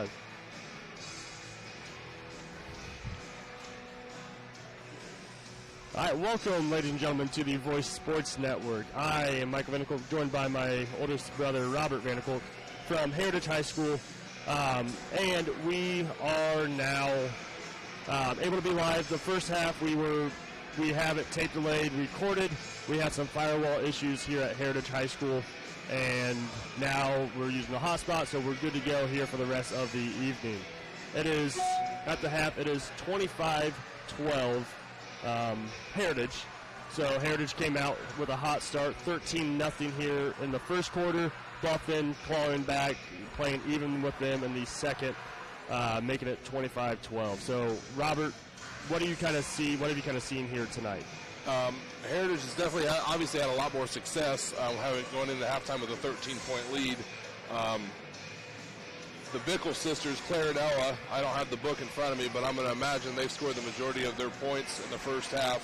25. All right, welcome, ladies and gentlemen, to the Voice Sports Network. I am Michael Vanderkolk, joined by my oldest brother, Robert Vanderkolk, from Heritage High School. And we are now able to be live. The first half, we have it tape delayed, recorded. We had some firewall issues here at Heritage High School, and now we're using the hotspot, so we're good to go here for the rest of the evening. It is, at the half, it is 25-12. Heritage. So Heritage came out with a hot start, 13-0 here in the first quarter. Bluffton clawing back, playing even with them in the second, making it 25-12. So Robert, what do you kind of see? What have you kind of seen here tonight? Heritage has definitely obviously had a lot more success going into halftime with a 13-point lead. The Bickle sisters, Claire and Ella, I don't have the book in front of me, but I'm going to imagine they've scored the majority of their points in the first half,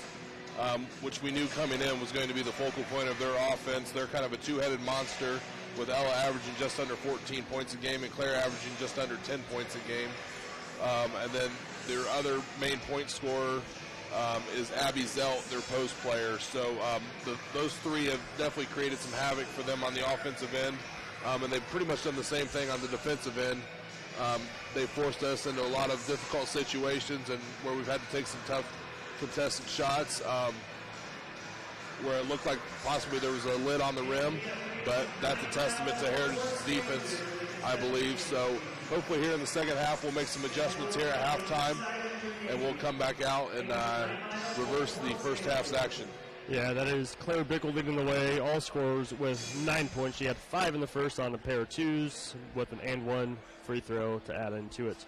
which we knew coming in was going to be the focal point of their offense. They're kind of a two-headed monster, with Ella averaging just under 14 points a game and Claire averaging just under 10 points a game. And then their other main point scorer is Abby Zelt, their post player. So those three have definitely created some havoc for them on the offensive end. And they've pretty much done the same thing on the defensive end. They forced us into a lot of difficult situations and where we've had to take some tough contested shots where it looked like possibly there was a lid on the rim, but that's a testament to Heritage's defense, I believe. So hopefully here in the second half we'll make some adjustments here at halftime and we'll come back out and reverse the first half's action. Yeah, that is Claire Bickle leading the way, all scorers with 9 points. She had 5 in the first on a pair of twos with an and one free throw to add into it,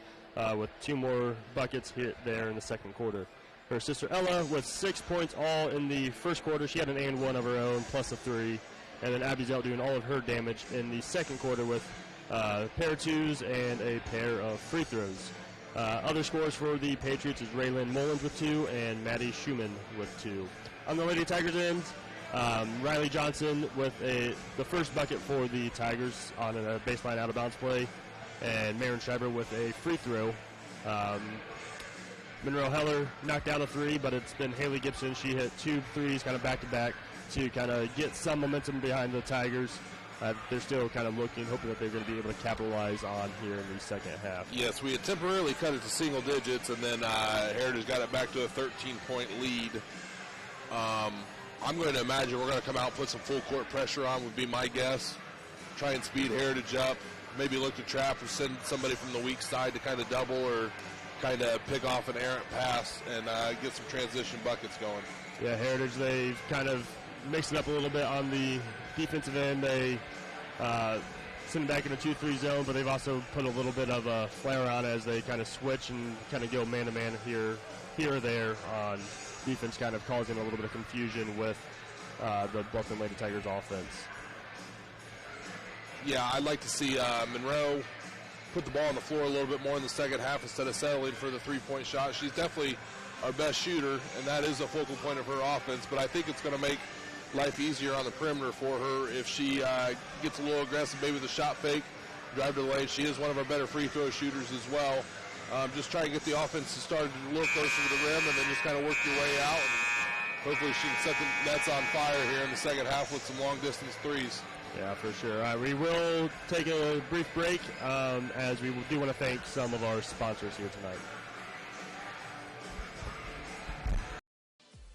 with 2 more buckets hit there in the second quarter. Her sister Ella with 6 points all in the first quarter. She had an and one of her own plus a 3. And then Abby Zelt doing all of her damage in the second quarter with a pair of twos and a pair of free throws. Other scores for the Patriots is Raylyn Mullins with 2 and Maddie Schumann with 2. On the Lady Tigers end, Riley Johnson with the first bucket for the Tigers on a baseline out-of-bounds play, and Maren Schreiber with a free throw. Monroe Heller knocked down a 3, but it's been Haley Gibson. She hit 2 threes kind of back-to-back to kind of get some momentum behind the Tigers. They're still kind of hoping that they're going to be able to capitalize on here in the second half. Yes, we had temporarily cut it to single digits, and then Heritage got it back to a 13-point lead. I'm going to imagine we're going to come out and put some full court pressure on, would be my guess. Try and speed Heritage up. Maybe look to trap or send somebody from the weak side to kind of double or kind of pick off an errant pass and get some transition buckets going. Yeah, Heritage, they've kind of mixed it up a little bit on the defensive end. They send it back in a 2-3 zone, but they've also put a little bit of a flare on as they kind of switch and kind of go man-to-man here or there on defense, kind of causing a little bit of confusion with the Bluffton Lady Tigers offense. Yeah, I'd like to see Monroe put the ball on the floor a little bit more in the second half instead of settling for the three-point shot. She's definitely our best shooter, and that is a focal point of her offense, but I think it's going to make life easier on the perimeter for her if she gets a little aggressive, maybe the shot fake, drive to the lane. She is one of our better free throw shooters as well. Just try and get the offense to start a little closer to the rim and then just kind of work your way out. And hopefully she can set the nets on fire here in the second half with some long-distance threes. Yeah, for sure. All right, we will take a brief break as we do want to thank some of our sponsors here tonight.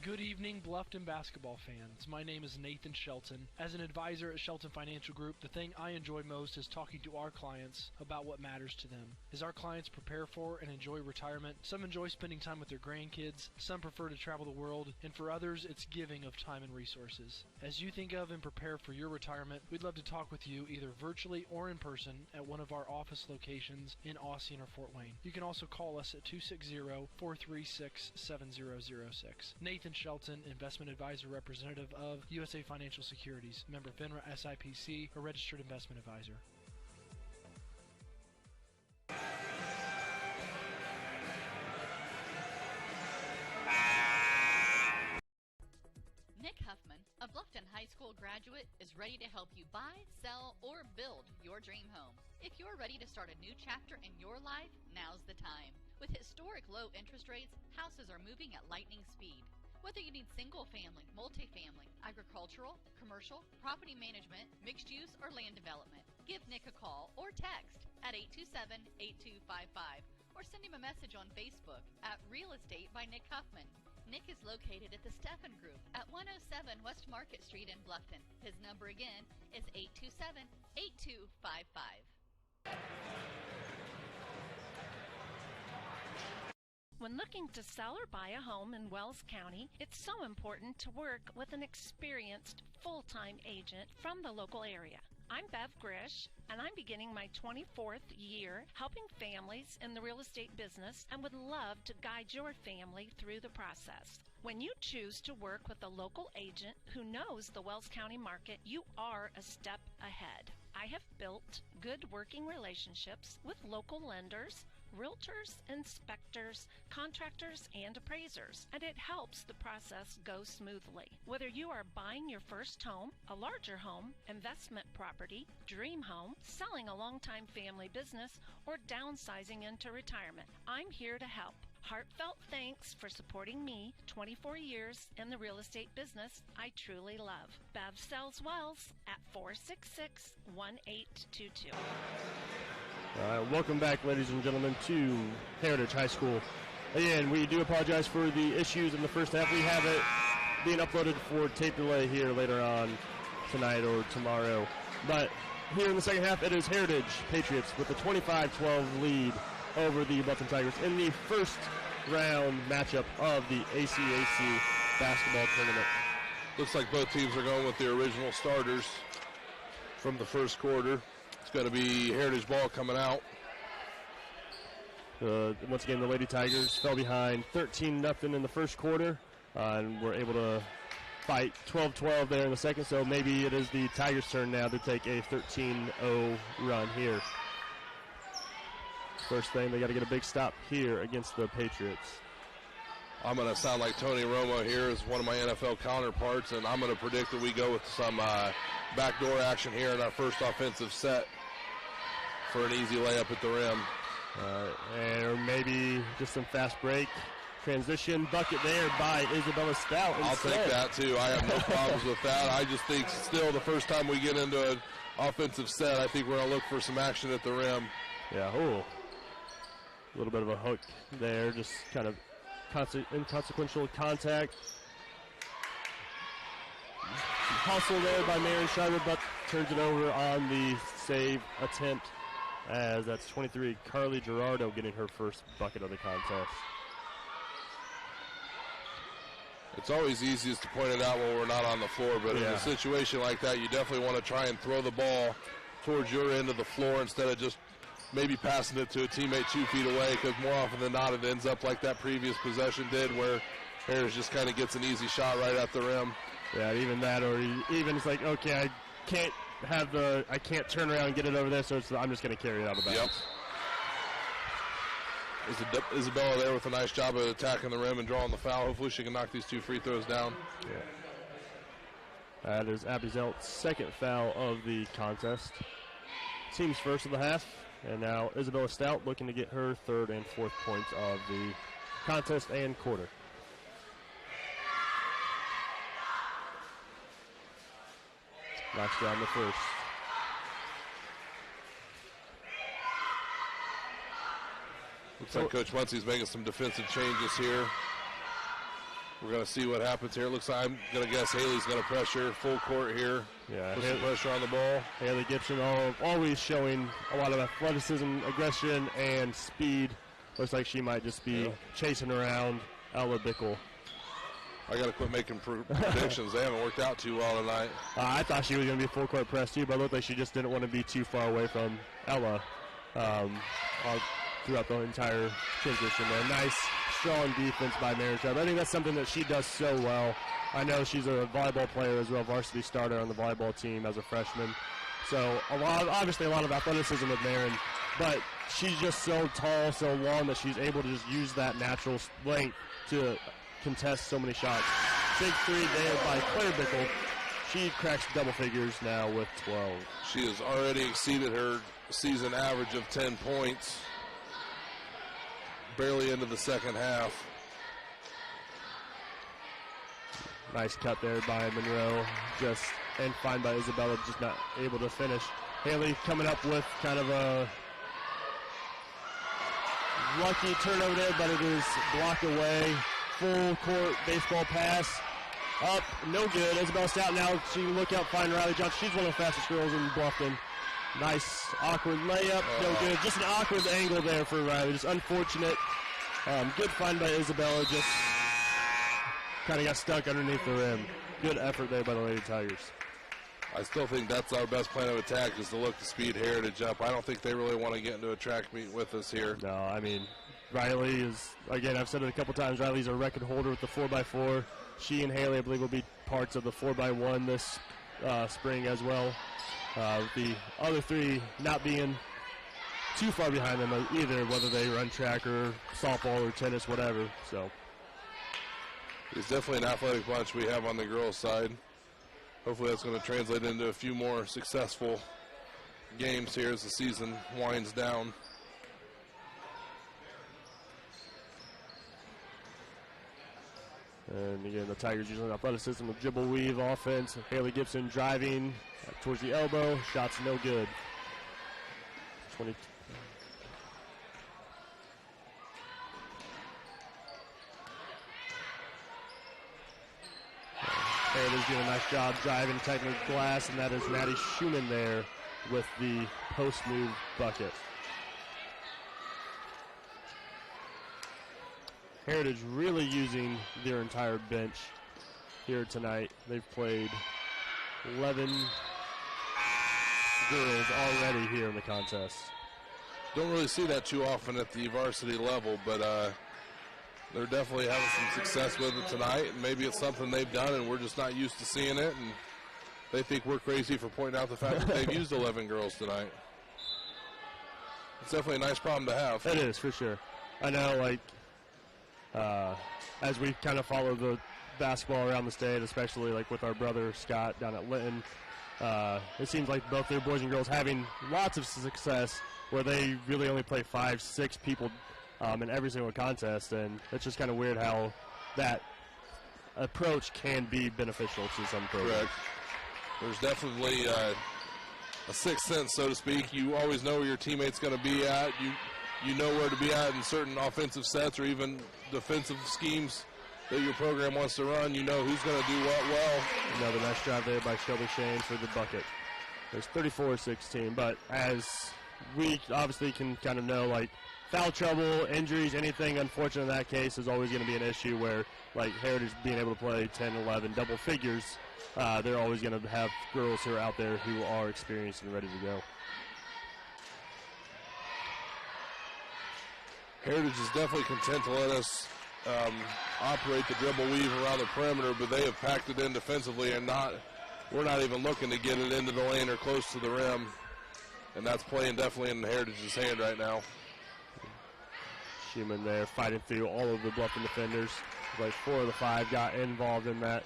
Good evening, Bluffton basketball fans. My name is Nathan Shelton. As an advisor at Shelton Financial Group, the thing I enjoy most is talking to our clients about what matters to them. As our clients prepare for and enjoy retirement, some enjoy spending time with their grandkids, some prefer to travel the world, and for others, it's giving of time and resources. As you think of and prepare for your retirement, we'd love to talk with you either virtually or in person at one of our office locations in Austin or Fort Wayne. You can also call us at 260-436-7006. Nathan Shelton, investment advisor representative of USA Financial Securities, member FINRA SIPC, a registered investment advisor. Nick Huffman, a Bluffton High School graduate, is ready to help you buy, sell, or build your dream home. If you're ready to start a new chapter in your life, now's the time. With historic low interest rates, houses are moving at lightning speed. Whether you need single-family, multifamily, agricultural, commercial, property management, mixed use, or land development, give Nick a call or text at 827-8255 or send him a message on Facebook at Real Estate by Nick Huffman. Nick is located at the Steffen Group at 107 West Market Street in Bluffton. His number again is 827-8255. When looking to sell or buy a home in Wells County, it's so important to work with an experienced full-time agent from the local area. I'm Bev Grish, and I'm beginning my 24th year helping families in the real estate business and would love to guide your family through the process. When you choose to work with a local agent who knows the Wells County market, you are a step ahead. I have built good working relationships with local lenders, realtors, inspectors, contractors, and appraisers, and it helps the process go smoothly. Whether you are buying your first home, a larger home, investment property, dream home, selling a long-time family business, or downsizing into retirement, I'm here to help. Heartfelt thanks for supporting me 24 years in the real estate business I truly love. Bev sells Wells at 466-1822. Welcome back, ladies and gentlemen, to Heritage High School. Again, we do apologize for the issues in the first half. We have it being uploaded for tape delay here later on tonight or tomorrow. But here in the second half, it is Heritage Patriots with a 25-12 lead over the Bluffton Tigers in the first round matchup of the ACAC basketball tournament. Looks like both teams are going with the original starters from the first quarter. It's going to be Heritage ball coming out. Once again, the Lady Tigers fell behind 13-0 in the first quarter and were able to fight 12-12 there in the second, so maybe it is the Tigers' turn now to take a 13-0 run here. First thing, they got to get a big stop here against the Patriots. I'm going to sound like Tony Romo here as one of my NFL counterparts, and I'm going to predict that we go with some backdoor action here in our first offensive set for an easy layup at the rim. Or maybe just some fast break. Transition bucket there by Isabella Stout. I'll take that, too. I have no problems with that. I just think still the first time we get into an offensive set, I think we're going to look for some action at the rim. Yeah, a little bit of a hook there, just kind of inconsequential contact. Hustle there by Marion Schreiber, but turns it over on the save attempt, as that's 23, Carly Gerardo getting her first bucket of the contest. It's always easiest to point it out when we're not on the floor, but in a situation like that, you definitely want to try and throw the ball towards your end of the floor instead of just maybe passing it to a teammate 2 feet away, because more often than not it ends up like that previous possession did, where Harris just kind of gets an easy shot right at the rim. Yeah, even that, or even it's like, okay, I can't turn around and get it over there, so I'm just going to carry it out of bounds. Yep. Isabella there with a nice job of attacking the rim and drawing the foul. Hopefully she can knock these 2 free throws down. Yeah. That is Abby Zelt's second foul of the contest. Team's first of the half. And now Isabella Stout looking to get her third and fourth points of the contest and quarter. Knocks down the first. Looks like Coach Muncie's making some defensive changes here. We're going to see what happens here. Looks like I'm going to guess Haley's going to pressure full court here. Yeah, put some pressure on the ball. Haley Gibson always showing a lot of athleticism, aggression, and speed. Looks like she might just be chasing around Ella Bickle. I got to quit making predictions. They haven't worked out too well tonight. I thought she was going to be full court press too, but it looked like she just didn't want to be too far away from Ella throughout the entire transition there. Nice, strong defense by Mary Chubb. I think that's something that she does so well. I know she's a volleyball player as well, varsity starter on the volleyball team as a freshman. So obviously a lot of athleticism with Marin, but she's just so tall, so long that she's able to just use that natural length to contest so many shots. Big three there by Claire Bickle. She cracks double figures now with 12. She has already exceeded her season average of 10 points. Barely into the second half. Nice cut there by Monroe, and fine by Isabella, just not able to finish. Haley coming up with kind of a lucky turnover there, but it is blocked away. Full court baseball pass. Up, no good. Isabella Stout now, she can look out, find Riley Johnson. She's one of the fastest girls in Bluffton. Nice, awkward layup, no good. Just an awkward angle there for Riley, just unfortunate. Good find by Isabella, just kind of got stuck underneath the rim. Good effort there by the Lady Tigers. I still think that's our best plan of attack, is to look to speed Heritage up. I don't think they really want to get into a track meet with us here. No, I mean, Riley is, again, I've said it a couple times, Riley's a record holder with the 4x4. She and Haley, I believe, will be parts of the 4x1 this spring as well. The other three not being too far behind them either, whether they run track or softball or tennis, whatever. So it's definitely an athletic bunch we have on the girls' side. Hopefully that's going to translate into a few more successful games here as the season winds down. And again, the Tigers using athleticism with dribble weave offense. Haley Gibson driving towards the elbow. Shots no good. 20. Heritage doing a nice job driving, attacking the glass, and that is Maddie Schumann there with the post move bucket. Heritage really using their entire bench here tonight. They've played 11 girls already here in the contest. Don't really see that too often at the varsity level, but they're definitely having some success with it tonight. And maybe it's something they've done and we're just not used to seeing it, and they think we're crazy for pointing out the fact that they've used 11 girls tonight. It's definitely a nice problem to have. It is, for sure. I know, like, as we kind of follow the basketball around the state, especially like with our brother Scott down at Linton, it seems like both their boys and girls having lots of success where they really only play 5-6 people in every single contest, and it's just kind of weird how that approach can be beneficial to some programs. Correct. There's definitely a sixth sense, so to speak. You always know where your teammate's going to be at. You know where to be at in certain offensive sets or even defensive schemes that your program wants to run. You know who's going to do what well. Another nice drive there by Shelby Shane for the bucket. There's 34-16, but as we obviously can kind of know, like, foul trouble, injuries, anything unfortunate in that case is always going to be an issue where, like, Heritage being able to play 10, 11, double figures, they're always going to have girls who are out there who are experienced and ready to go. Heritage is definitely content to let us operate the dribble weave around the perimeter, but they have packed it in defensively, and we're not even looking to get it into the lane or close to the rim, and that's playing definitely in Heritage's hand right now. Schumann there fighting through all of the Bluffton defenders. Like 4 of the 5 got involved in that.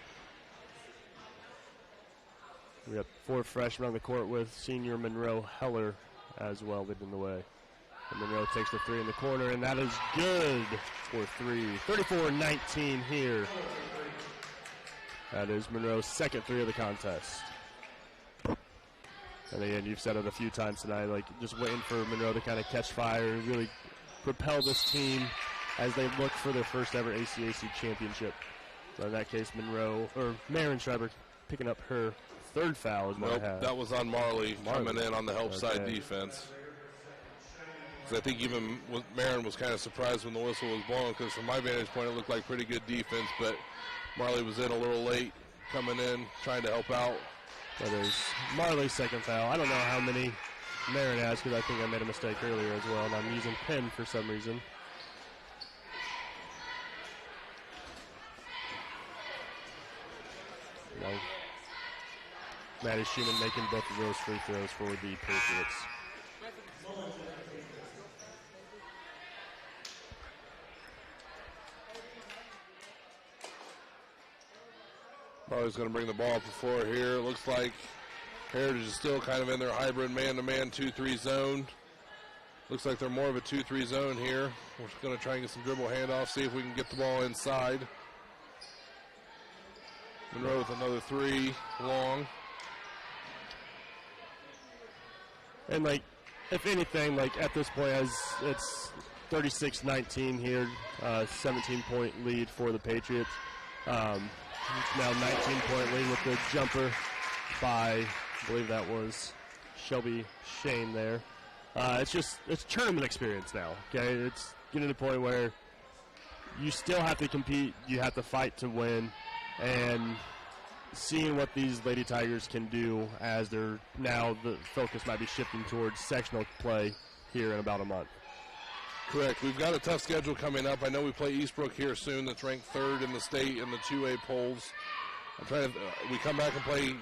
We got 4 freshmen on the court with senior Monroe Heller as well leading the way. And Monroe takes the 3 in the corner, and that is good for 3. 34-19 here. That is Monroe's second 3 of the contest. And again, you've said it a few times tonight, like just waiting for Monroe to kind of catch fire and really propel this team as they look for their first ever ACAC championship. So in that case, Marin Schreiber picking up her 3rd foul is what I have. That was on Marley coming in on the help side defense. I think even Marin was kind of surprised when the whistle was blown, because from my vantage point it looked like pretty good defense, but Marley was in a little late coming in, trying to help out. That is Marley's 2nd foul. I don't know how many Marin has, because I think I made a mistake earlier as well, and I'm using pen for some reason. Maddie Schumann making both of those free throws for the Patriots. Marley's going to bring the ball up the floor here. It looks like Heritage is still kind of in their hybrid man-to-man 2-3 zone. Looks like they're more of a 2-3 zone here. We're going to try and get some dribble handoff, see if we can get the ball inside. Monroe with another three, long. And, like, if anything, like, at this point, as it's 36-19 here, 17-point lead for the Patriots. Now 19-point lead with the jumper by, I believe that was Shelby Shane there. It's tournament experience now, okay? It's getting to the point where you still have to compete, you have to fight to win, and seeing what these Lady Tigers can do as they're now the focus might be shifting towards sectional play here in about a month. Correct. We've got a tough schedule coming up. I know we play Eastbrook here soon that's ranked third in the state in the 2A polls. We come back and play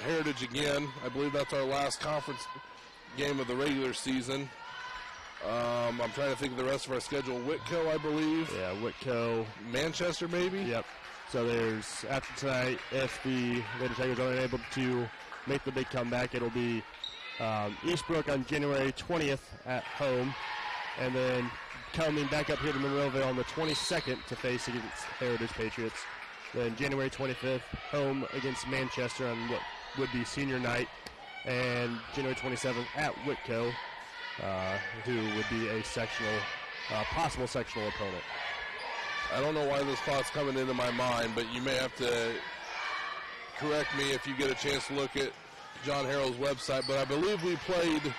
Heritage again. I believe that's our last conference game of the regular season. I'm trying to think of the rest of our schedule. Whitco, I believe. Yeah, Whitco. Manchester, maybe? Yep. So there's, after tonight, if the Lady Tigers are unable to make the big comeback, it'll be Eastbrook on January 20th at home, and then coming back up here to Monroeville on the 22nd to face against Heritage Patriots. Then January 25th, home against Manchester on what would be senior night, and January 27th at Whitco, who would be a sectional, possible sectional opponent. I don't know why this thought's coming into my mind, but you may have to correct me if you get a chance to look at John Harrell's website. But I believe we played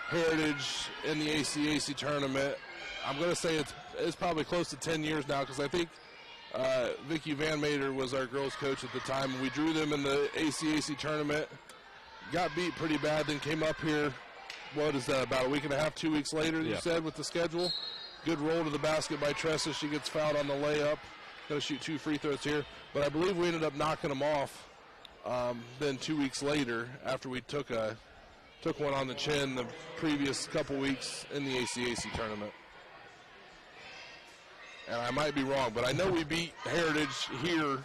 Heritage in the ACAC tournament. I'm going to say it's probably close to 10 years now, because I think Vicki Van Mater was our girls coach at the time. We drew them in the ACAC tournament, got beat pretty bad, then came up here, what is that, about a week and a half, 2 weeks later, you said, with the schedule. Good roll to the basket by Tressa. She gets fouled on the layup. Going to shoot 2 free throws here. But I believe we ended up knocking them off then 2 weeks later after we took one on the chin the previous couple weeks in the ACAC tournament. And I might be wrong, but I know we beat Heritage here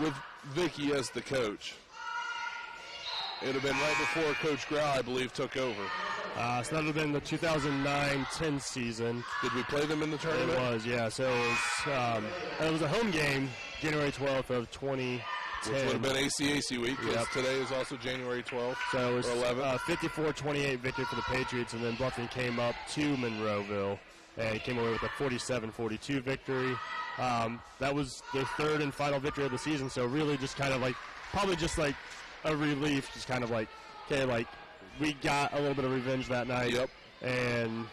with Vicki as the coach. It would have been right before Coach Grau, I believe, took over. So that would have been the 2009-10 season. Did we play them in the tournament? It was, yeah. So it was a home game, January 12th of 2010. Which would have been ACAC week, because today is also January 12th so it was, or 11th. 54-28 victory for the Patriots, and then Bluffton came up to Monroeville and came away with a 47-42 victory. That was their third and final victory of the season, so really just kind of like, probably just like a relief, just kind of like, okay, like, we got a little bit of revenge that night. Yep. And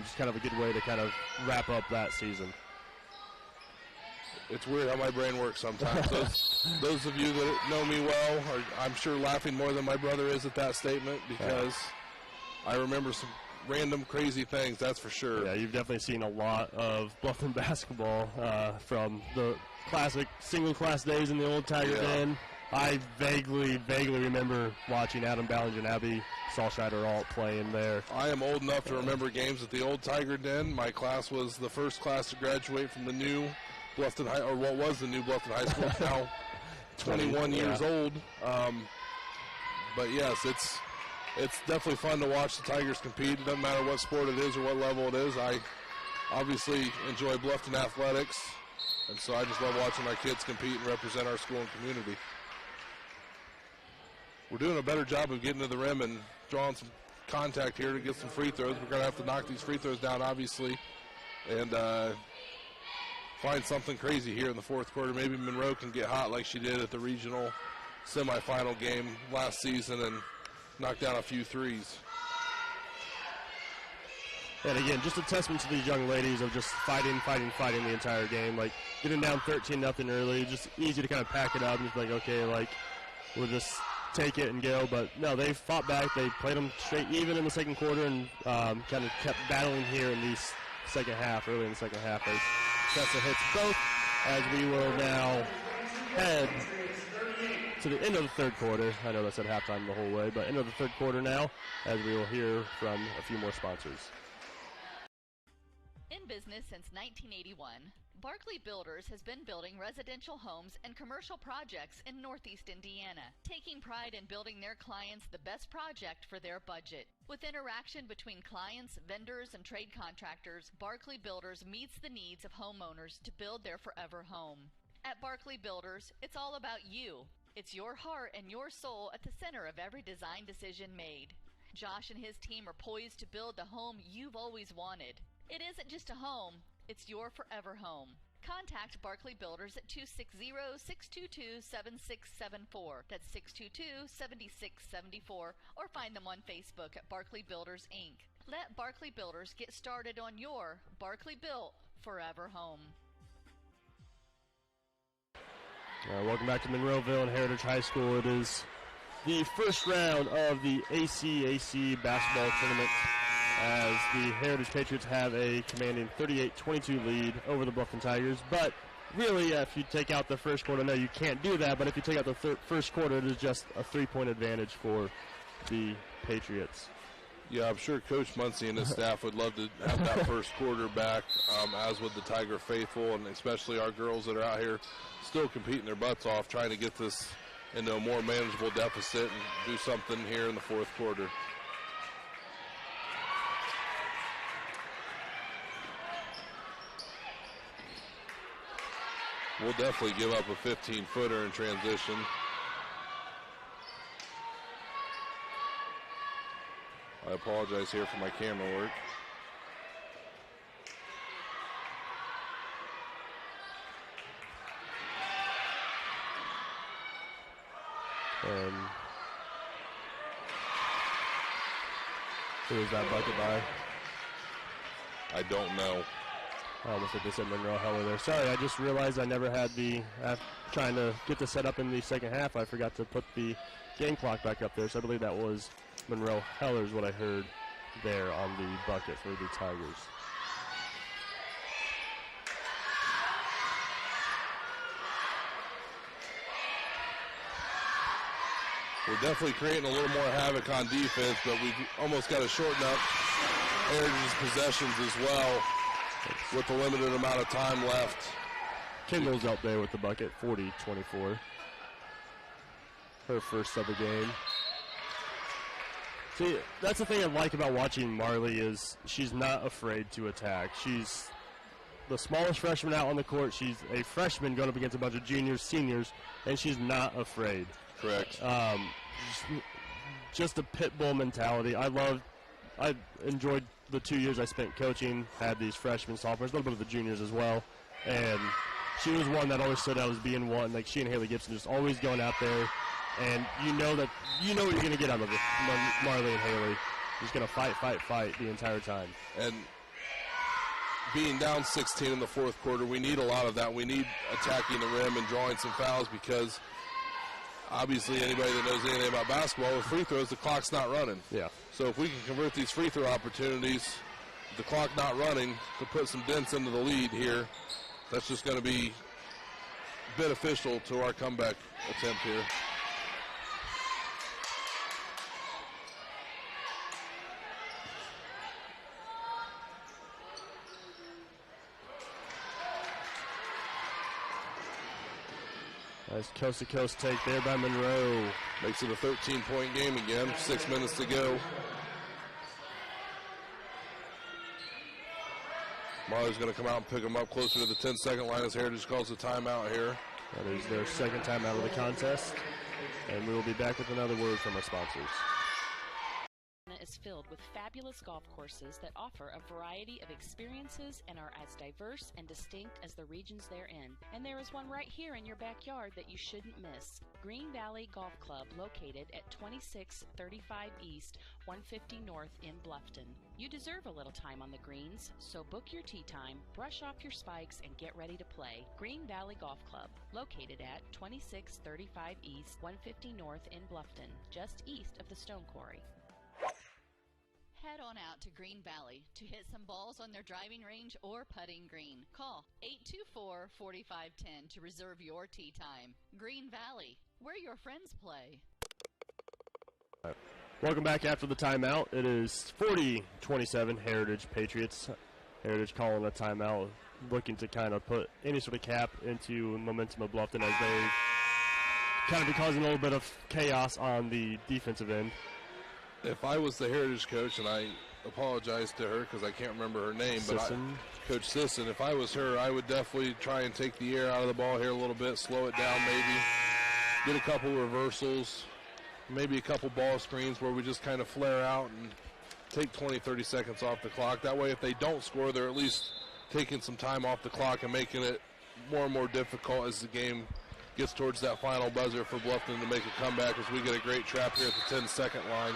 just kind of a good way to kind of wrap up that season. It's weird how my brain works sometimes. Those of you that know me well are, I'm sure, laughing more than my brother is at that statement, because I remember some random crazy things, that's for sure. Yeah, you've definitely seen a lot of Bluffton basketball from the classic single-class days in the old Tiger Den. I vaguely remember watching Adam Ballinger and Abby Salschneider all playing there. I am old enough to remember games at the old Tiger Den. My class was the first class to graduate from the new Bluffton High, or what was the new Bluffton High School, now 21 years old. But yes, it's definitely fun to watch the Tigers compete. It doesn't matter what sport it is or what level it is. I obviously enjoy Bluffton athletics, and so I just love watching our kids compete and represent our school and community. We're doing a better job of getting to the rim and drawing some contact here to get some free throws. We're going to have to knock these free throws down, obviously, and find something crazy here in the fourth quarter. Maybe Monroe can get hot like she did at the regional semifinal game last season and knock down a few threes. And again, just a testament to these young ladies of just fighting the entire game. Like, getting down 13-0 early, just easy to kind of pack it up and just like, okay, like, we'll just take it and go. But no, they fought back. They played them straight even in the second quarter and kind of kept battling here in the second half, early in the second half. As Tessa hits both, as we will now head to the end of the third quarter. I know that's at halftime the whole way, but end of the third quarter now, as we will hear from a few more sponsors. In in business since 1981, Barkley Builders has been building residential homes and commercial projects in Northeast Indiana, taking pride in building their clients the best project for their budget. With interaction between clients, vendors, and trade contractors, Barkley Builders meets the needs of homeowners to build their forever home. At Barkley Builders, it's all about you. It's your heart and your soul at the center of every design decision made. Josh and his team are poised to build the home you've always wanted. It isn't just a home, it's your forever home. Contact Barkley Builders at 260-622-7674. That's 622-7674. Or find them on Facebook at Barkley Builders, Inc. Let Barkley Builders get started on your Barkley Built Forever home. Welcome back to Monroeville and Heritage High School. It is the first round of the ACAC basketball tournament, as the Heritage Patriots have a commanding 38-22 lead over the Bluffton Tigers. But really, if you take out the first quarter, no, you can't do that. But if you take out the first quarter, it is just a 3-point advantage for the Patriots. Yeah, I'm sure Coach Muncie and his staff would love to have that first quarter back, as would the Tiger faithful, and especially our girls that are out here still competing their butts off, trying to get this into a more manageable deficit and do something here in the fourth quarter. We'll definitely give up a 15-footer in transition. I apologize here for my camera work. Who is that bucket by? I don't know. I almost hit this at Monroe Heller there. Sorry, I just realized I never had trying to get this set up in the second half, I forgot to put the game clock back up there, so I believe that was Monroe Heller is what I heard there on the bucket for the Tigers. We're definitely creating a little more havoc on defense, but we've almost got to shorten up Heritage's possessions as well with the limited amount of time left. Kendall's up there with the bucket, 40-24. Her first of the game. See, that's the thing I like about watching Marley is she's not afraid to attack. She's the smallest freshman out on the court. She's a freshman going up against a bunch of juniors, seniors, and she's not afraid. Correct. Just a pit bull mentality. I enjoyed the 2 years I spent coaching, had these freshmen, sophomores, a little bit of the juniors as well, and she was one that always stood out as being one. Like, she and Haley Gibson just always going out there, and you know what you're going to get out of it. Marley and Haley just going to fight the entire time. And being down 16 in the fourth quarter, we need a lot of that. We need attacking the rim and drawing some fouls, because obviously anybody that knows anything about basketball, with free throws, the clock's not running. Yeah. So if we can convert these free throw opportunities, the clock not running, to put some dents into the lead here, that's just going to be beneficial to our comeback attempt here. Nice coast-to-coast take there by Monroe. Makes it a 13-point game again, 6 minutes to go. Marley's going to come out and pick them up closer to the 10-second line as Heritage calls a timeout here. That is their second timeout of the contest. And we will be back with another word from our sponsors. Is filled with fabulous golf courses that offer a variety of experiences and are as diverse and distinct as the regions they're in. And there is one right here in your backyard that you shouldn't miss. Green Valley Golf Club, located at 2635 East, 150 North in Bluffton. You deserve a little time on the greens, so book your tee time, brush off your spikes, and get ready to play. Green Valley Golf Club, located at 2635 East, 150 North in Bluffton, just east of the Stone Quarry. Head on out to Green Valley to hit some balls on their driving range or putting green. Call 824-4510 to reserve your tee time. Green Valley, where your friends play. Welcome back after the timeout. It is 40-27 Heritage Patriots. Heritage calling a timeout, looking to kind of put any sort of cap into momentum of Bluffton as they kind of be causing a little bit of chaos on the defensive end. If I was the Heritage coach, and I apologize to her because I can't remember her name, Sisson. but Coach Sisson, if I was her, I would definitely try and take the air out of the ball here a little bit, slow it down maybe, get a couple reversals, maybe a couple ball screens where we just kind of flare out and take 20, 30 seconds off the clock. That way if they don't score, they're at least taking some time off the clock and making it more and more difficult as the game gets towards that final buzzer for Bluffton to make a comeback as we get a great trap here at the 10-second line.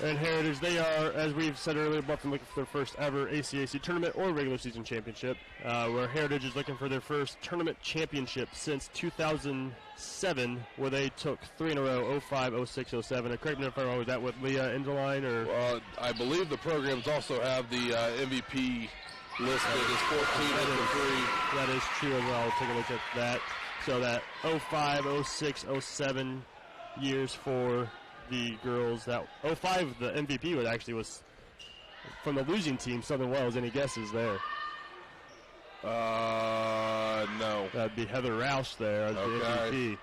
And Heritage, they are, as we've said earlier, Bluffton looking for their first ever ACAC tournament or regular season championship, where Heritage is looking for their first tournament championship since 2007, where they took 3 in a row, 05, 06, 07. And correct me if I'm wrong, was that with Leah Endeline? Or? Well, I believe the programs also have the MVP listed as 14 and 3. That is true as well. Take a look at that. So that 05, 06, 07 years for the girls. That 05, the MVP was from the losing team, Southern Wells. Any guesses there? No. That'd be Heather Roush there as the MVP.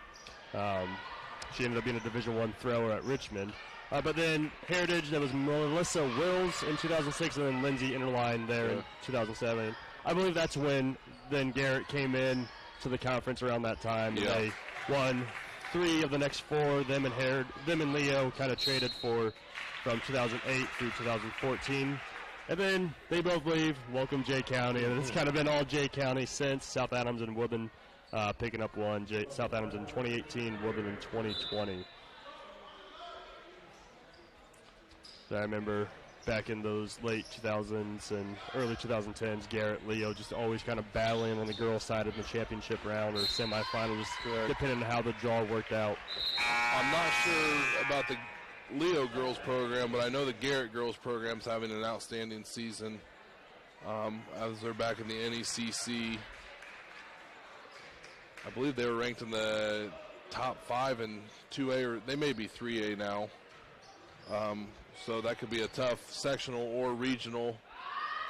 She ended up being a Division I thrower at Richmond. But then Heritage, that was Melissa Wills in 2006, and then Lindsay Interline there in 2007. I believe that's when then Garrett came in to the conference around that time. Yeah. They won 3 of the next 4. Them and Leo kind of traded for from 2008 through 2014. And then they both leave, welcome Jay County, and it's kind of been all Jay County since. South Adams and Woodland picking up one. South Adams in 2018, Woodland in 2020. So I remember back in those late 2000s and early 2010s, Garrett, Leo just always kind of battling on the girls' side of the championship round or semifinals, depending on how the draw worked out. I'm not sure about the Leo girls program, but I know the Garrett girls program's having an outstanding season as they're back in the NECC. I believe they were ranked in the top 5 in 2A, or they may be 3A now. So that could be a tough sectional or regional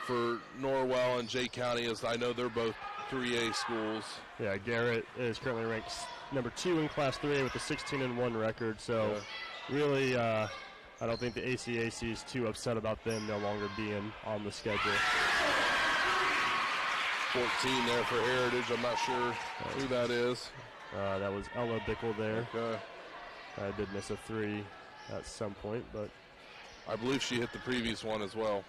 for Norwell and Jay County, as I know they're both 3A schools. Yeah, Garrett is currently ranked number 2 in Class 3A with a 16-1 record. So really, I don't think the ACAC is too upset about them no longer being on the schedule. 14 there for Heritage. I'm not sure who that is. That was Ella Bickle there. Okay. I did miss a 3 at some point, but I believe she hit the previous one as well.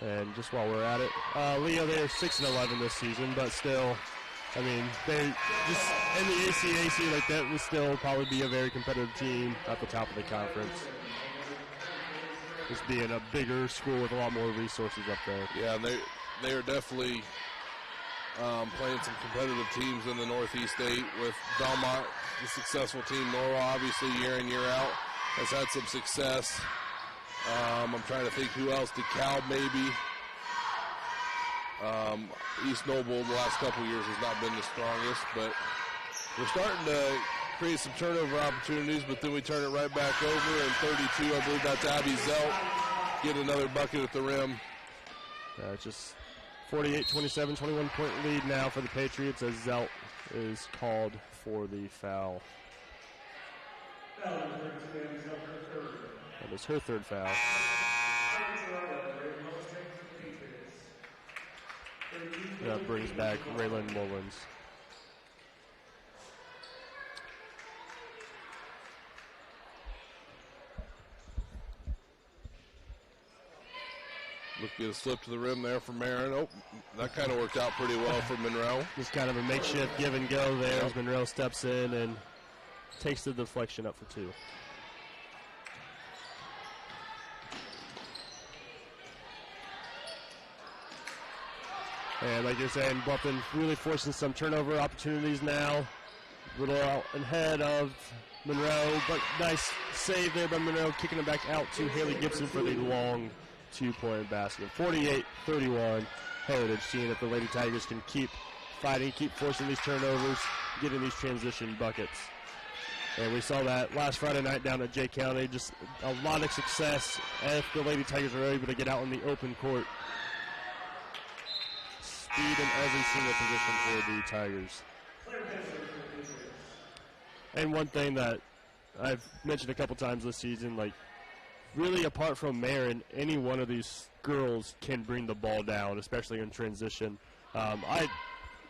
And just while we're at it, Leo, they're 6-11 this season, but still, I mean, they just in the ACAC like that would still probably be a very competitive team at the top of the conference. Just being a bigger school with a lot more resources up there. Yeah, they are definitely playing some competitive teams in the Northeast 8 with Belmont, the successful team. Norwell, obviously, year in, year out, has had some success. I'm trying to think who else. DeKalb, maybe. East Noble the last couple years has not been the strongest, but we're starting to create some turnover opportunities, but then we turn it right back over, and 32, I believe that's Abby Zelt, get another bucket at the rim. Just 48-27, 21-point lead now for the Patriots as Zelt is called for the foul. That is her third foul. That brings back Raylan Mullins. Look at a slip to the rim there from Marin. Oh, that kind of worked out pretty well for Monroe. Just kind of a makeshift give and go there as Monroe steps in and takes the deflection up for 2. And like you're saying, Bluffton really forcing some turnover opportunities now. A little out ahead of Monroe, but nice save there by Monroe, kicking it back out to Haley Gibson for the long 2-point basket. 48-31, Heritage, seeing if the Lady Tigers can keep fighting, keep forcing these turnovers, getting these transition buckets. And we saw that last Friday night down at Jay County. Just a lot of success if the Lady Tigers are able to get out in the open court. Speed in every single position for the Tigers. And one thing that I've mentioned a couple times this season, like, really apart from Marin, any one of these girls can bring the ball down, especially in transition. I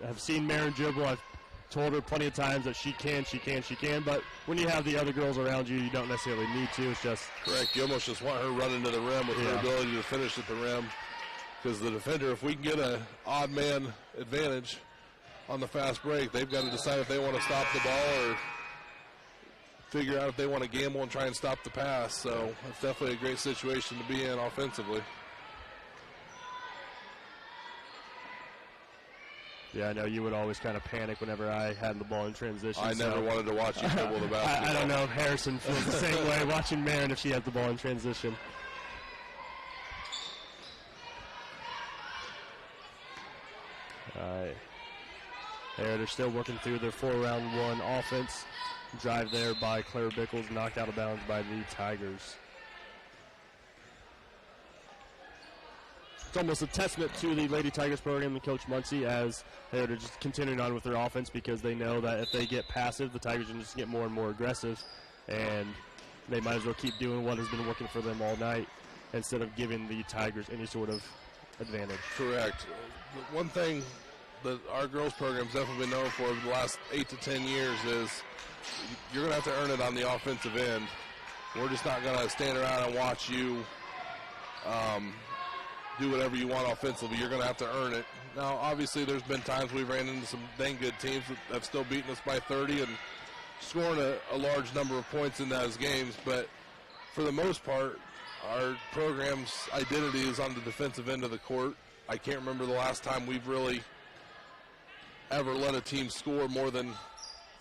have seen Marin dribble. I've told her plenty of times that she can, but when you have the other girls around you, you don't necessarily need to. It's just... Correct. You almost just want her running to the rim with her ability to finish at the rim. Because the defender, if we can get an odd man advantage on the fast break, they've got to decide if they want to stop the ball or figure out if they want to gamble and try and stop the pass. So it's definitely a great situation to be in offensively. Yeah, I know you would always kind of panic whenever I had the ball in transition. I never wanted to watch you dribble the basketball. I don't know if Harrison feels the same way watching Marin if she has the ball in transition. All right. They're still working through their 4-round-1 offense. Drive there by Claire Bickles, knocked out of bounds by the Tigers. It's almost a testament to the Lady Tigers program and Coach Muncie as they're just continuing on with their offense because they know that if they get passive, the Tigers can just get more and more aggressive, and they might as well keep doing what has been working for them all night instead of giving the Tigers any sort of advantage. Correct. One thing that our girls program's definitely been known for over the last 8 to 10 years is you're going to have to earn it on the offensive end. We're just not going to stand around and watch you do whatever you want offensively. You're going to have to earn it. Now, obviously, there's been times we've ran into some dang good teams that have still beaten us by 30 and scoring a large number of points in those games, but for the most part, our program's identity is on the defensive end of the court. I can't remember the last time we've really ever let a team score more than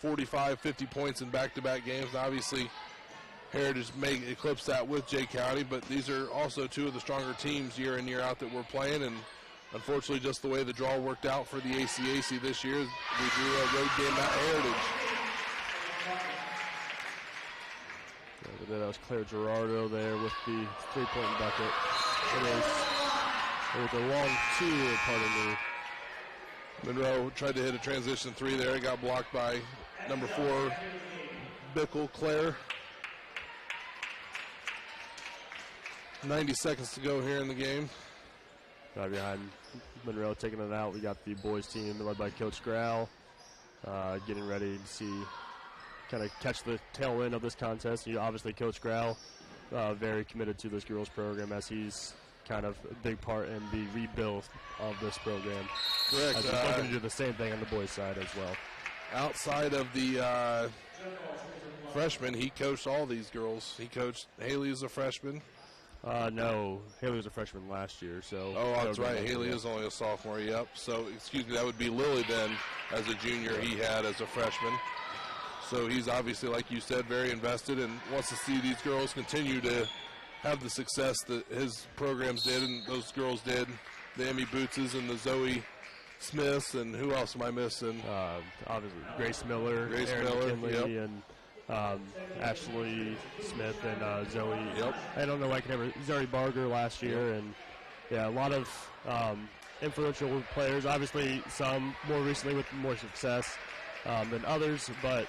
45, 50 points in back-to-back games. Now, obviously, Heritage may eclipse that with Jay County, but these are also two of the stronger teams year in, year out that we're playing, and unfortunately just the way the draw worked out for the ACAC this year, we drew a road game at Heritage. Yeah, that was Claire Gerardo there with the three-point bucket. It was a long two, pardon me. Monroe tried to hit a transition three there. It got blocked by number 4, Bickle Claire. 90 seconds to go here in the game. Right behind Monroe taking it out, we got the boys team led by Coach Grau getting ready to see, kind of catch the tail end of this contest. Obviously, Coach Grau very committed to this girls program as he's kind of a big part in the rebuild of this program. Correct. He's looking to do the same thing on the boys' side as well. Outside of the freshmen, he coached all these girls. He coached Haley as a freshman. No, Haley was a freshman last year, so. Oh, that's right. Haley is only a sophomore, yep. So, excuse me, that would be Lily then as a junior he had as a freshman. So he's obviously, like you said, very invested and wants to see these girls continue to have the success that his programs did and those girls did. The Emmy Bootses and the Zoe Smiths, and who else am I missing? Obviously, Grace Miller, Erin McKinley, and Ashley Smith and Zoe. Yep. I don't know why I can never. Zari Barger last year, and yeah, a lot of influential players. Obviously, some more recently with more success than others, but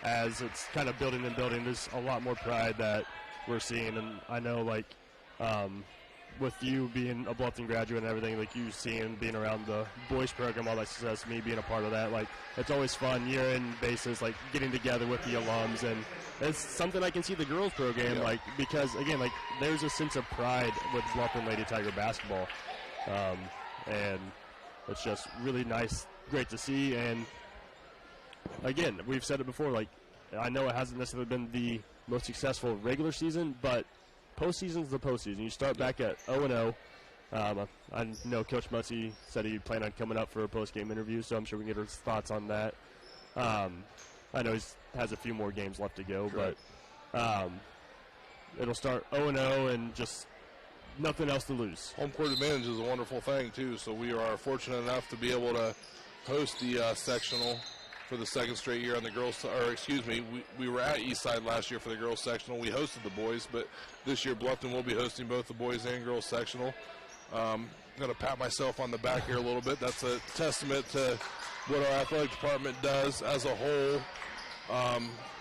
as it's kind of building and building, there's a lot more pride that we're seeing. And I know, like, with you being a Bluffton graduate and everything, like you seeing being around the boys program, all that success, me being a part of that, like it's always fun year-in basis, like getting together with the alums, and it's something I can see the girls program, like, because again, like there's a sense of pride with Bluffton Lady Tiger basketball, and it's just really nice, great to see. And again, we've said it before, like I know it hasn't necessarily been the most successful regular season, but postseason's the postseason. You start back at 0-0. I know Coach Muncie said he planned on coming up for a post-game interview, so I'm sure we can get his thoughts on that. I know he has a few more games left to go, but it'll start 0-0 and just nothing else to lose. Home court advantage is a wonderful thing, too, so we are fortunate enough to be able to host the sectional for the second straight year on the girls, or excuse me, we were at Eastside last year for the girls sectional. We hosted the boys, but this year Bluffton will be hosting both the boys and girls sectional. I'm going to pat myself on the back here a little bit. That's a testament to what our athletic department does as a whole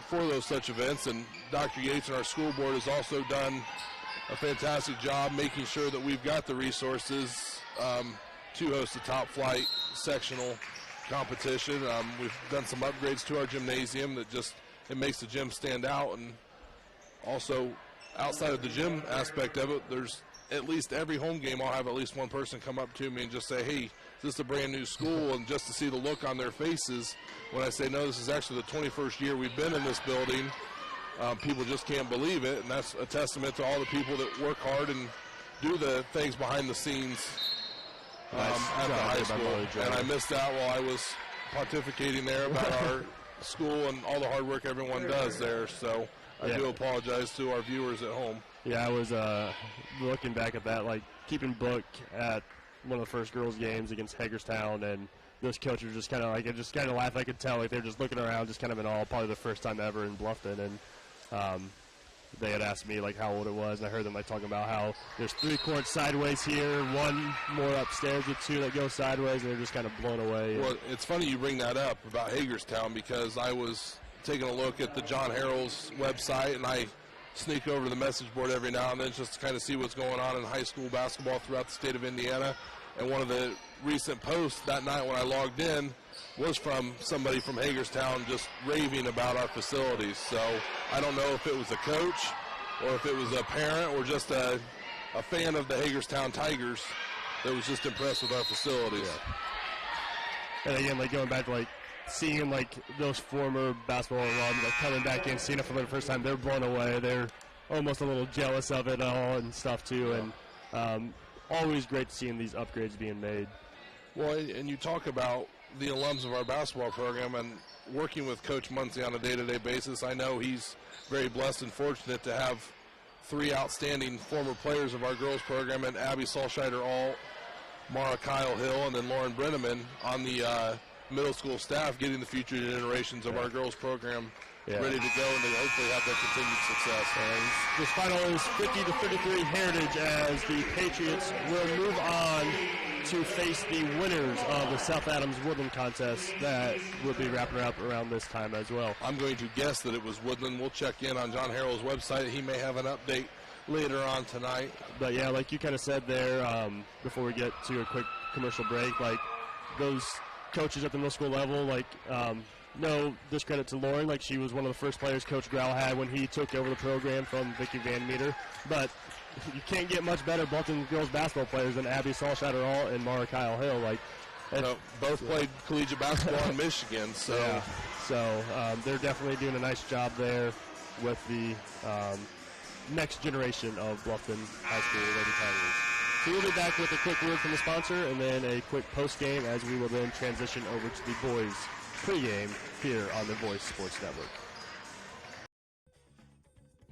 for those such events. And Dr. Yates and our school board has also done a fantastic job making sure that we've got the resources to host a top flight sectional competition. We've done some upgrades to our gymnasium that just, it makes the gym stand out. And also outside of the gym aspect of it, there's at least every home game I'll have at least one person come up to me and just say, hey, is this a brand new school? And just to see the look on their faces when I say, no, this is actually the 21st year we've been in this building. People just can't believe it, and that's a testament to all the people that work hard and do the things behind the scenes at the high school. And I missed out while I was pontificating there about our school and all the hard work everyone does there. So I do apologize to our viewers at home. Yeah, I was looking back at that, like keeping book at one of the first girls' games against Hagerstown, and those coaches just kind of like, it just kind of laughed. I could tell like they're just looking around, just kind of in awe. Probably the first time ever in Bluffton, and they had asked me like how old it was, and I heard them like talking about how there's 3 courts sideways here, 1 more upstairs with 2 that go sideways, and they're just kind of blown away. Well, it's funny you bring that up about Hagerstown, because I was taking a look at the John Harrell's website, and I sneak over to the message board every now and then just to kind of see what's going on in high school basketball throughout the state of Indiana. And one of the recent posts that night when I logged in was from somebody from Hagerstown just raving about our facilities. So I don't know if it was a coach or if it was a parent or just a fan of the Hagerstown Tigers that was just impressed with our facilities. Yeah. And again, like going back to like seeing like those former basketball alums like coming back in, seeing it for the first time, they're blown away. They're almost a little jealous of it all and stuff too. And always great seeing these upgrades being made. Well, and you talk about the alums of our basketball program and working with Coach Muncie on a day-to-day basis. I know he's very blessed and fortunate to have 3 outstanding former players of our girls program, and Abby Solscheider-Alt, Mara Kyle Hill, and then Lauren Brenneman on the middle school staff, getting the future generations of our girls program ready to go, and they hopefully have that continued success. And this final is 50-33 Heritage, as the Patriots will move on to face the winners of the South Adams Woodland contest that will be wrapping up around this time as well. I'm going to guess that it was Woodland. We'll check in on John Harrell's website. He may have an update later on tonight. But yeah, like you kind of said there, before we get to a quick commercial break, like those coaches at the middle school level, like no discredit to Lauren, like she was one of the first players Coach Grau had when he took over the program from Vicki Van Meter, but you can't get much better Bluffton girls basketball players than Abby Solscheider-Alt and Mara Kyle Hill. Like, both played collegiate basketball in Michigan, so they're definitely doing a nice job there with the next generation of Bluffton High School Lady Tigers. So we'll be back with a quick word from the sponsor and then a quick post game, as we will then transition over to the boys pregame here on the Voice Sports Network.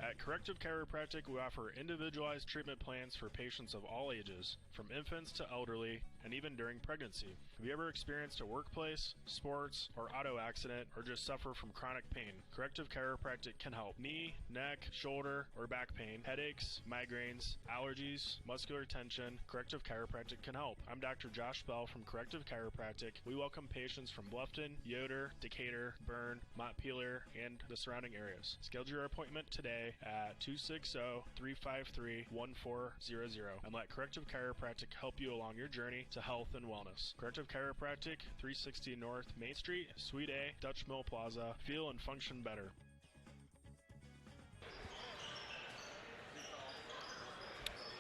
At Corrective Chiropractic, we offer individualized treatment plans for patients of all ages, from infants to elderly, and even during pregnancy. Have you ever experienced a workplace, sports, or auto accident, or just suffer from chronic pain? Corrective Chiropractic can help. Knee, neck, shoulder, or back pain, headaches, migraines, allergies, muscular tension. Corrective Chiropractic can help. I'm Dr. Josh Bell from Corrective Chiropractic. We welcome patients from Bluffton, Yoder, Decatur, Bern, Montpelier, and the surrounding areas. Schedule your appointment today at 260-353-1400 and let Corrective Chiropractic help you along your journey to health and wellness. Corrective Chiropractic, 360 North Main Street, Suite A, Dutch Mill Plaza. Feel and function better.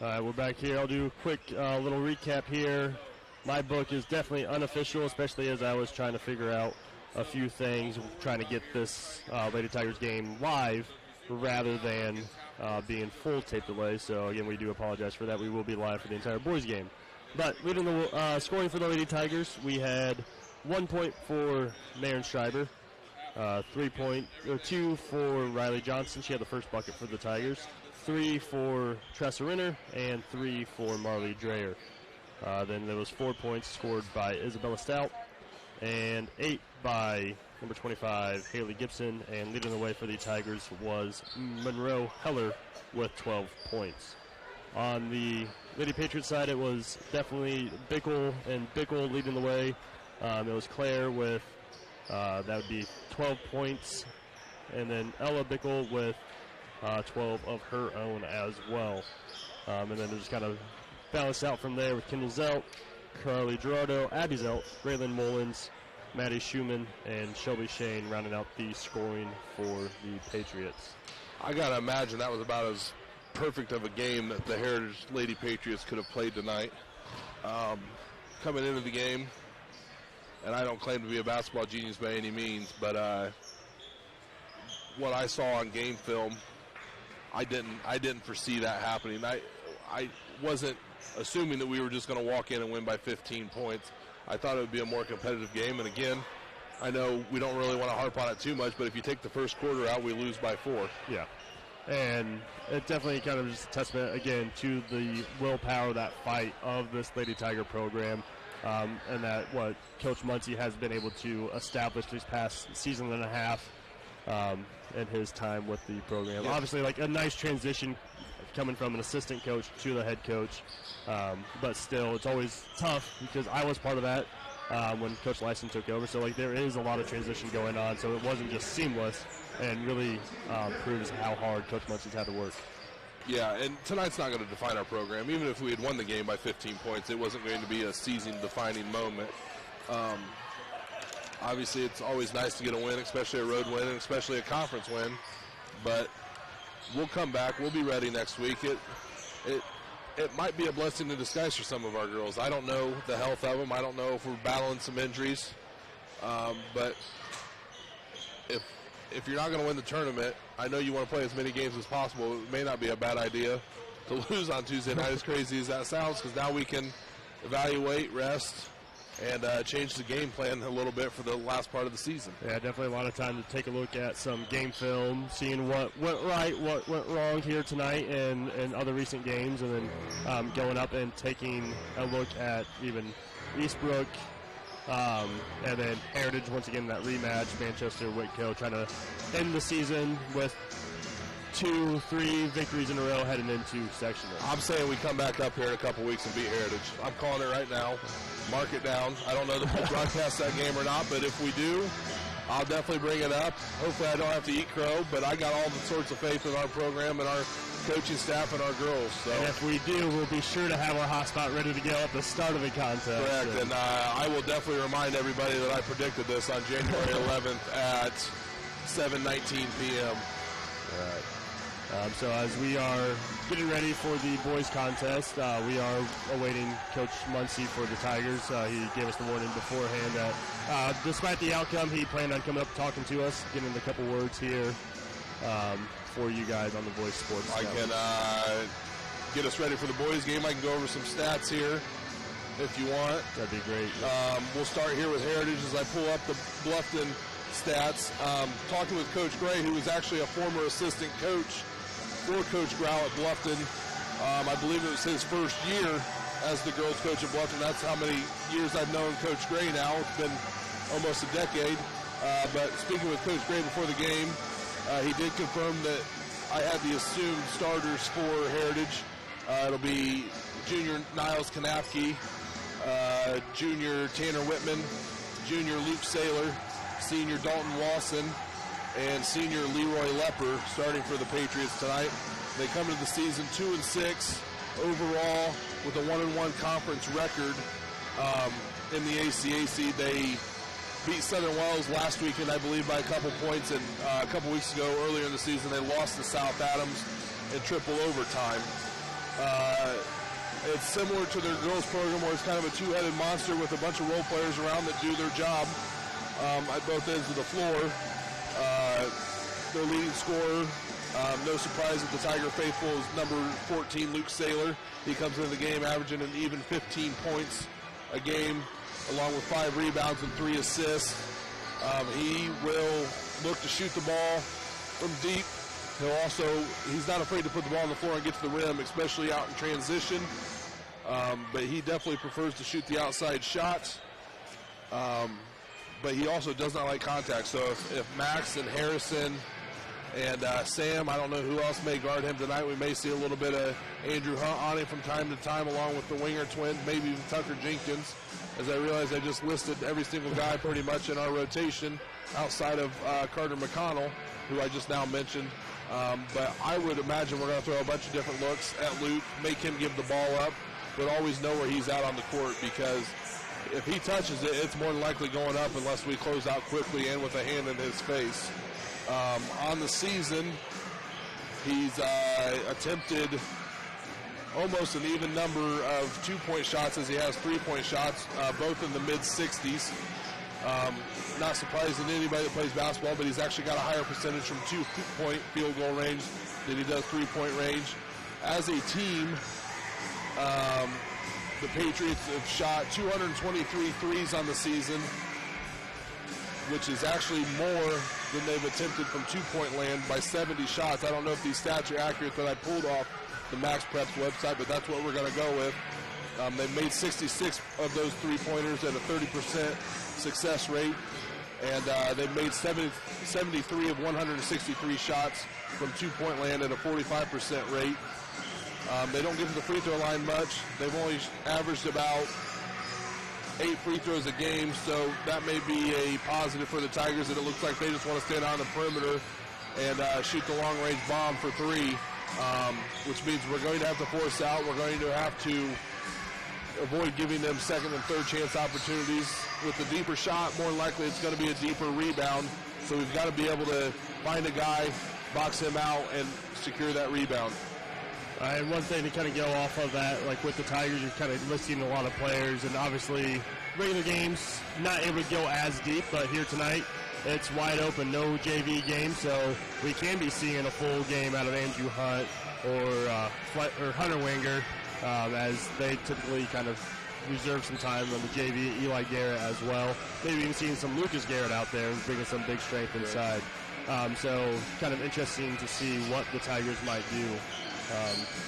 All right, we're back here. I'll do a quick little recap here. My book is definitely unofficial, especially as I was trying to figure out a few things, trying to get this Lady Tigers game live rather than being full tape delay. So, again, we do apologize for that. We will be live for the entire boys game. But leading the scoring for the Lady Tigers, we had 1 point for Maren Schreiber, 2 for Riley Johnson. She had the first bucket for the Tigers. 3 for Tressa Renner, and 3 for Marley Dreyer. Then there was 4 points scored by Isabella Stout, and 8 by number 25, Haley Gibson. And leading the way for the Tigers was Monroe Heller with 12 points. On the Lady Patriots side, it was definitely Bickle and Bickle leading the way. It was Claire with, that would be 12 points. And then Ella Bickle with 12 of her own as well. And then it just kind of balanced out from there with Kendall Zelt, Carly Gerardo, Abby Zelt, Braylon Mullins, Maddie Schumann, and Shelby Shane rounding out the scoring for the Patriots. I got to imagine that was about as perfect of a game that the Heritage Lady Patriots could have played tonight. Coming into the game, and I don't claim to be a basketball genius by any means, but what I saw on game film, I didn't foresee that happening. I wasn't assuming that we were just going to walk in and win by 15 points. I thought it would be a more competitive game, and again, I know we don't really want to harp on it too much, but if you take the first quarter out, we lose by 4. Yeah. And it definitely kind of just a testament, again, to the willpower, that fight of this Lady Tiger program, and that what Coach Muncie has been able to establish this past season and a half in his time with the program. Yeah. Obviously, like a nice transition coming from an assistant coach to the head coach, but still, it's always tough because I was part of that when Coach Lyson took over. So, like, there is a lot of transition going on, so it wasn't just seamless, and really proves how hard Coach Muncie's had to work. Yeah, and tonight's not going to define our program. Even if we had won the game by 15 points, it wasn't going to be a season-defining moment. Obviously, it's always nice to get a win, especially a road win, and especially a conference win. But we'll come back. We'll be ready next week. It might be a blessing in disguise for some of our girls. I don't know the health of them. I don't know if we're battling some injuries. But if you're not going to win the tournament, I know you want to play as many games as possible. It may not be a bad idea to lose on Tuesday night, as crazy as that sounds, because now we can evaluate, rest, and change the game plan a little bit for the last part of the season. Yeah, definitely a lot of time to take a look at some game film, seeing what went right, what went wrong here tonight and other recent games, and then going up and taking a look at even Eastbrook, and then Heritage, once again, that rematch, Manchester-Whitco, trying to end the season with 2-3 victories in a row heading into sectional. I'm saying we come back up here in a couple weeks and beat Heritage. I'm calling it right now. Mark it down. I don't know if we'll broadcast that game or not, but if we do, I'll definitely bring it up. Hopefully I don't have to eat crow, but I got all the sorts of faith in our program and our coaching staff and our girls. So. And if we do, we'll be sure to have our hotspot ready to go at the start of the contest. Correct, and I will definitely remind everybody that I predicted this on January 11th at 7:19 p.m. All right. So as we are getting ready for the boys contest, we are awaiting Coach Muncie for the Tigers. He gave us the warning beforehand that despite the outcome, he planned on coming up talking to us, getting a couple words here for you guys on the Voice Sports. I can get us ready for the boys game. I can go over some stats here if you want. That'd be great. We'll start here with Heritage as I pull up the Bluffton stats. Talking with Coach Gray, who was actually a former assistant coach for Coach Grau at Bluffton. I believe it was his first year as the girls coach at Bluffton. That's how many years I've known Coach Gray now. It's been almost a decade. But speaking with Coach Gray before the game, he did confirm that I had the assumed starters for Heritage. It'll be junior Niles Kanapke, junior Tanner Whitman, junior Luke Saylor, senior Dalton Lawson, and senior Leroy Lepper starting for the Patriots tonight. They come into the season 2-6 overall with a 1-1 conference record in the ACAC. They beat Southern Wells last weekend, I believe, by a couple points, and a couple weeks ago, earlier in the season, they lost to South Adams in triple overtime. It's similar to their girls program where it's kind of a two-headed monster with a bunch of role players around that do their job at both ends of the floor. Their leading scorer, no surprise that the Tiger faithful, is number 14, Luke Saylor. He comes into the game averaging an even 15 points a game, along with 5 rebounds and 3 assists. He will look to shoot the ball from deep. He's not afraid to put the ball on the floor and get to the rim, especially out in transition. But he definitely prefers to shoot the outside shots. but he also does not like contact. So if Max and Harrison and Sam, I don't know who else may guard him tonight. We may see a little bit of Andrew Hunt on him from time to time, along with the winger twins, maybe even Tucker Jenkins, as I realize I just listed every single guy pretty much in our rotation outside of Carter McConnell, who I just now mentioned. But I would imagine we're going to throw a bunch of different looks at Luke, make him give the ball up, but always know where he's at on the court, because if he touches it, it's more than likely going up unless we close out quickly and with a hand in his face. On the season, he's attempted almost an even number of two-point shots as he has three-point shots, both in the mid-60s. Not surprising to anybody that plays basketball, but he's actually got a higher percentage from two-point field goal range than he does three-point range. As a team, the Patriots have shot 223 threes on the season, which is actually more than they've attempted from two-point land by 70 shots. I don't know if these stats are accurate that I pulled off the Max Preps website, but that's what we're going to go with. They've made 66 of those three-pointers at a 30% success rate, and they've made 73 of 163 shots from two-point land at a 45% rate. They don't get to the free throw line much. They've only averaged about 8 free throws a game, so that may be a positive for the Tigers, and it looks like they just want to stand on the perimeter and shoot the long-range bomb for three, which means we're going to have to force out. We're going to have to avoid giving them second and third chance opportunities. With the deeper shot, more likely it's going to be a deeper rebound, so we've got to be able to find a guy, box him out, and secure that rebound. And one thing to kind of go off of that, like with the Tigers, you're kind of listing a lot of players, and obviously regular games, not able to go as deep, but here tonight, it's wide open, no JV game, so we can be seeing a full game out of Andrew Hunt or Hunter Winger, as they typically kind of reserve some time on the JV, Eli Garrett as well. Maybe even seeing some Lucas Garrett out there and bringing some big strength inside. So kind of interesting to see what the Tigers might do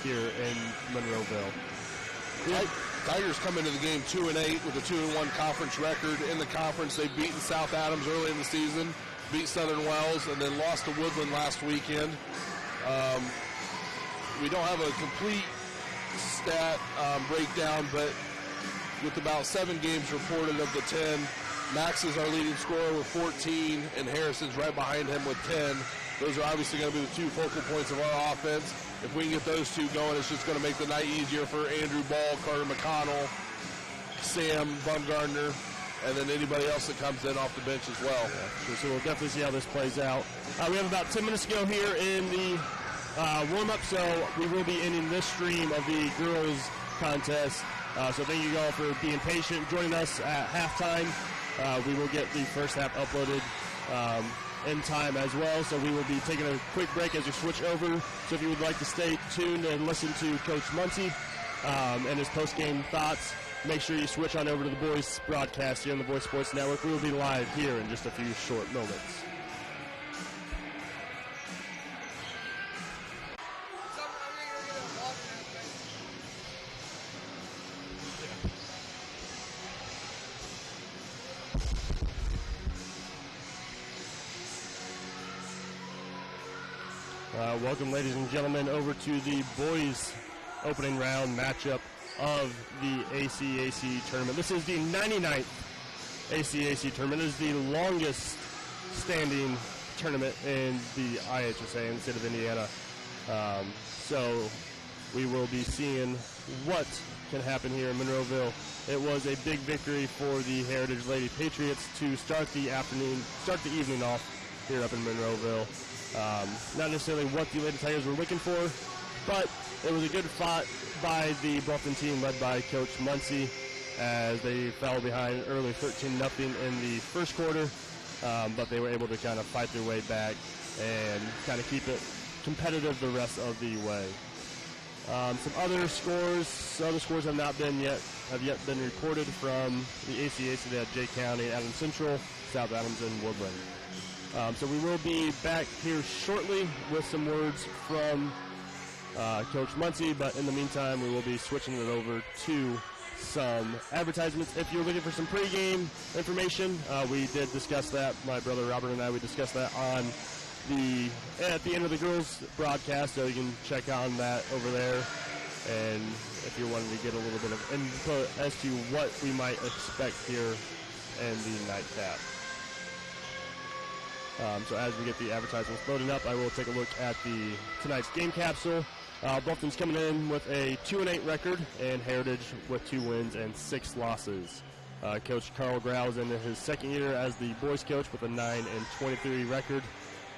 here in Monroeville. Tigers come into the game 2-8 with a 2-1 conference record. In the conference, they've beaten South Adams early in the season, beat Southern Wells, and then lost to Woodland last weekend. We don't have a complete stat breakdown, but with about 7 games reported of the 10, Max is our leading scorer with 14, and Harrison's right behind him with 10. Those are obviously going to be the 2 focal points of our offense. If we can get those 2 going, it's just going to make the night easier for Andrew Ball, Carter McConnell, Sam Bumgardner, and then anybody else that comes in off the bench as well. Yeah, so we'll definitely see how this plays out. We have about 10 minutes to go here in the warm-up, so we will be ending this stream of the girls contest. So thank you all for being patient, joining us at halftime. We will get the first half uploaded in time as well, so we will be taking a quick break as we switch over. So if you would like to stay tuned and listen to Coach Muncie and his post-game thoughts, make sure you switch on over to the boys broadcast here on the Voice Sports Network. We will be live here in just a few short moments. Welcome, ladies and gentlemen, over to the boys' opening round matchup of the ACAC tournament. This is the 99th ACAC tournament. It is the longest standing tournament in the IHSA in the state of Indiana. So we will be seeing what can happen here in Monroeville. It was a big victory for the Heritage Lady Patriots to start the evening off here up in Monroeville. Not necessarily what the Lady Tigers were looking for, but it was a good fight by the Bluffton team led by Coach Muncie as they fell behind early 13-0 in the first quarter, but they were able to kind of fight their way back and kind of keep it competitive the rest of the way. Some other scores have yet been reported from the ACAC. They had Jay County, Adams Central, South Adams, and Woodland. So we will be back here shortly with some words from Coach Muncie, but in the meantime, we will be switching it over to some advertisements. If you're looking for some pregame information, we did discuss that. My brother Robert and I, we discussed that at the end of the girls' broadcast, so you can check on that over there. And if you're wanting to get a little bit of input as to what we might expect here in the nightcap. So as we get the advertisements loaded up, I will take a look at tonight's game capsule. Bluffton's coming in with a 2-8 record, and Heritage with 2 wins and 6 losses. Coach Carl Grau is in his second year as the boys coach with a 9-23 record,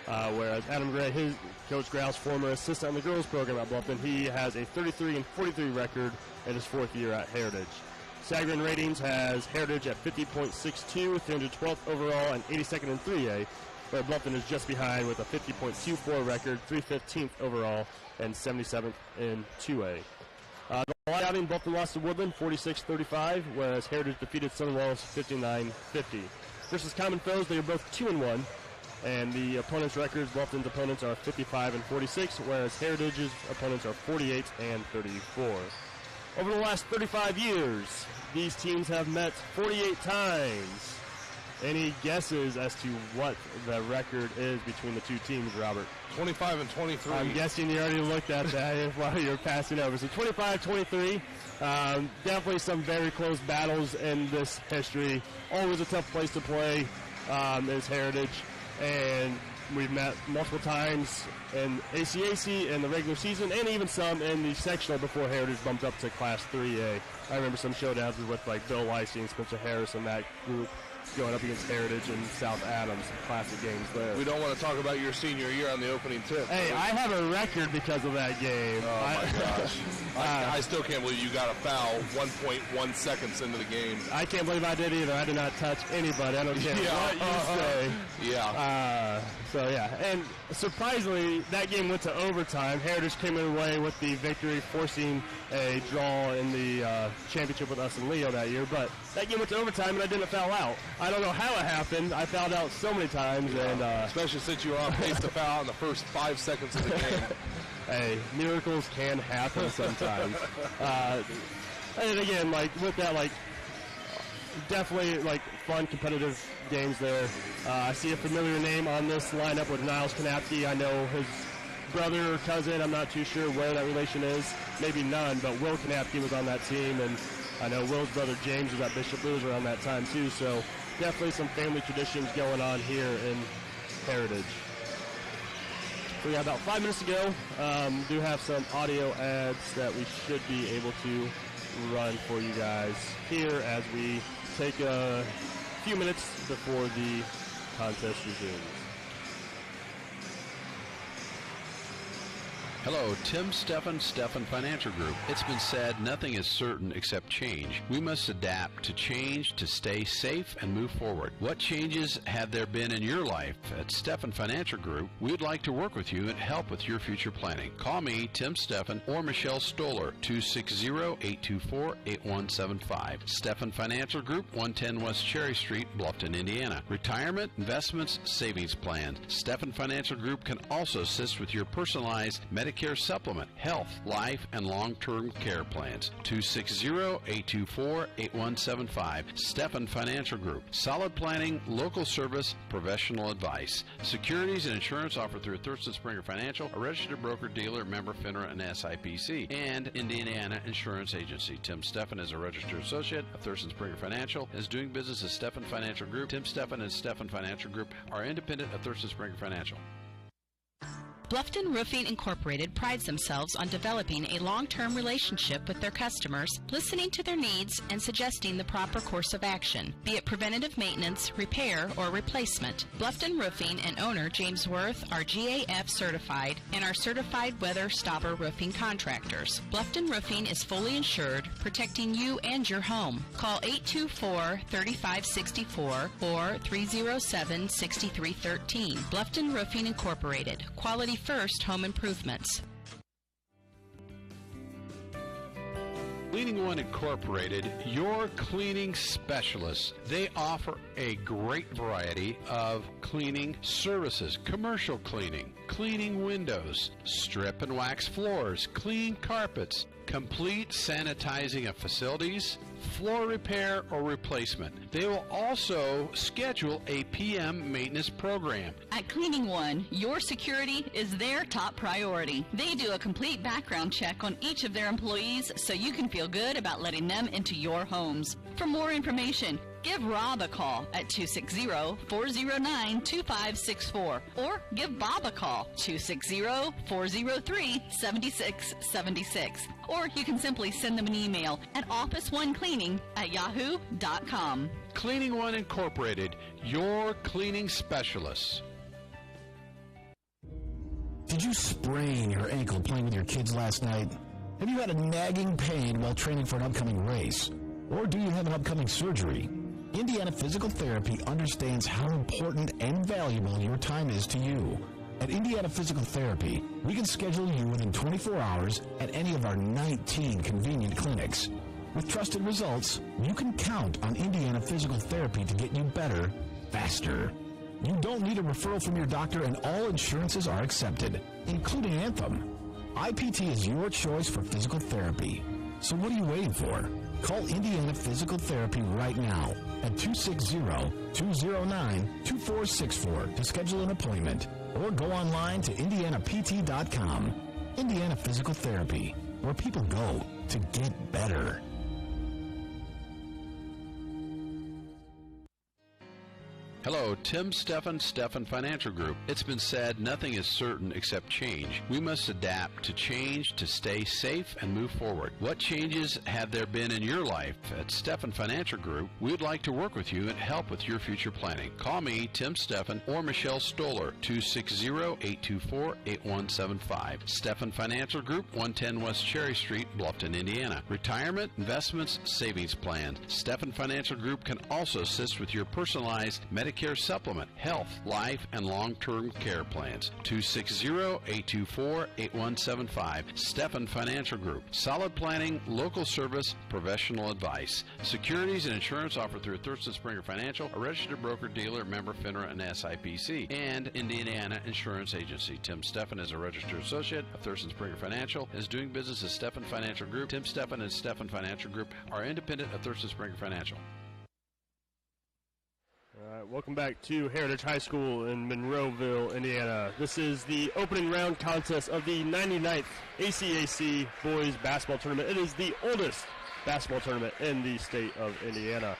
whereas Adam Gray, Coach Grau's former assistant on the girls program at Bluffton, he has a 33-43 record in his 4th year at Heritage. Sagarin Ratings has Heritage at 50.62, 312th overall, and 82nd in 3A, where Bluffton is just behind with a 50.24 record, 315th overall, and 77th in 2A. The light outing, Bluffton lost to Woodland 46-35, whereas Heritage defeated Southern Wells 59-50. Versus common foes, they are both 2-1, and the opponents' records, Bluffton's opponents are 55-46, whereas Heritage's opponents are 48-34. Over the last 35 years, these teams have met 48 times. Any guesses as to what the record is between the two teams, Robert? 25-23. I'm guessing you already looked at that while you're passing over. So 25-23. Definitely some very close battles in this history. Always a tough place to play is Heritage. And we've met multiple times in ACAC in the regular season and even some in the sectional before Heritage bumped up to Class 3A. I remember some showdowns with like Bill Lysy and Spencer Harris and that group going up against Heritage and South Adams, some classic games there. We don't want to talk about your senior year on the opening tip. Hey, I have a record because of that game. Oh, my gosh. I still can't believe you got a foul 1.1 seconds into the game. I can't believe I did either. I did not touch anybody. I don't care what you say. Yeah. And surprisingly, that game went to overtime. Heritage came away with the victory, forcing a draw in the championship with us and Leo that year. But that game went to overtime, and I didn't foul out. I don't know how it happened. I fouled out so many times. And especially since you were on pace to foul in the first 5 seconds of the game. Hey, miracles can happen sometimes. And again, like with that, like definitely like fun competitive games there. I see a familiar name on this lineup with Niles Kanapke. I know his brother or cousin. I'm not too sure where that relation is. Maybe none, but Will Kanapke was on that team, and I know Will's brother James was at Bishop Lewis around that time too. So definitely some family traditions going on here in Heritage. So we got about 5 minutes to go. Do have some audio ads that we should be able to run for you guys here as we take a few minutes before the contest resumes. Hello, Tim Stephan Financial Group. It's been said nothing is certain except change. We must adapt to change to stay safe and move forward. What changes have there been in your life? At Stephan Financial Group, we'd like to work with you and help with your future planning. Call me, Tim Stephan, or Michelle Stoller, 260-824-8175. Stephan Financial Group, 110 West Cherry Street, Bluffton, Indiana. Retirement, investments, savings plans. Stephan Financial Group can also assist with your personalized Medicare supplement, health, life, and long-term care plans. 260-824-8175. Stephan Financial Group. Solid planning, local service, professional advice. Securities and insurance offered through Thurston Springer Financial, a registered broker-dealer, member FINRA and SIPC, and Indiana Insurance Agency. Tim Stephan is a registered associate of Thurston Springer Financial, is doing business as Stephan Financial Group. Tim Stephan and Stephan Financial Group are independent of Thurston Springer Financial. Bluffton Roofing Incorporated prides themselves on developing a long-term relationship with their customers, listening to their needs and suggesting the proper course of action, be it preventative maintenance, repair, or replacement. Bluffton Roofing and owner James Worth are GAF certified and are certified weather stopper roofing contractors. Bluffton Roofing is fully insured, protecting you and your home. Call 824-3564 or 307-6313. Bluffton Roofing Incorporated. Quality first home improvements. Cleaning One Incorporated, your cleaning specialists. They offer a great variety of cleaning services, commercial cleaning, cleaning windows, strip and wax floors, clean carpets, complete sanitizing of facilities, floor repair or replacement. They will also schedule a PM maintenance program. At Cleaning One, your security is their top priority. They do a complete background check on each of their employees so you can feel good about letting them into your homes. For more information, give Rob a call at 260-409-2564 or give Bob a call, 260-403-7676. Or you can simply send them an email at officeonecleaning@yahoo.com. Cleaning One Incorporated, your cleaning specialists. Did you sprain your ankle playing with your kids last night? Have you had a nagging pain while training for an upcoming race? Or do you have an upcoming surgery? Indiana Physical Therapy understands how important and valuable your time is to you. At Indiana Physical Therapy, we can schedule you within 24 hours at any of our 19 convenient clinics. With trusted results, you can count on Indiana Physical Therapy to get you better, faster. You don't need a referral from your doctor, and all insurances are accepted, including Anthem. IPT is your choice for physical therapy. So what are you waiting for? Call Indiana Physical Therapy right now at 260-209-2464 to schedule an appointment, or go online to indianapt.com. Indiana Physical Therapy, where people go to get better. Hello, Tim Steffen Financial Group. It's been said nothing is certain except change. We must adapt to change to stay safe and move forward. What changes have there been in your life? At Steffen Financial Group, we would like to work with you and help with your future planning. Call me, Tim Steffen, or Michelle Stoller, 260-824-8175. Steffen Financial Group, 110 West Cherry Street, Bluffton, Indiana. Retirement, investments, savings plans. Steffen Financial Group can also assist with your personalized Medicare supplement, health, life, and long-term care plans. 260-824-8175. Steffen Financial Group. Solid planning, local service, professional advice. Securities and insurance offered through Thurston Springer Financial, a registered broker-dealer, member FINRA and SIPC, and Indiana Insurance Agency. Tim Steffen is a registered associate of Thurston Springer Financial, is doing business as Steffen Financial Group. Tim Steffen and Steffen Financial Group are independent of Thurston Springer Financial. All right, welcome back to Heritage High School in Monroeville, Indiana. This is the opening round contest of the 99th ACAC Boys Basketball Tournament. It is the oldest basketball tournament in the state of Indiana.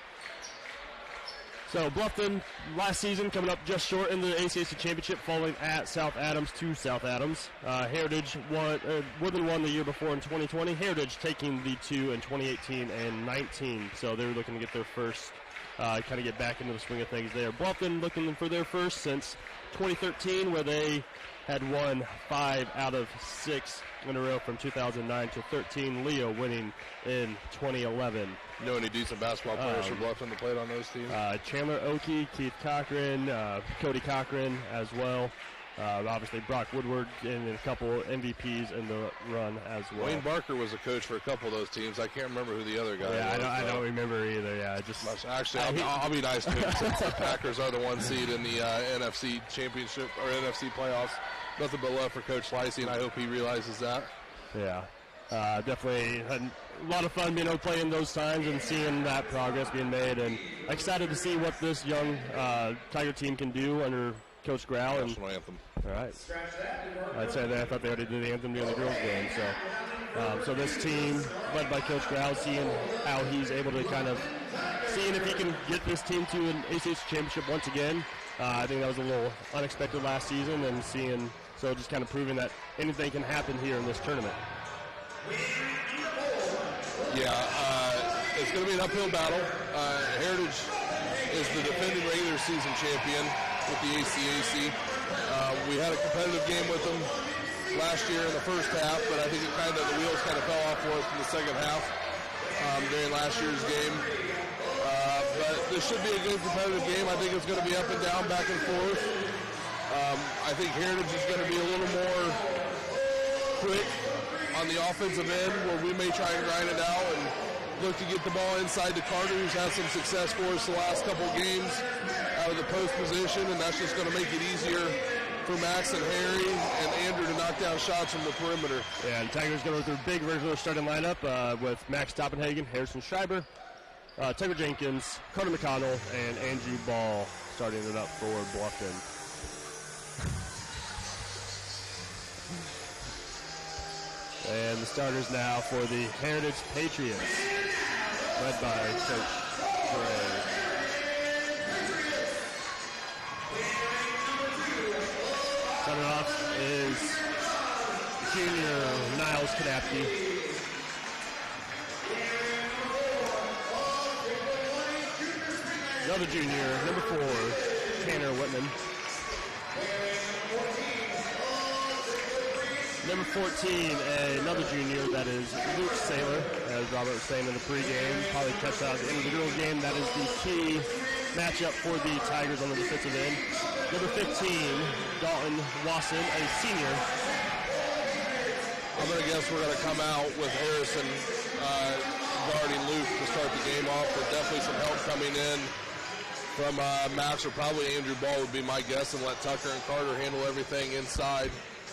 So Bluffton, last season, coming up just short in the ACAC Championship, falling at South Adams to South Adams. Heritage won, Woodland won the year before in 2020. Heritage taking the two in 2018 and 19. So they were looking to get their first, kind of get back into the swing of things there. Bluffton looking for their first since 2013, where they had won 5 out of 6 in a row from 2009 to 13. Leo winning in 2011. You know any decent basketball players from Bluffton that played on those teams? Chandler Oakey, Keith Cochran, Cody Cochran as well. Obviously Brock Woodward and a couple MVPs in the run as well. Wayne Barker was a coach for a couple of those teams. I can't remember who the other guy was. I don't remember either. Yeah, actually, I'll be nice to him since the Packers are the 1 seed in the NFC Championship or NFC playoffs. Nothing but love for Coach Slicey, and I hope he realizes that. Yeah, definitely had a lot of fun being able to play in those times and seeing that progress being made, and excited to see what this young Tiger team can do under Coach Grau. National anthem. All right. I'd say that. I thought they already did the anthem during the girls' game. So this team, led by Coach Grau, seeing how he's able to kind of seeing if he can get this team to an ACAC championship once again. I think that was a little unexpected last season, and just kind of proving that anything can happen here in this tournament. Yeah, it's going to be an uphill battle. Heritage is the defending regular season champion with the ACAC. We had a competitive game with them last year in the first half, but I think the wheels kind of fell off for us in the second half during last year's game. But this should be a good competitive game. I think it's going to be up and down, back and forth. I think Heritage is going to be a little more quick on the offensive end, where we may try and grind it out and look to get the ball inside to Carter, who's had some success for us the last couple games out of the post position, and that's just going to make it easier for Max and Harry and Andrew to knock down shots from the perimeter. Yeah, and Tigers go with their big regular starting lineup with Max Toppenhagen, Harrison Schreiber, Tucker Jenkins, Carter McConnell, and Andrew Ball starting it up for Bluffton. And the starters now for the Heritage Patriots, led by Coach Gray. Starting off is junior Niles Kadapke. Another junior, number 4, Tanner Whitman. Number 14, another junior, that is Luke Saylor, as Robert was saying in the pregame. Probably catch out at the end of the girls' game. That is the key matchup for the Tigers on the defensive end. Number 15, Dalton Wasson, a senior. I'm going to guess we're going to come out with Harrison guarding Luke to start the game off, but definitely some help coming in from Max or probably Andrew Ball would be my guess, and let Tucker and Carter handle everything inside.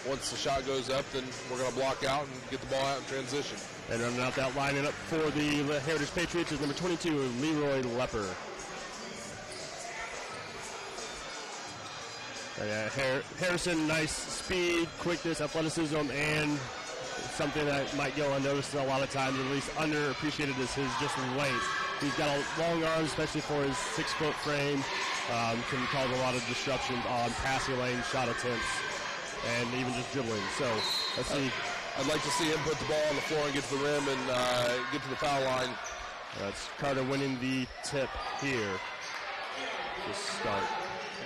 Once the shot goes up, then we're going to block out and get the ball out in transition. And running out that lining up for the Heritage Patriots is number 22, Leroy Lepper. Harrison, nice speed, quickness, athleticism, and something that might go unnoticed a lot of times, at least underappreciated, is his just length. He's got long arms, especially for his 6-foot frame. Can cause a lot of disruption on passing lane, shot attempts, and even just dribbling. So let's see. I'd like to see him put the ball on the floor and get to the rim and get to the foul line. That's Carter winning the tip here to start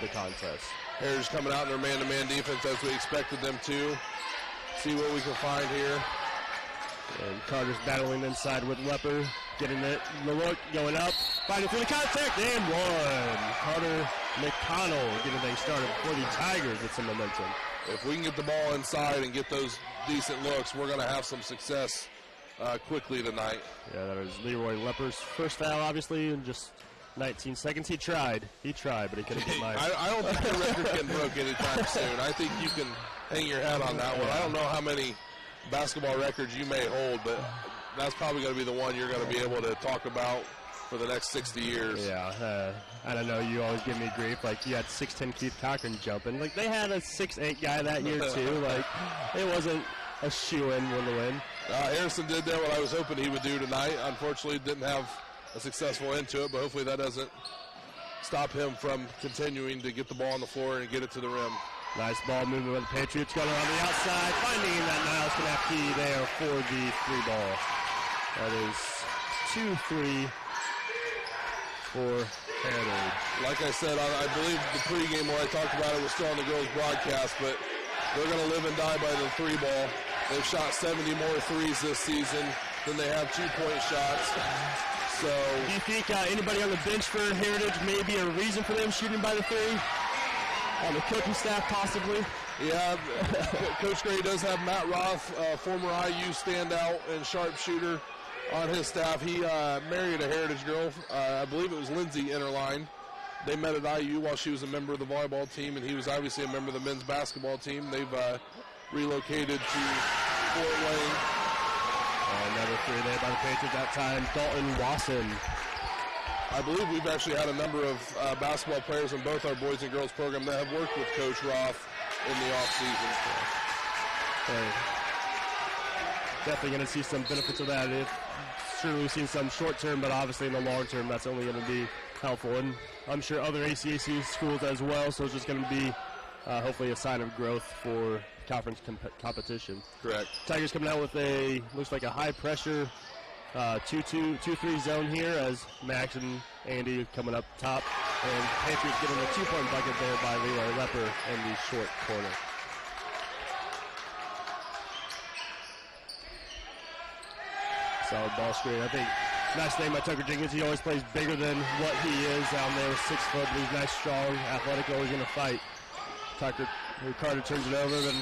the contest. Harris coming out in their man-to-man defense as we expected them to. See what we can find here. And Carter's battling inside with Lepper, getting it, the look, going up, fighting through the contact, and one. Carter McConnell getting things started for the Tigers with some momentum. If we can get the ball inside and get those decent looks, we're going to have some success quickly tonight. Yeah, that was Leroy Lepper's first foul, obviously, in just 19 seconds. He tried, but he couldn't get mine. I don't think the record can broke anytime soon. I think you can hang your hat on that one. I don't know how many basketball records you may hold, but that's probably going to be the one you're going to be able to talk about for the next 60 years. Yeah, I don't know, you always give me grief. Like, you had 6'10" Keith Cochran jumping. Like, they had a 6'8" guy that year, too. Like, it wasn't a shoe-in win to win. Harrison did that, what I was hoping he would do tonight. Unfortunately, didn't have a successful end to it, but hopefully that doesn't stop him from continuing to get the ball on the floor and get it to the rim. Nice ball movement with the Patriots going around the outside, finding that Niles Kanapke there for the free ball. That is 2-3 for Heritage. Like I said, I believe the pregame where I talked about it was still on the girls' broadcast, but they're going to live and die by the three ball. They've shot 70 more threes this season than they have 2-point shots. So, do you think anybody on the bench for Heritage may be a reason for them shooting by the three? On the coaching staff, possibly? Yeah, Coach Gray does have Matt Roth, former IU standout and sharpshooter, on his staff. He married a Heritage girl. I believe it was Lindsay Interline. They met at IU while she was a member of the volleyball team, and he was obviously a member of the men's basketball team. They've relocated to Fort Wayne. Another three there by the Patriots, that time Dalton Wasson. I believe we've actually had a number of basketball players in both our boys and girls program that have worked with Coach Roth in the offseason. Definitely going to see some benefits of that. Sure, we've seen some short term, but obviously in the long term, that's only going to be helpful. And I'm sure other ACAC schools as well, so it's just going to be hopefully a sign of growth for conference competition. Correct. Tigers coming out with looks like a high pressure 2-3 zone here as Max and Andy coming up top. And Patriots getting a 2-point bucket there by Leroy Lepper in the short corner. Solid ball screen. I think nice thing by Tucker Jenkins. He always plays bigger than what he is down there. 6 foot, but he's nice, strong, athletic, always going to fight. Carter turns it over, then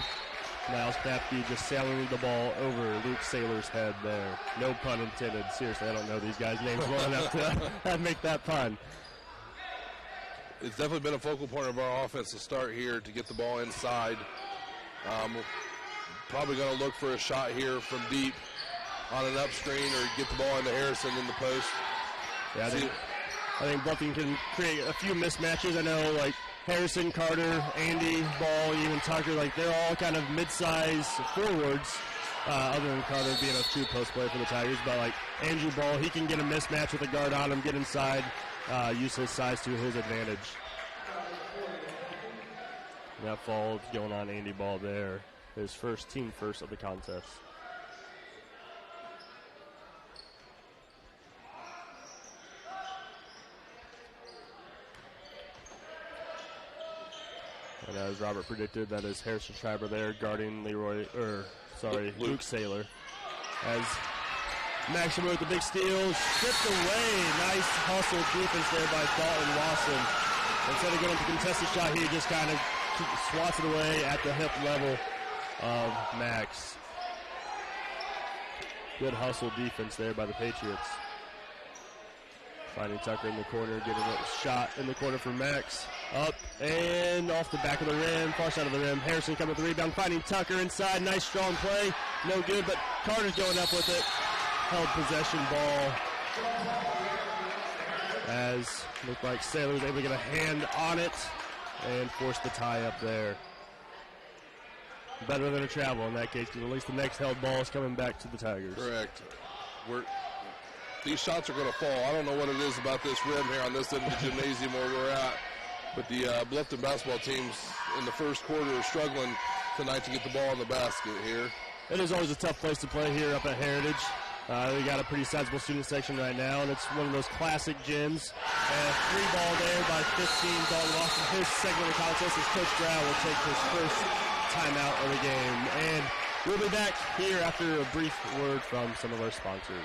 Niles Kanapke just sailing the ball over Luke Saylor's head there. No pun intended. Seriously, I don't know these guys' names well enough to make that pun. it's definitely been a focal point of our offense to start here to get the ball inside. Probably going to look for a shot here from deep on an up screen or get the ball into Harrison in the post. Yeah, I think Bluffton can create a few mismatches. I know, like, Harrison, Carter, Andy, Ball, even Tucker, like, they're all kind of mid-size forwards, other than Carter being a true post player for the Tigers. But, like, Andrew Ball, he can get a mismatch with a guard on him, get inside, use his size to his advantage. That foul going on Andy Ball there. His team first of the contest. And as Robert predicted, that is Harrison Schreiber there guarding Luke Saylor. As Maxim with the big steal, stripped away. Nice hustle defense there by Dalton Lawson. Instead of going to contest the shot, he just kind of swats it away at the hip level of Max. Good hustle defense there by the Patriots. Finding Tucker in the corner, getting a shot in the corner for Max. Up and off the back of the rim, far side of the rim. Harrison coming with the rebound, finding Tucker inside. Nice strong play. No good, but Carter's going up with it. Held possession ball. As looked like Saylor was able to get a hand on it and force the tie up there. Better than a travel in that case, because at least the next held ball is coming back to the Tigers. Correct. These shots are going to fall. I don't know what it is about this rim here on this end of the gymnasium where we're at, but the Bluffton basketball teams in the first quarter are struggling tonight to get the ball in the basket here. It is always a tough place to play here up at Heritage. We got a pretty sizable student section right now, and it's one of those classic gyms. Free ball there by 15, Dalton Lawson. His second of the contest as Coach Brown will take his first timeout of the game. And we'll be back here after a brief word from some of our sponsors.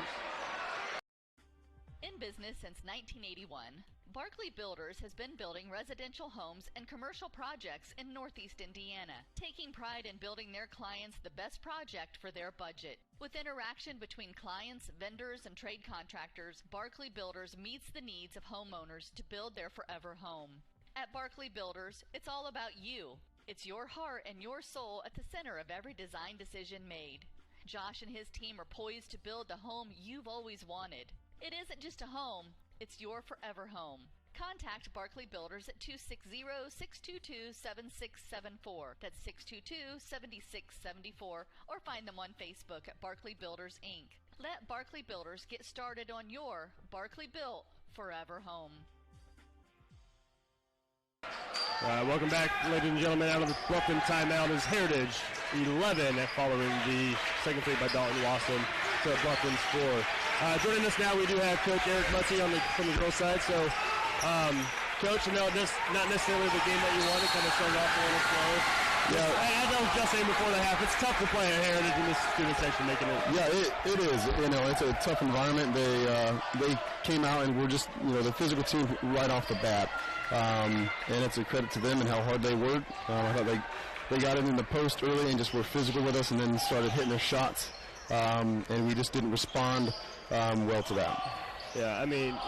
In business since 1981, Barclay Builders has been building residential homes and commercial projects in Northeast Indiana, taking pride in building their clients the best project for their budget. With interaction between clients, vendors, and trade contractors, Barclay Builders meets the needs of homeowners to build their forever home. At Barclay Builders, it's all about you. It's your heart and your soul at the center of every design decision made. Josh and his team are poised to build the home you've always wanted. It isn't just a home, it's your forever home. Contact Barclay Builders at 260-622-7674. That's 622-7674. Or find them on Facebook at Barclay Builders, Inc. Let Barclay Builders get started on your Barclay Built Forever home. Welcome back, ladies and gentlemen. Out of the Bluffton timeout is Heritage 11 following the second three by Dalton Lawson to Bluffton's 4. Joining us now, we do have Coach Eric Mutsey from the girls' side. So, Coach, this not necessarily the game that you wanted, kind of started off a little slow. Yeah, as I was just saying before the half, it's tough to play at Heritage in this student section making it. Yeah, it is. It's a tough environment. They came out and were just, the physical team right off the bat. And it's a credit to them and how hard they worked. I thought they got it in the post early and just were physical with us and then started hitting their shots. And we just didn't respond well to that. Yeah, I mean,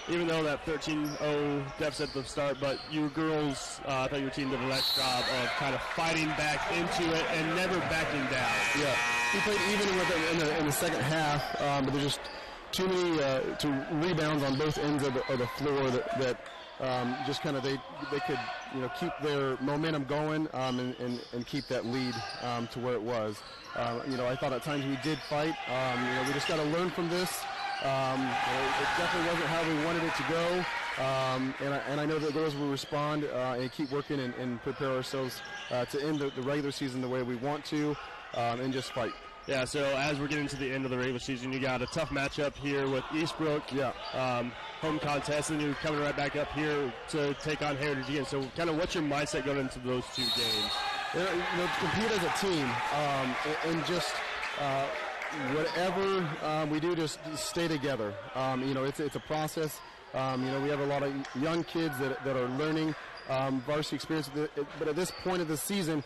even though that 13-0 deficit at the start, but you girls, I thought your team did a nice job of kind of fighting back into it and never backing down. Yeah, we played even with it in the second half, but there's just too many rebounds on both ends of the floor that just kind of they could keep their momentum going and keep that lead to where it was. I thought at times we did fight. We just got to learn from this. It definitely wasn't how we wanted it to go. And I know that girls will respond and keep working and prepare ourselves to end the regular season the way we want to and just fight. Yeah, so as we're getting to the end of the regular season, you got a tough matchup here with Eastbrook. Yeah. Home contest, and you're coming right back up here to take on Heritage again. So kind of what's your mindset going into those two games? To compete as a team and just whatever we do, just stay together. It's a process. We have a lot of young kids that are learning varsity experience, but at this point of the season,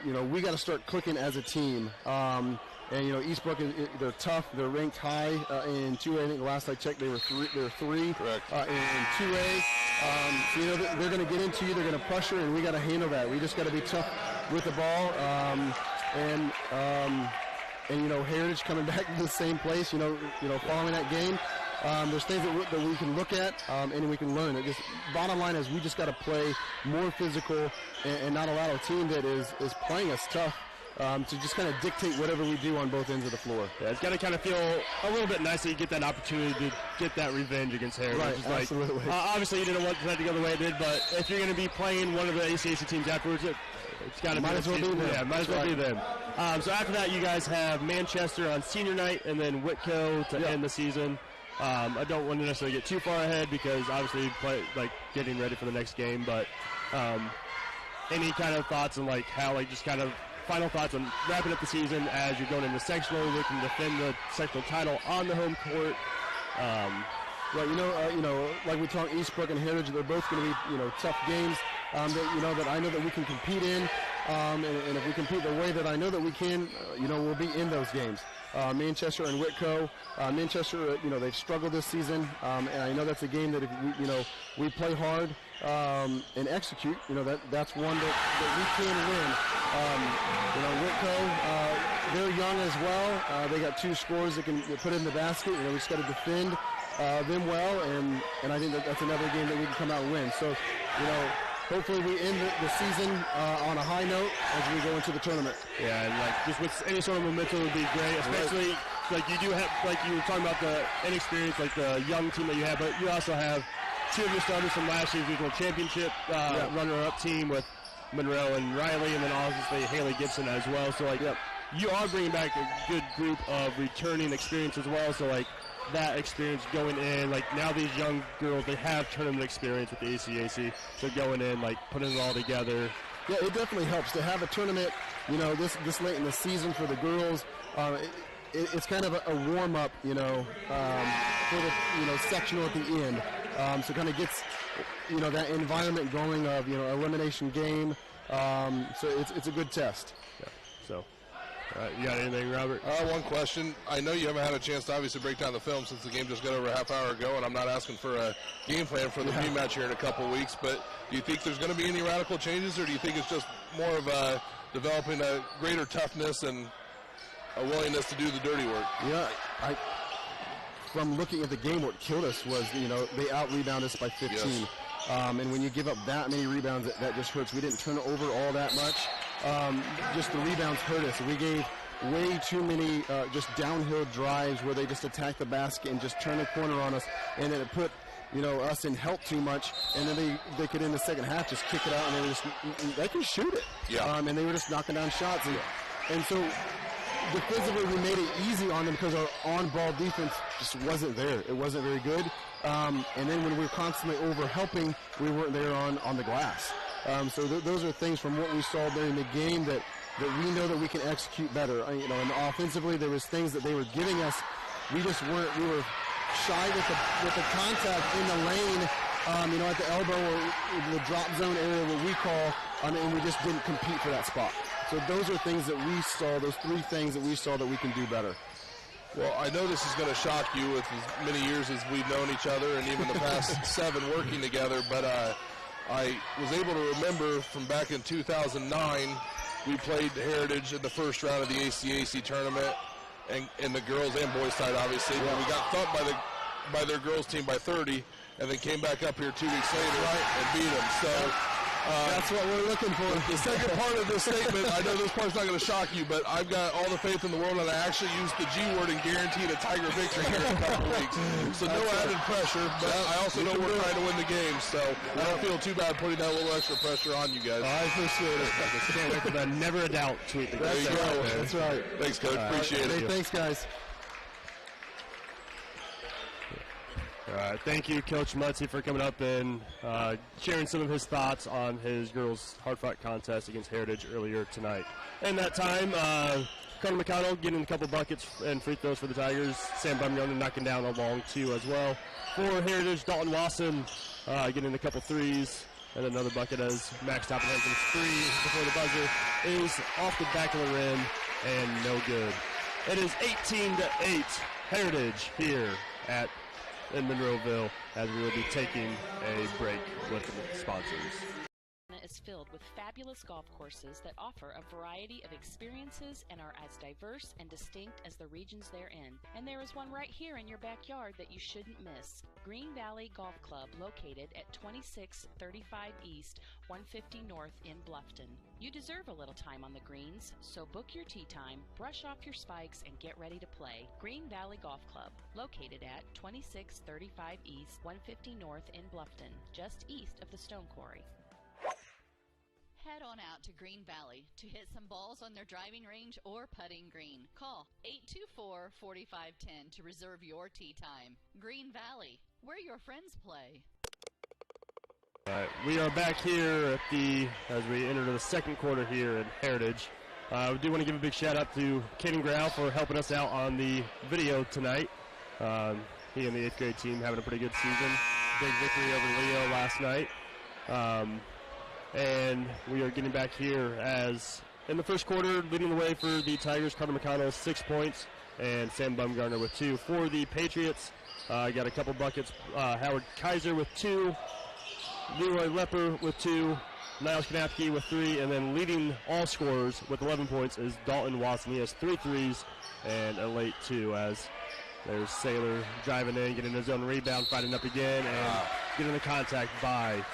we got to start clicking as a team. And Eastbrook, they're tough. They're ranked high in 2A. I think last I checked, they were three. Correct. In 2A. So they're going to get into you. They're going to pressure, and we got to handle that. We just got to be tough with the ball. And Heritage coming back to the same place. Following that game. There's things that we can look at and we can learn. Bottom line is we just got to play more physical and not allow a team that is playing us tough to just kind of dictate whatever we do on both ends of the floor. Yeah, it's got to kind of feel a little bit nice that you get that opportunity to get that revenge against Heritage. Right, absolutely. Obviously, you didn't want that to go the way it did, but if you're going to be playing one of the ACAC teams afterwards, it's got to might as well be them. Yeah, might as well be them. So after that, you guys have Manchester on senior night and then Whitco to end the season. I don't want to necessarily get too far ahead because obviously getting ready for the next game, but any kind of thoughts on just kind of final thoughts on wrapping up the season as you're going into sectional, looking to defend the sectional title on the home court. Like we talked, Eastbrook and Heritage, they're both going to be tough games that I know that we can compete in, and if we compete the way that I know that we can, we'll be in those games. Manchester and Whitco. Manchester, they've struggled this season, and I know that's a game that if we play hard and execute, that's one that we can win. Whitco, they're young as well. They got two scorers that can put in the basket. We just got to defend them well, and I think that's another game that we can come out and win. So, hopefully we end the season on a high note as we go into the tournament. Yeah, and just with any sort of momentum would be great, especially you do have, you were talking about the inexperienced, the young team that you have, but you also have two of your starters from last year's regional championship runner-up team with Monroe and Riley, and then obviously Haley Gibson as well. So you are bringing back a good group of returning experience as well. So that experience going in, now these young girls, they have tournament experience with the ACAC, so going in, putting it all together. Yeah, it definitely helps to have a tournament, this late in the season for the girls. It's kind of a warm-up, for the, sectional at the end. So it kind of gets, that environment going of, elimination game. So it's a good test. Yeah, so. You got anything, Robert? One question. I know you haven't had a chance to obviously break down the film since the game just got over a half hour ago, and I'm not asking for a game plan for the rematch here in a couple of weeks, but do you think there's going to be any radical changes, or do you think it's just more of developing a greater toughness and a willingness to do the dirty work? Yeah, from looking at the game, what killed us was, they out-rebounded us by 15. Yes. And when you give up that many rebounds, that just hurts. We didn't turn over all that much. Just the rebounds hurt us. We gave way too many just downhill drives where they just attacked the basket and just turned the corner on us, and then it put us in help too much, and then they could in the second half just kick it out, and they can shoot it. Yeah. And they were just knocking down shots, and so defensively we made it easy on them because our on-ball defense just wasn't there. It wasn't very good. And then when we were constantly over-helping, we weren't there on the glass. So those are things from what we saw during the game that we know that we can execute better. And offensively, there was things that they were giving us. We just weren't. We were shy with the contact in the lane, at the elbow or the drop zone area, what we call, and we just didn't compete for that spot. So those are things that we saw. Those three things that we saw that we can do better. Well, I know this is going to shock you with as many years as we've known each other and even the past 7 working together, but I was able to remember from back in 2009, we played Heritage in the first round of the ACAC tournament, and in the girls and boys side, obviously. Yeah. We got thumped by their girls team by 30, and then came back up here 2 weeks later and beat them. So that's what we're looking for. The second part of this statement, I know this part's not going to shock you, but I've got all the faith in the world, and I actually used the G word and guaranteed a Tiger victory here in a couple weeks. So no added pressure, but I also know we're trying to win the game, so I don't feel too bad putting that little extra pressure on you guys. I appreciate it. Can't wait for the never a doubt tweet. There you go. That's right. Thanks, Coach. Appreciate it. Hey, thanks, guys. Thank you, Coach Mutzy, for coming up and sharing some of his thoughts on his girls' hard-fought contest against Heritage earlier tonight. And that time, Connor McConnell getting a couple buckets and free throws for the Tigers. Sam Bumgarner knocking down a long 2 as well. For Heritage, Dalton Lawson getting a couple threes. And another bucket as Max Toppin-Hagen's three before the buzzer is off the back of the rim and no good. It is 18-8 Heritage here in Monroeville as we will be taking a break with the sponsors. Is filled with fabulous golf courses that offer a variety of experiences and are as diverse and distinct as the regions they're in. And there is one right here in your backyard that you shouldn't miss. Green Valley Golf Club, located at 2635 East, 150 North in Bluffton. You deserve a little time on the greens, so book your tee time, brush off your spikes, and get ready to play. Green Valley Golf Club, located at 2635 East, 150 North in Bluffton, just east of the Stone Quarry. Head on out to Green Valley to hit some balls on their driving range or putting green. Call 824-4510 to reserve your tee time. Green Valley, where your friends play. All right, we are back here as we enter the second quarter here at Heritage. We do want to give a big shout out to Caden Grau for helping us out on the video tonight. He and the 8th grade team having a pretty good season. Big victory over Leo last night. And we are getting back here as in the first quarter, leading the way for the Tigers, Carter McConnell 6 points and Sam Bumgarner with 2. For the Patriots, got a couple buckets. Howard Kaiser with 2, Leroy Lepper with 2, Niles Knapke with 3, and then leading all scorers with 11 points is Dalton Watson. He has 3 threes and a late 2 as there's Saylor driving in, getting his own rebound, fighting up again, and getting the contact by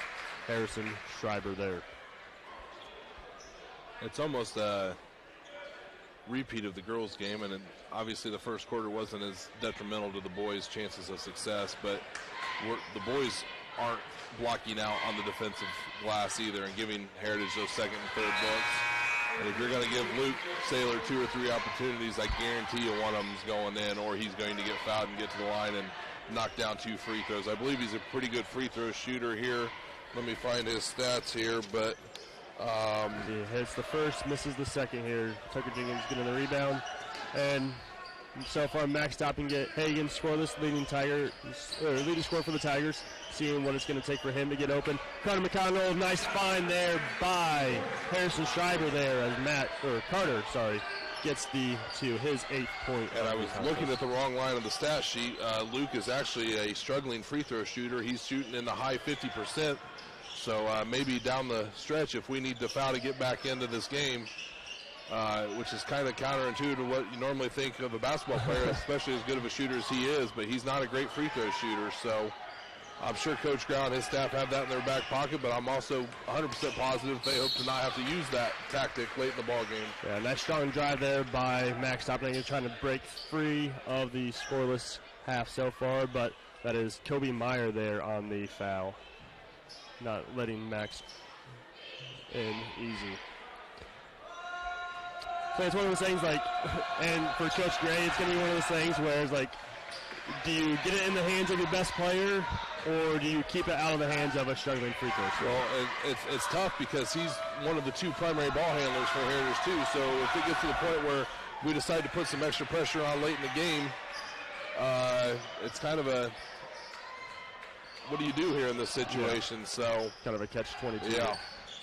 Harrison Schreiber there. It's almost a repeat of the girls' game, and obviously the first quarter wasn't as detrimental to the boys' chances of success, but the boys aren't blocking out on the defensive glass either and giving Heritage those second and third looks. And if you're going to give Luke Saylor 2 or 3 opportunities, I guarantee you one of them's going in, or he's going to get fouled and get to the line and knock down 2 free throws. I believe he's a pretty good free throw shooter here. Let me find his stats here, but he hits the first, misses the second here. Tucker Jenkins getting the rebound, and so far Max Toppin-Hagen scoreless, leading scorer for the Tigers. Seeing what it's going to take for him to get open. Carter McConnell, nice find there by Harrison Schreiber there as Carter gets to his 8th point. And I was looking at the wrong line of the stat sheet. Luke is actually a struggling free throw shooter. He's shooting in the high 50%. So maybe down the stretch, if we need to foul to get back into this game, which is kind of counterintuitive to what you normally think of a basketball player, especially as good of a shooter as he is, but he's not a great free throw shooter. So I'm sure Coach Grau and his staff have that in their back pocket, but I'm also 100% positive they hope to not have to use that tactic late in the ball game. Yeah, nice strong drive there by Max Toppin-Hagen, trying to break free of the scoreless half so far, but that is Kobe Meyer there on the foul, not letting Max in easy. So it's one of those things and for Coach Gray, it's going to be one of those things where it's like, do you get it in the hands of your best player, or do you keep it out of the hands of a struggling free throw shooter? Well, it's tough because he's one of the 2 primary ball handlers for Heritage too. So if it gets to the point where we decide to put some extra pressure on late in the game, it's kind of a what do you do here in this situation? Yeah. So kind of a catch-22. Yeah.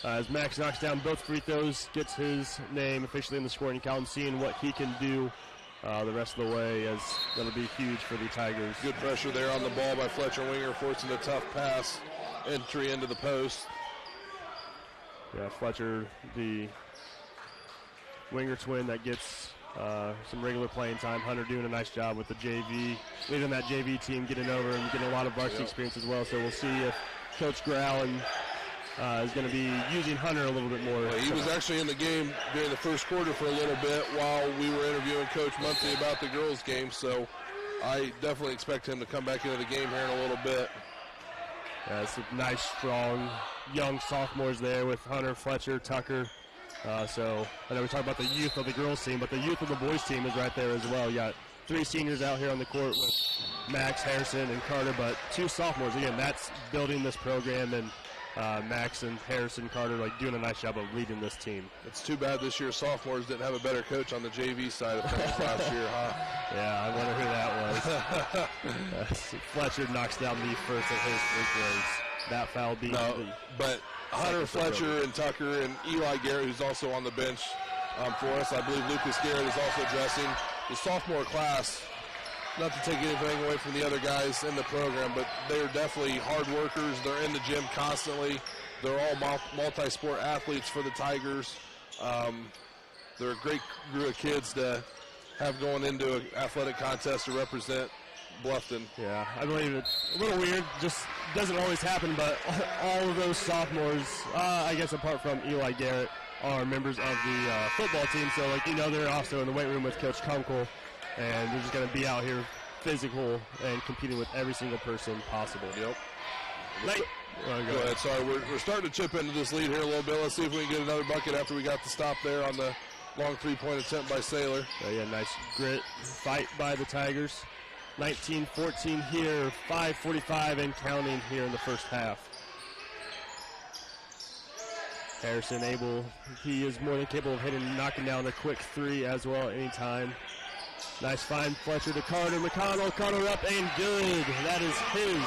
As Max knocks down both free throws, gets his name officially in the scoring column, seeing what he can do the rest of the way, as that'll be huge for the Tigers. Good pressure there on the ball by Fletcher Winger, forcing a tough pass entry into the post. Yeah, Fletcher, the Winger twin that gets some regular playing time. Hunter doing a nice job with the JV, leading that JV team, getting over and getting a lot of varsity experience as well. So we'll see if Coach Grau is going to be using Hunter a little bit more. Well, he was actually in the game during the first quarter for a little bit while we were interviewing Coach Muncy about the girls' game, so I definitely expect him to come back into the game here in a little bit. Yeah, some nice, strong, young sophomores there with Hunter, Fletcher, Tucker. So I know we talked about the youth of the girls' team, but the youth of the boys' team is right there as well. You got 3 seniors out here on the court with Max, Harrison, and Carter, but 2 sophomores. Again, that's building this program, and Max and Harrison Carter doing a nice job of leading this team. It's too bad this year's sophomores didn't have a better coach on the JV side of things last year, huh? Yeah, I wonder who that was. Fletcher knocks down the first of his free throws. that foul be. No, but Hunter Fletcher and Tucker and Eli Garrett, who's also on the bench for us. I believe Lucas Garrett is also dressing. The sophomore class, not to take anything away from the other guys in the program, but they're definitely hard workers. They're in the gym constantly. They're all multi-sport athletes for the Tigers. They're a great group of kids to have going into an athletic contest to represent Bluffton. Yeah, I believe it's a little weird. Just doesn't always happen, but all of those sophomores, I guess apart from Eli Garrett, are members of the football team. So, they're also in the weight room with Coach Kunkel, and they're just going to be out here physical and competing with every single person possible. Yep. Go ahead. Sorry, we're starting to chip into this lead here a little bit. Let's see if we can get another bucket after we got the stop there on the long three-point attempt by Saylor. Nice grit fight by the Tigers. 19-14 here, 5:45 and counting here in the first half. Harrison he is more than capable of knocking down a quick three as well at any time. Nice find, Fletcher to Carter McConnell. Carter up and good. That is his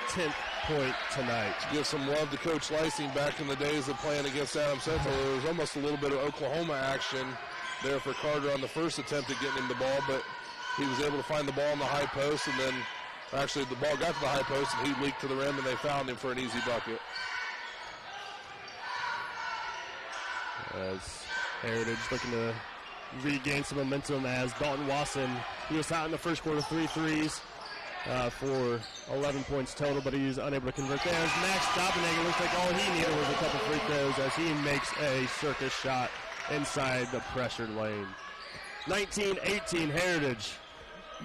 10th point tonight. To give some love to Coach Lysing back in the days of playing against Adams Central. There was almost a little bit of Oklahoma action there for Carter on the first attempt at getting him the ball, but he was able to find the ball in the high post, and then actually the ball got to the high post and he leaked to the rim, and they found him for an easy bucket. As Heritage looking to regain some momentum as Dalton Wasson, he was out in the first quarter, 3 threes for 11 points total, but he was unable to convert there. As Max Doppelganger looks like all he needed was a couple free throws as he makes a circus shot inside the pressured lane. 19-18 Heritage.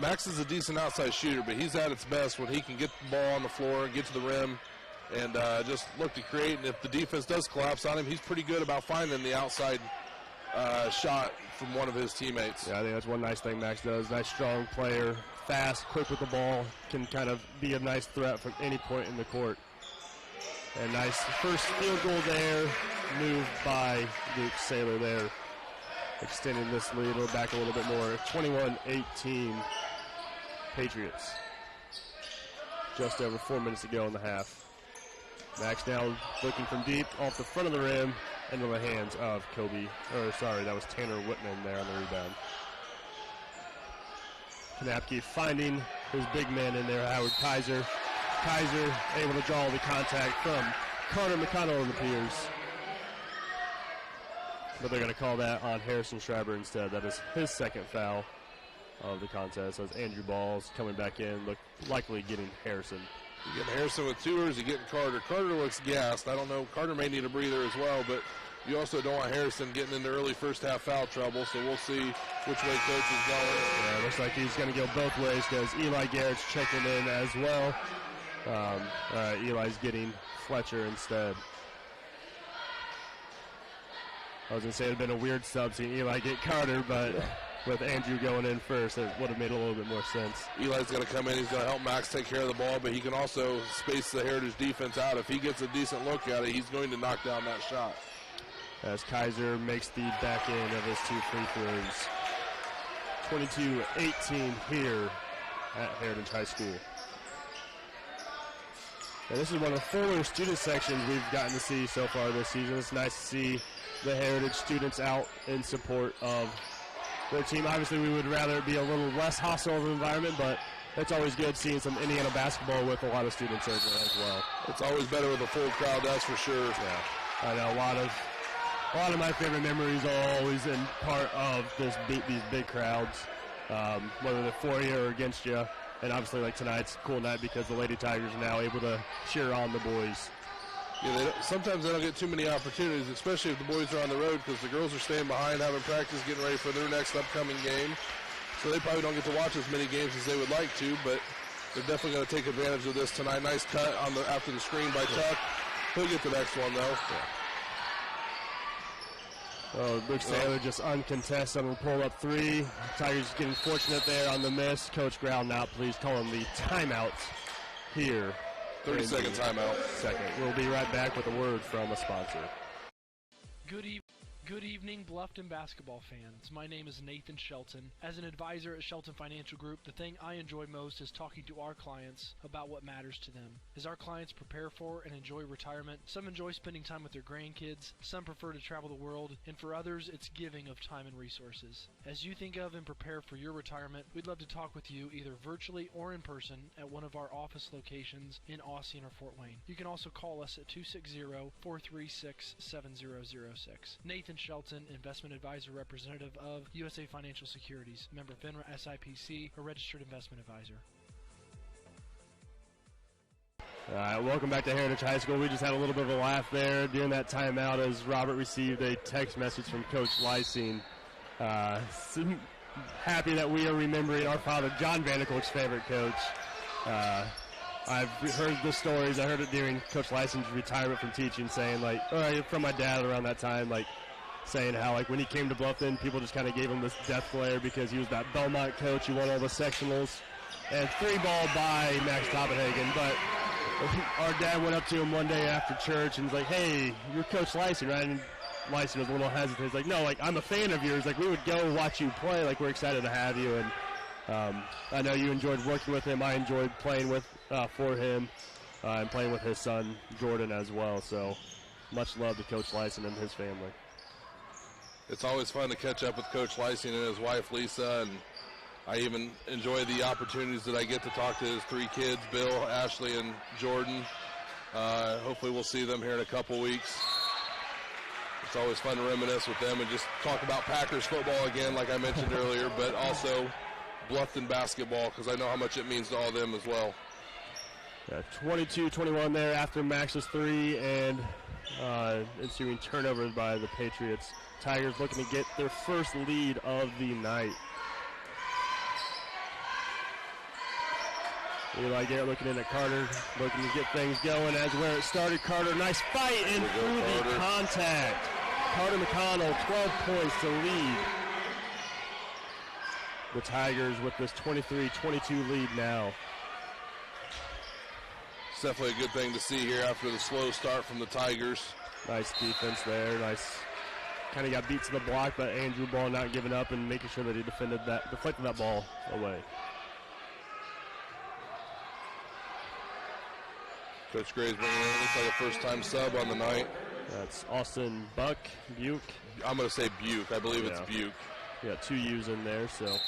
Max is a decent outside shooter, but he's at its best when he can get the ball on the floor and get to the rim and just look to create. And if the defense does collapse on him, he's pretty good about finding the outside shot from one of his teammates. Yeah, I think that's one nice thing Max does. Nice, strong player, fast, quick with the ball, can kind of be a nice threat from any point in the court. And nice first field goal there, moved by Luke Saylor there, extending this lead back a little bit more. 21-18 Patriots. Just over 4 minutes to go in the half. Max now looking from deep off the front of the rim into the hands of that was Tanner Whitman there on the rebound. Knapke finding his big man in there, Howard Kaiser. Kaiser able to draw the contact from Carter McConnell of the Piers. But they're going to call that on Harrison Schreiber instead. That is his second foul of the contest. As Andrew Balls coming back in, likely getting Harrison. You getting Harrison with two, or is he getting Carter? Carter looks gassed. I don't know. Carter may need a breather as well, but you also don't want Harrison getting into early first half foul trouble, so we'll see which way Coach is going. Yeah, looks like he's going to go both ways because Eli Garrett's checking in as well. Eli's getting Fletcher instead. I was going to say it would have been a weird sub seeing Eli get Carter, but with Andrew going in first, it would have made a little bit more sense. Eli's going to come in. He's going to help Max take care of the ball, but he can also space the Heritage defense out. If he gets a decent look at it, he's going to knock down that shot. As Kaiser makes the back end of his two free throws. 22-18 here at Heritage High School. And this is one of the fuller student sections we've gotten to see so far this season. It's nice to see the Heritage students out in support of their team. Obviously, we would rather it be a little less hostile of an environment, but it's always good seeing some Indiana basketball with a lot of students over as well. It's always better with a full crowd, that's for sure. Yeah, I know a lot of my favorite memories are always in part of these big crowds, whether they're for you or against you. And obviously, like tonight's a cool night because the Lady Tigers are now able to cheer on the boys. Yeah, sometimes they don't get too many opportunities, especially if the boys are on the road, because the girls are staying behind, having practice, getting ready for their next upcoming game. So they probably don't get to watch as many games as they would like to, but they're definitely going to take advantage of this tonight. Nice cut after the screen by Tuck. He'll get the next one, though. Yeah. Oh, Luke Saylor just uncontested on the pull-up three. Tigers getting fortunate there on the miss. Coach Growl now please call him the timeout here. 30-second timeout. Second. We'll be right back with a word from a sponsor. Good evening. Good evening, Bluffton basketball fans. My name is Nathan Shelton. As an advisor at Shelton Financial Group, the thing I enjoy most is talking to our clients about what matters to them. As our clients prepare for and enjoy retirement, some enjoy spending time with their grandkids, some prefer to travel the world, and for others, it's giving of time and resources. As you think of and prepare for your retirement, we'd love to talk with you either virtually or in person at one of our office locations in Austin or Fort Wayne. You can also call us at 260-436-7006. Nathan Shelton, investment advisor representative of USA Financial Securities, member FINRA SIPC, a registered investment advisor. All right, welcome back to Heritage High School. We just had a little bit of a laugh there during that timeout as Robert received a text message from Coach Lysing. Happy that we are remembering our father, John Vanderkolk's favorite coach. I've heard the stories. I heard it during Coach Lysing's retirement from teaching, saying from my dad around that time, saying how when he came to Bluffton, people just kind of gave him this death glare because he was that Belmont coach who won all the sectionals. And 3-ball by Max Copenhagen. But our dad went up to him one day after church and was like, "Hey, you're Coach Lysing, right?" And Lysing was a little hesitant. He's like, "No, I'm a fan of yours. We would go watch you play. We're excited to have you." And I know you enjoyed working with him. I enjoyed playing for him and playing with his son, Jordan, as well. So much love to Coach Lysing and his family. It's always fun to catch up with Coach Lysing and his wife, Lisa, and I even enjoy the opportunities that I get to talk to his 3 kids, Bill, Ashley, and Jordan. Hopefully we'll see them here in a couple weeks. It's always fun to reminisce with them and just talk about Packers football again, like I mentioned earlier, but also Bluffton basketball because I know how much it means to all of them as well. Yeah, 22-21 there after Max's 3 and ensuing turnovers by the Patriots. Tigers looking to get their first lead of the night. Eli Garrett looking in at Carter, looking to get things going as where it started. Carter, nice fight and through the contact. Carter McConnell, 12 points to lead the Tigers with this 23-22 lead now. It's definitely a good thing to see here after the slow start from the Tigers. Nice defense there. Nice. Kind of got beat to the block, but Andrew Ball not giving up and making sure that he deflected that ball away. Coach Gray's bringing in, looks like a first-time sub on the night. That's Austin Buke. I'm going to say Buke. I believe it's Buke. Yeah, 2 U's in there, so.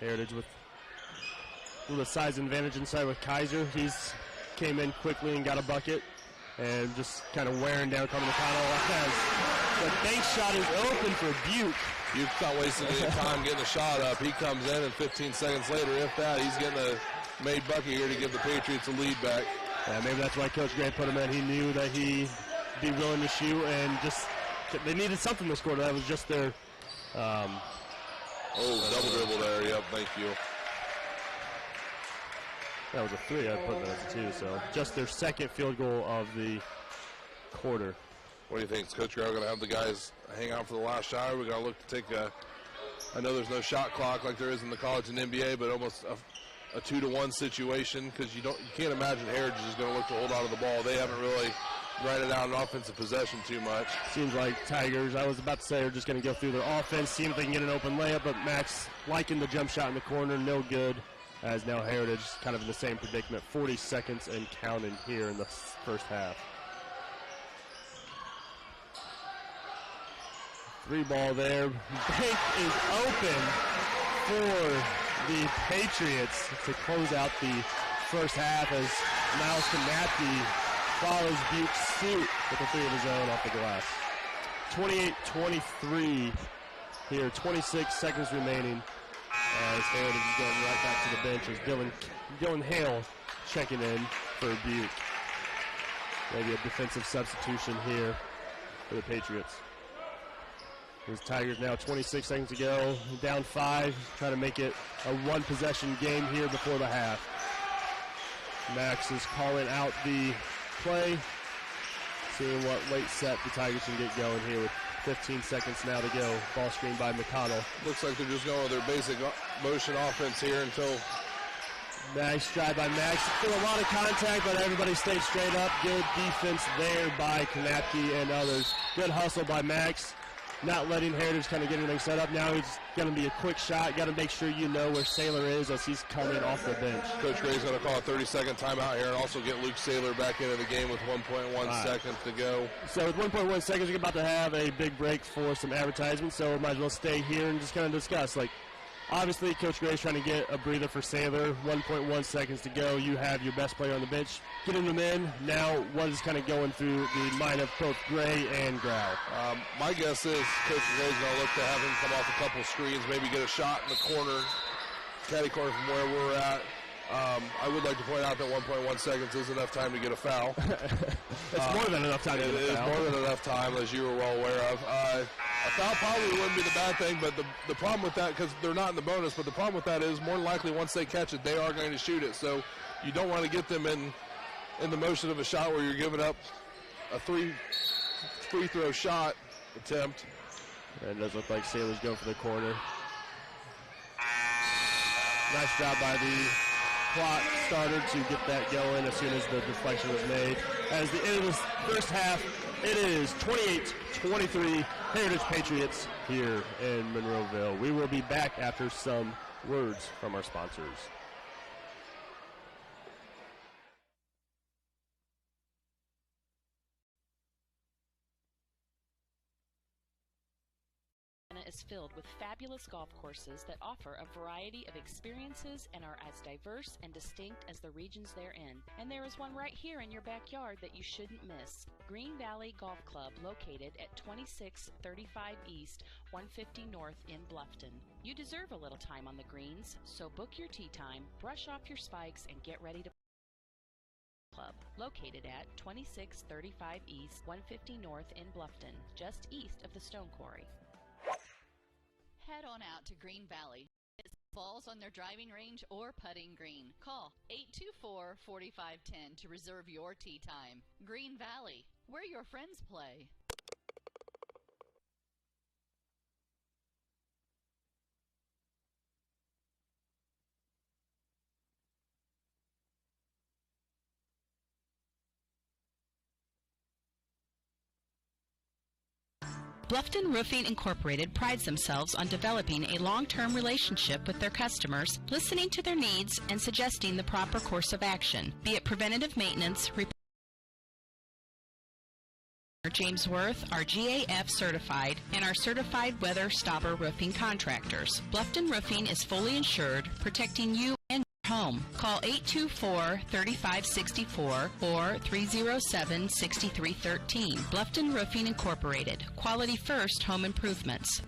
Heritage with a little size advantage inside with Kaiser. He's came in quickly and got a bucket and just kind of wearing down Carter McConnell. The bank shot is open for Buke. Buke's not wasting any time getting the shot up. He comes in and 15 seconds later, if that, he's getting a made bucket here to give the Patriots a lead back. Yeah, maybe that's why Coach Gray put him in. He knew that he'd be willing to shoot and just they needed something this quarter. That was just their double dribble there. Yep, thank you. That was a 3. I put that as a 2. So just their second field goal of the quarter. What do you think? Is Coach Gray going to have the guys hang out for the last shot? We're going to look to take I know there's no shot clock like there is in the college and NBA, but almost a 2-to-1 situation because you can't imagine Heritage is going to look to hold on to the ball. They haven't really grinded out an offensive possession too much. Seems like Tigers, I was about to say, are just going to go through their offense, see if they can get an open layup, but Max liking the jump shot in the corner, no good, as now Heritage kind of in the same predicament. 40 seconds and counting here in the first half. 3-ball there. Bank is open for the Patriots to close out the first half as Miles Kanapke follows Buke's suit with a 3 of his own off the glass. 28-23 here, 26 seconds remaining as Heritage is going right back to the bench as Dylan Hale checking in for Buke. Maybe a defensive substitution here for the Patriots. There's Tigers now 26 seconds to go, down 5, trying to make it a 1-possession game here before the half. Max is calling out the play, seeing what late set the Tigers can get going here with 15 seconds now to go. Ball screen by McConnell. Looks like they're just going with their basic motion offense here until Nice drive by Max. Still a lot of contact, but everybody stayed straight up. Good defense there by Kanapke and others. Good hustle by Max. Not letting Heritage kind of get anything set up. Now it's going to be a quick shot. Got to make sure you know where Saylor is as he's coming off the bench. Coach Gray's going to call a 30-second timeout here and also get Luke Saylor back into the game with 1.1 seconds to go. So with 1.1 seconds, we're about to have a big break for some advertisements, so we might as well stay here and just kind of discuss. Obviously, Coach Gray's trying to get a breather for Saylor. 1.1 seconds to go. You have your best player on the bench. Getting them in. Now, what is kind of going through the mind of both Gray and Grau? My guess is Coach Gray's going to look to have him come off a couple screens, maybe get a shot in the corner, caddy corner from where we're at. I would like to point out that 1.1 seconds is enough time to get a foul. It's more than enough time to get a foul. It is more than enough time, as you were well aware of. A foul probably wouldn't be the bad thing, but the problem with that, because they're not in the bonus, but the problem with that is more than likely once they catch it, they are going to shoot it. So you don't want to get them in the motion of a shot where you're giving up a free throw shot attempt. And it does look like Sailor's going for the corner. Nice job by the clock starter to get that going as soon as the deflection was made. As the end of this first half, it is 28-23 Heritage Patriots here in Monroeville. We will be back after some words from our sponsors. Is filled with fabulous golf courses that offer a variety of experiences and are as diverse and distinct as the regions they're in. And there is one right here in your backyard that you shouldn't miss. Green Valley Golf Club, located at 2635 East, 150 North in Bluffton. You deserve a little time on the greens, so book your tee time, brush off your spikes, and get ready to Club, located at 2635 East, 150 North in Bluffton, just east of the Stone Quarry. Head on out to Green Valley. It's balls on their driving range or putting green. Call 824-4510 to reserve your tee time. Green Valley, where your friends play. Bluffton Roofing Incorporated prides themselves on developing a long-term relationship with their customers, listening to their needs and suggesting the proper course of action, be it preventative maintenance, James Worth are GAF certified and are certified weather stopper roofing contractors. Bluffton Roofing is fully insured, protecting you and your home. Call 824-3564 or 307-6313. Bluffton Roofing Incorporated. Quality first home improvements.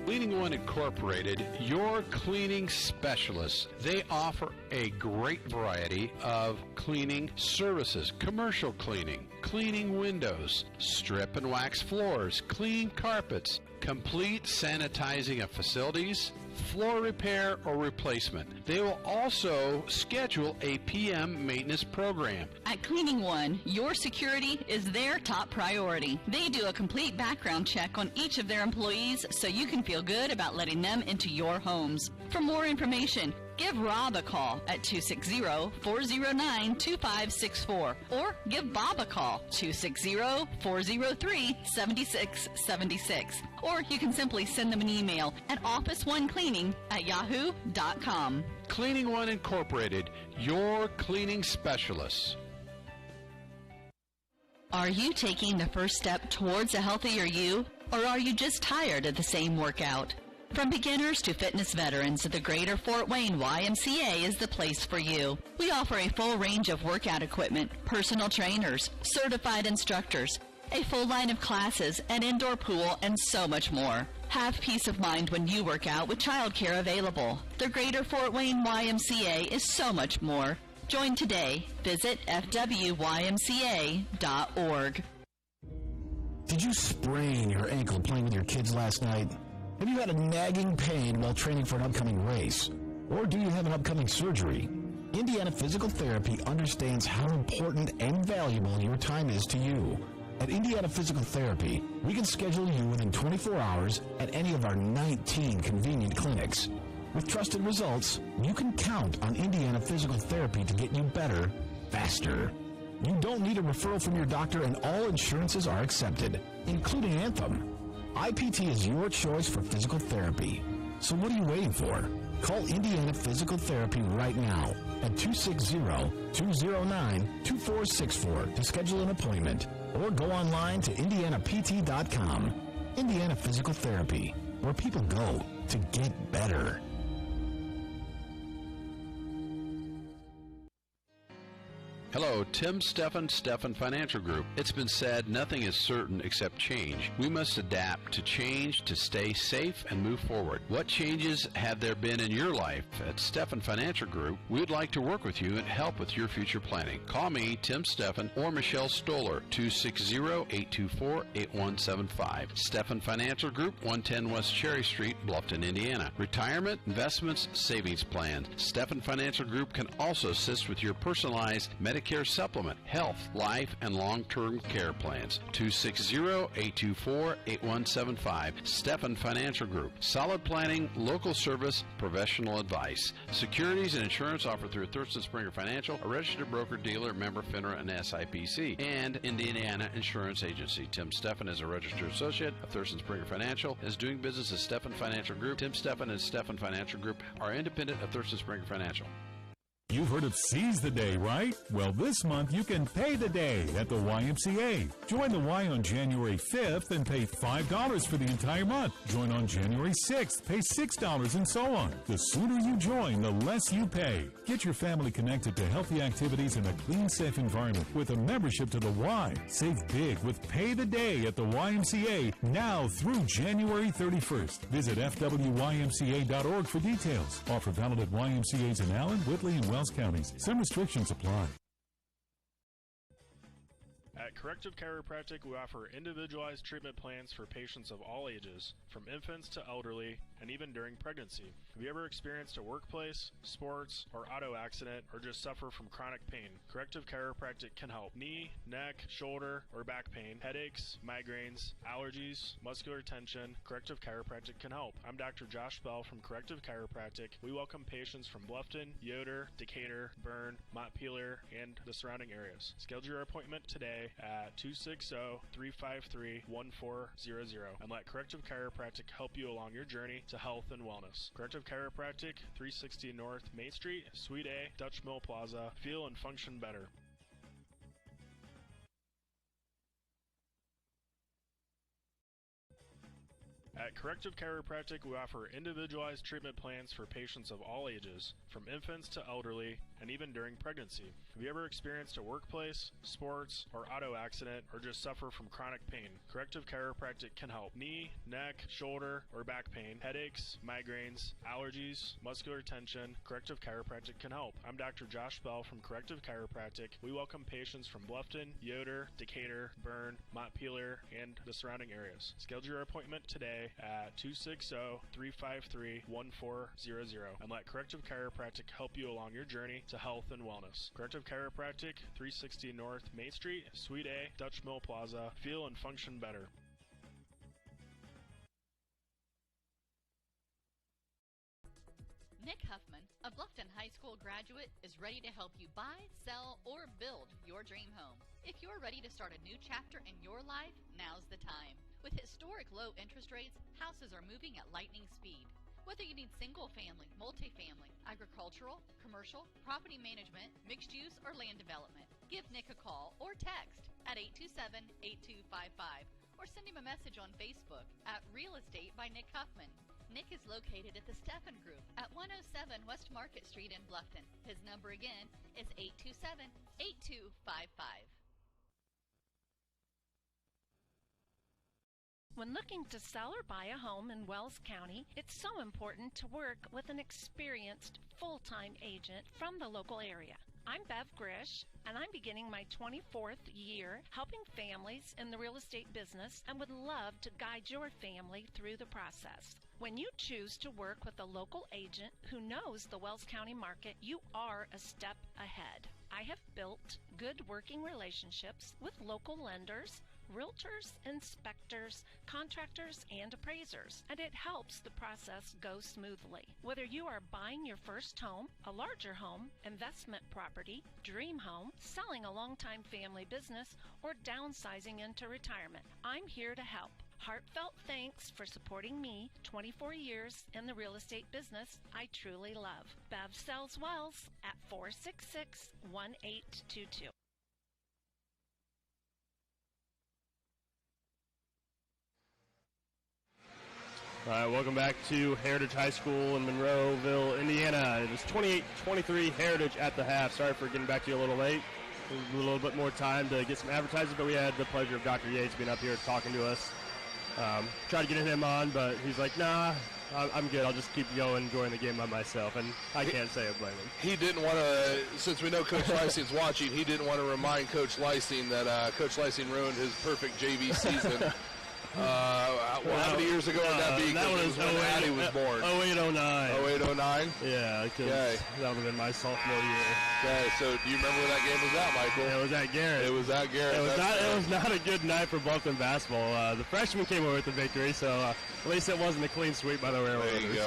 Cleaning One Incorporated, your cleaning specialists. They offer a great variety of cleaning services, commercial cleaning, cleaning windows, strip and wax floors, clean carpets, complete sanitizing of facilities, floor repair or replacement. They will also schedule a PM maintenance program. At Cleaning One, your security is their top priority. They do a complete background check on each of their employees so you can feel good about letting them into your homes. For more information, give Rob a call at 260-409-2564 or give Bob a call, 260-403-7676. Or you can simply send them an email at officeonecleaning@yahoo.com. Cleaning One Incorporated, your cleaning specialists. Are you taking the first step towards a healthier you, or are you just tired of the same workout? From beginners to fitness veterans, the Greater Fort Wayne YMCA is the place for you. We offer a full range of workout equipment, personal trainers, certified instructors, a full line of classes, an indoor pool, and so much more. Have peace of mind when you work out with childcare available. The Greater Fort Wayne YMCA is so much more. Join today. Visit fwymca.org. Did you sprain your ankle playing with your kids last night? Have you had a nagging pain while training for an upcoming race? Or do you have an upcoming surgery? Indiana Physical Therapy understands how important and valuable your time is to you. At Indiana Physical Therapy, we can schedule you within 24 hours at any of our 19 convenient clinics. With trusted results, you can count on Indiana Physical Therapy to get you better, faster. You don't need a referral from your doctor, and all insurances are accepted, including Anthem. IPT is your choice for physical therapy. So what are you waiting for? Call Indiana Physical Therapy right now at 260-209-2464 to schedule an appointment, or go online to indianapt.com. Indiana Physical Therapy, where people go to get better. Hello, Tim Steffen Financial Group. It's been said nothing is certain except change. We must adapt to change to stay safe and move forward. What changes have there been in your life? At Steffen Financial Group, we'd like to work with you and help with your future planning. Call me, Tim Steffen, or Michelle Stoller, 260-824-8175. Steffen Financial Group, 110 West Cherry Street, Bluffton, Indiana. Retirement, investments, savings plans. Steffen Financial Group can also assist with your personalized Medicare supplement, health, life, and long-term care plans. 260-824-8175. Steffen Financial Group. Solid planning, local service, professional advice. Securities and insurance offered through Thurston Springer Financial, a registered broker-dealer, member FINRA and SIPC, and Indiana Insurance Agency. Tim Steffen is a registered associate of Thurston Springer Financial and is doing business as Steffen Financial Group. Tim Steffen and Steffen Financial Group are independent of Thurston Springer Financial. You've heard of Seize the Day, right? Well, this month you can pay the day at the YMCA. Join the Y on January 5th and pay $5 for the entire month. Join on January 6th, pay $6, and so on. The sooner you join, the less you pay. Get your family connected to healthy activities in a clean, safe environment with a membership to the Y. Save big with Pay the Day at the YMCA now through January 31st. Visit fwymca.org for details. Offer valid at YMCA's in Allen, Whitley, and Wells counties. Some restrictions apply. At Corrective Chiropractic, we offer individualized treatment plans for patients of all ages, from infants to elderly, and even during pregnancy. Have you ever experienced a workplace, sports, or auto accident, or just suffer from chronic pain? Corrective Chiropractic can help. Knee, neck, shoulder, or back pain, headaches, migraines, allergies, muscular tension. Corrective Chiropractic can help. I'm Dr. Josh Bell from Corrective Chiropractic. We welcome patients from Bluffton, Yoder, Decatur, Bern, Montpelier, and the surrounding areas. Schedule your appointment today at 260-353-1400 and let Corrective Chiropractic help you along your journey to health and wellness. Corrective Chiropractic, 360 North Main Street, Suite A, Dutch Mill Plaza. Feel and function better. At Corrective Chiropractic, we offer individualized treatment plans for patients of all ages, from infants to elderly, and even during pregnancy. Have you ever experienced a workplace, sports, or auto accident, or just suffer from chronic pain? Corrective Chiropractic can help. Knee, neck, shoulder, or back pain, headaches, migraines, allergies, muscular tension. Corrective Chiropractic can help. I'm Dr. Josh Bell from Corrective Chiropractic. We welcome patients from Bluffton, Yoder, Decatur, Bern, Montpelier, and the surrounding areas. Schedule your appointment today at 260-353-1400 and let Corrective Chiropractic help you along your journey to health and wellness. Corrective Chiropractic, 360 North Main Street, Suite A, Dutch Mill Plaza. Feel and function better. Nick Huffman, a Bluffton High School graduate, is ready to help you buy, sell, or build your dream home. If you're ready to start a new chapter in your life, now's the time. With historic low interest rates, houses are moving at lightning speed. Whether you need single-family, multifamily, agricultural, commercial, property management, mixed use, or land development, give Nick a call or text at 827-8255 or send him a message on Facebook at Real Estate by Nick Huffman. Nick is located at the Steffen Group at 107 West Market Street in Bluffton. His number again is 827-8255. When looking to sell or buy a home in Wells County, it's so important to work with an experienced full-time agent from the local area. I'm Bev Grish, and I'm beginning my 24th year helping families in the real estate business and would love to guide your family through the process. When you choose to work with a local agent who knows the Wells County market, you are a step ahead. I have built good working relationships with local lenders, realtors, inspectors, contractors, and appraisers, and it helps the process go smoothly. Whether you are buying your first home, a larger home, investment property, dream home, selling a long-time family business, or downsizing into retirement, I'm here to help. Heartfelt thanks for supporting me 24 years in the real estate business I truly love. Bev sells Wells at 466-1822. All right, welcome back to Heritage High School in Monroeville, Indiana. It is 28-23 Heritage at the half. Sorry for getting back to you a little late. A little bit more time to get some advertising, but we had the pleasure of Dr. Yates being up here talking to us. Tried to get him on, but he's like, nah, I'm good. I'll just keep going, enjoying the game by myself, and I can't say I blame him. He didn't want to, since we know Coach Leising's watching, he didn't want to remind Coach Leising that Coach Leising ruined his perfect JV season. How many years ago would that be? That was when Addie was born. 08-09. 08-09? Yeah, because that would have been my sophomore year. Okay, so do you remember where that game was at, Michael? It was at Garrett. It was at Garrett. It was not a good night for Bluffton basketball. The freshmen came away with the victory, so at least it wasn't a clean sweep by the railroaders. There you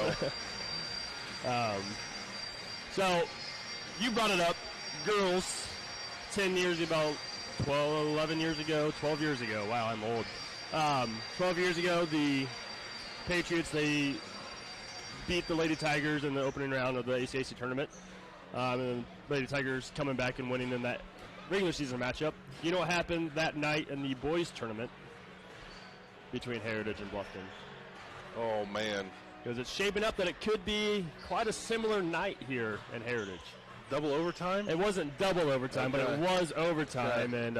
go. So you brought it up, girls, 10 years, about 11 years ago, 12 years ago. Wow, I'm old. 12 years ago, the Patriots, they beat the Lady Tigers in the opening round of the ACAC tournament. And the Lady Tigers coming back and winning in that regular season matchup. You know what happened that night in the boys tournament between Heritage and Bluffton? Oh, man. Because it's shaping up that it could be quite a similar night here in Heritage. Double overtime? It wasn't double overtime, but it was overtime, and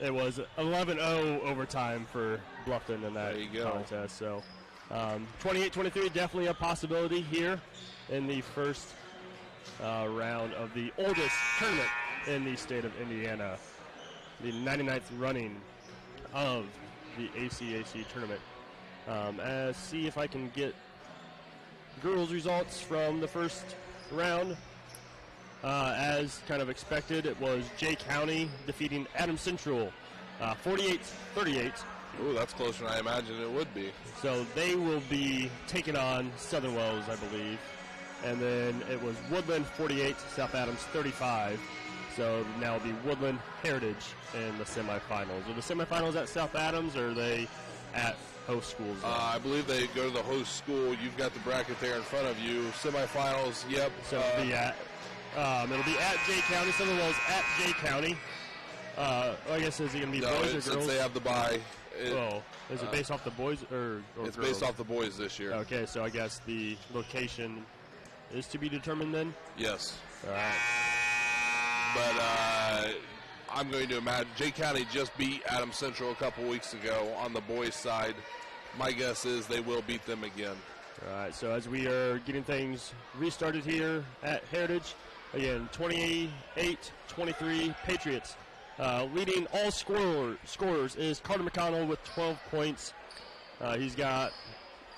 it was 11-0 overtime for Bluffton in that contest. So 28-23, definitely a possibility here in the first round of the oldest tournament in the state of Indiana, the 99th running of the ACAC tournament. See if I can get girls' results from the first round. As kind of expected, it was Jay County defeating Adams Central 48-38. Ooh, that's closer than I imagined it would be. So they will be taking on Southern Wells, I believe. And then it was Woodland 48, South Adams 35. So now it'll be Woodland Heritage in the semifinals. Are the semifinals at South Adams, or are they at host schools? I believe they go to the host school. You've got the bracket there in front of you. Semifinals, yep. So it'll be at Jay County. Southern Wells at Jay County. I guess, is it going to be boys or girls? Since they have the bye. Is it based off the boys or it's girls? Based off the boys this year. Okay, so I guess the location is to be determined then? Yes. All right. But I'm going to imagine Jay County just beat Adams Central a couple weeks ago on the boys' side. My guess is they will beat them again. All right, so as we are getting things restarted here at Heritage, again, 28-23 Patriots. Leading all scorers is Carter McConnell with 12 points. He's got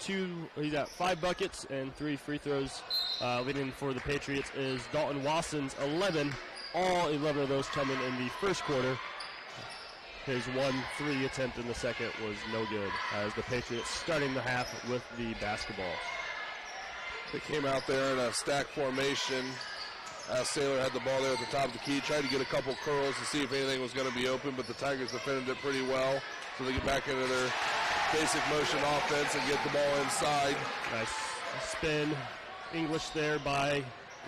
5 buckets and 3 free throws. Leading for the Patriots is Dalton Wasson's 11. All 11 of those coming in the first quarter. His 1-3 attempt in the second was no good, as the Patriots starting the half with the basketball. They came out there in a stack formation. Saylor had the ball there at the top of the key, tried to get a couple curls to see if anything was going to be open, but the Tigers defended it pretty well, so they get back into their basic motion offense and get the ball inside. Nice spin English there by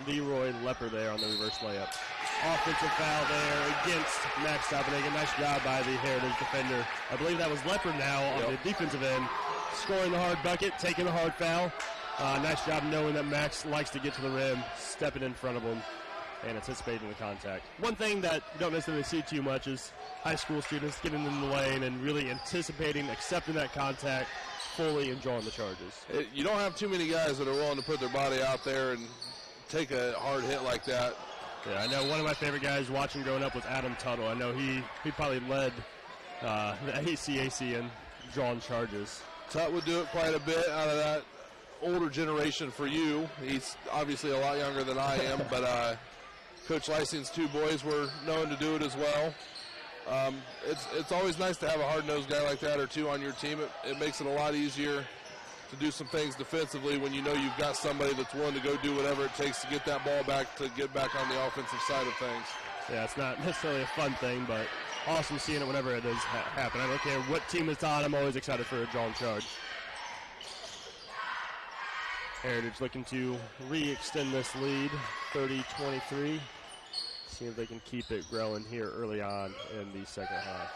Leroy Lepper there on the reverse layup. Offensive foul there against Max Sabanega. Nice job by the Heritage defender. I believe that was Lepper now on the defensive end, scoring the hard bucket, taking the hard foul. Nice job knowing that Max likes to get to the rim, stepping in front of him, and anticipating the contact. One thing that you don't necessarily see too much is high school students getting in the lane and really anticipating, accepting that contact, fully enjoying the charges. You don't have too many guys that are willing to put their body out there and take a hard hit like that. Yeah, I know one of my favorite guys watching growing up was Adam Tuttle. I know he probably led the ACAC in drawing charges. Tut would do it quite a bit out of that older generation for you. He's obviously a lot younger than I am, but Coach Leising's 2 boys were known to do it as well. It's always nice to have a hard-nosed guy like that or two on your team. It makes it a lot easier to do some things defensively when you know you've got somebody that's willing to go do whatever it takes to get that ball back, to get back on the offensive side of things. Yeah, it's not necessarily a fun thing, but awesome seeing it whenever it does happen. I don't care what team it's on, I'm always excited for a drawn charge. Heritage looking to re-extend this lead, 30-23. See if they can keep it growing here early on in the second half.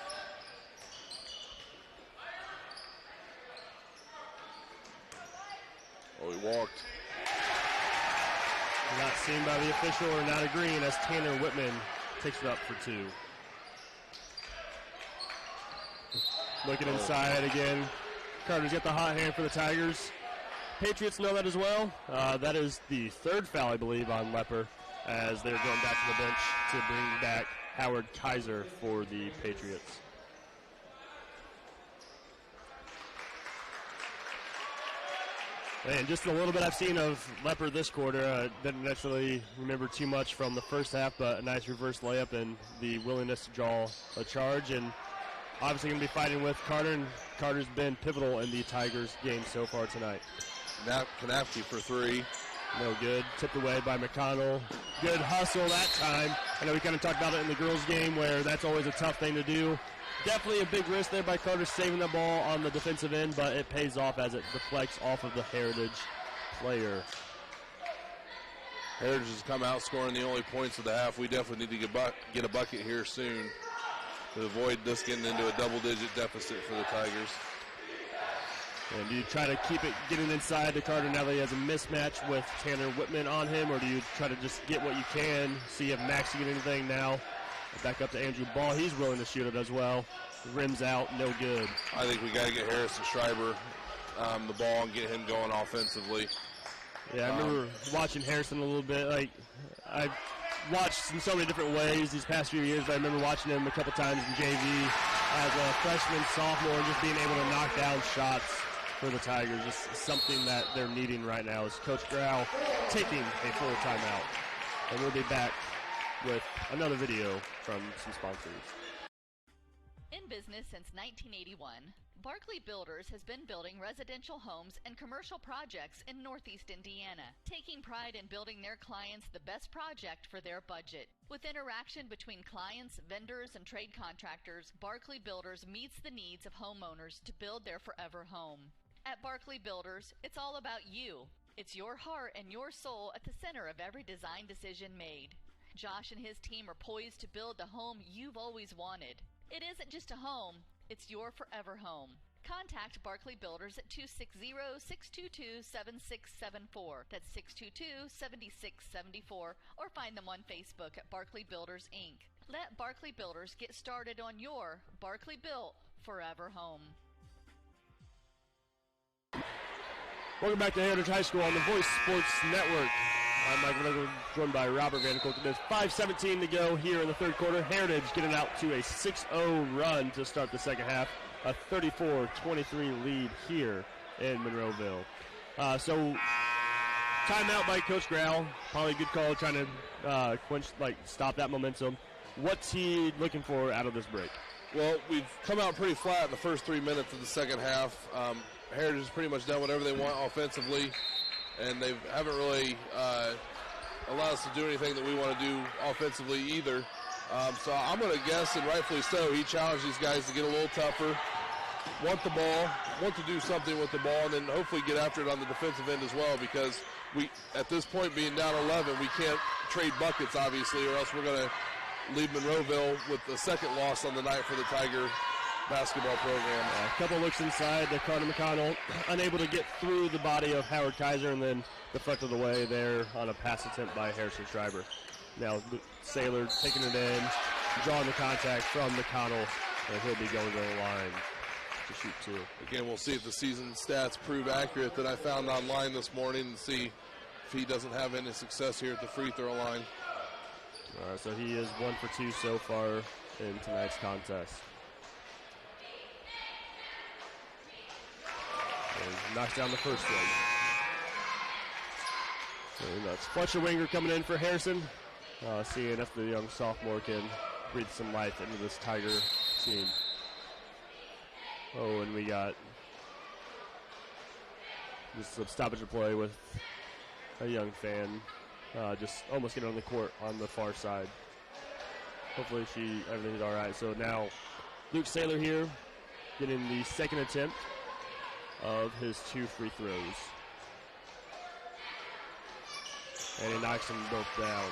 Oh, he walked. Not seen by the official or not agreeing as Tanner Whitman takes it up for two. Looking inside again. Carter's got the hot hand for the Tigers. Patriots know that as well. That is the third foul, I believe, on Lepper as they're going back to the bench to bring back Howard Kaiser for the Patriots. And just a little bit I've seen of Lepper this quarter. Didn't necessarily remember too much from the first half, but a nice reverse layup and the willingness to draw a charge. And obviously going to be fighting with Carter, and Carter's been pivotal in the Tigers game so far tonight. Kanapke for three. No good. Tipped away by McConnell. Good hustle that time. I know we kind of talked about it in the girls' game where that's always a tough thing to do. Definitely a big risk there by Carter saving the ball on the defensive end, but it pays off as it deflects off of the Heritage player. Heritage has come out scoring the only points of the half. We definitely need to get a bucket here soon to avoid this getting into a double-digit deficit for the Tigers. And do you try to keep it getting inside to Carter now that he has a mismatch with Tanner Whitman on him, or do you try to just get what you can, see if Max can get anything now? Back up to Andrew Ball. He's willing to shoot it as well. Rims out, no good. I think we got to get Harrison Schreiber the ball and get him going offensively. Yeah, I remember watching Harrison a little bit. Like, I've watched in so many different ways these past few years, but I remember watching him a couple times in JV as a freshman, sophomore, and just being able to knock down shots for the Tigers. Just something that they're needing right now is Coach Grau taking a full timeout. And we'll be back with another video from some sponsors. In business since 1981, Barclay Builders has been building residential homes and commercial projects in Northeast Indiana, taking pride in building their clients the best project for their budget. With interaction between clients, vendors, and trade contractors, Barclay Builders meets the needs of homeowners to build their forever home. At Barclay Builders, it's all about you. It's your heart and your soul at the center of every design decision made. Josh and his team are poised to build the home you've always wanted. It isn't just a home, it's your forever home. Contact Barclay Builders at 260-622-7674. That's 622-7674. Or find them on Facebook at Barclay Builders, Inc. Let Barclay Builders get started on your Barclay Built Forever home. Welcome back to Heritage High School on the Voice Sports Network. I'm Mike Vanderkolk, joined by Robert Vanderkolk. There's 5:17 to go here in the third quarter. Heritage getting out to a 6-0 run to start the second half. A 34-23 lead here in Monroeville. So timeout by Coach Grau. Probably a good call, trying to stop that momentum. What's he looking for out of this break? Well, we've come out pretty flat in the first 3 minutes of the second half. Heritage has pretty much done whatever they want offensively, and they haven't really allowed us to do anything that we want to do offensively either. So I'm going to guess, and rightfully so, he challenged these guys to get a little tougher, want the ball, want to do something with the ball, and then hopefully get after it on the defensive end as well, because we, at this point being down 11, we can't trade buckets, obviously, or else we're going to leave Monroeville with the second loss on the night for the Tiger basketball program. A couple looks inside to Carter McConnell, unable to get through the body of Howard Kaiser, and then deflected away there on a pass attempt by Harrison Schreiber. Now Saylor taking it in, drawing the contact from McConnell, and he'll be going to the line to shoot two. Again, we'll see if the season stats prove accurate that I found online this morning, and see if he doesn't have any success here at the free throw line. All right, so he is 1 for 2 so far in tonight's contest. And knocks down the first one. So that's Fletcher Winger coming in for Harrison. Seeing if the young sophomore can breathe some life into this Tiger team. Oh, and we got just a stoppage of play with a young fan just almost getting on the court on the far side. Hopefully everything's all right. So now Luke Saylor here getting the second attempt of his 2 free throws. And he knocks them both down.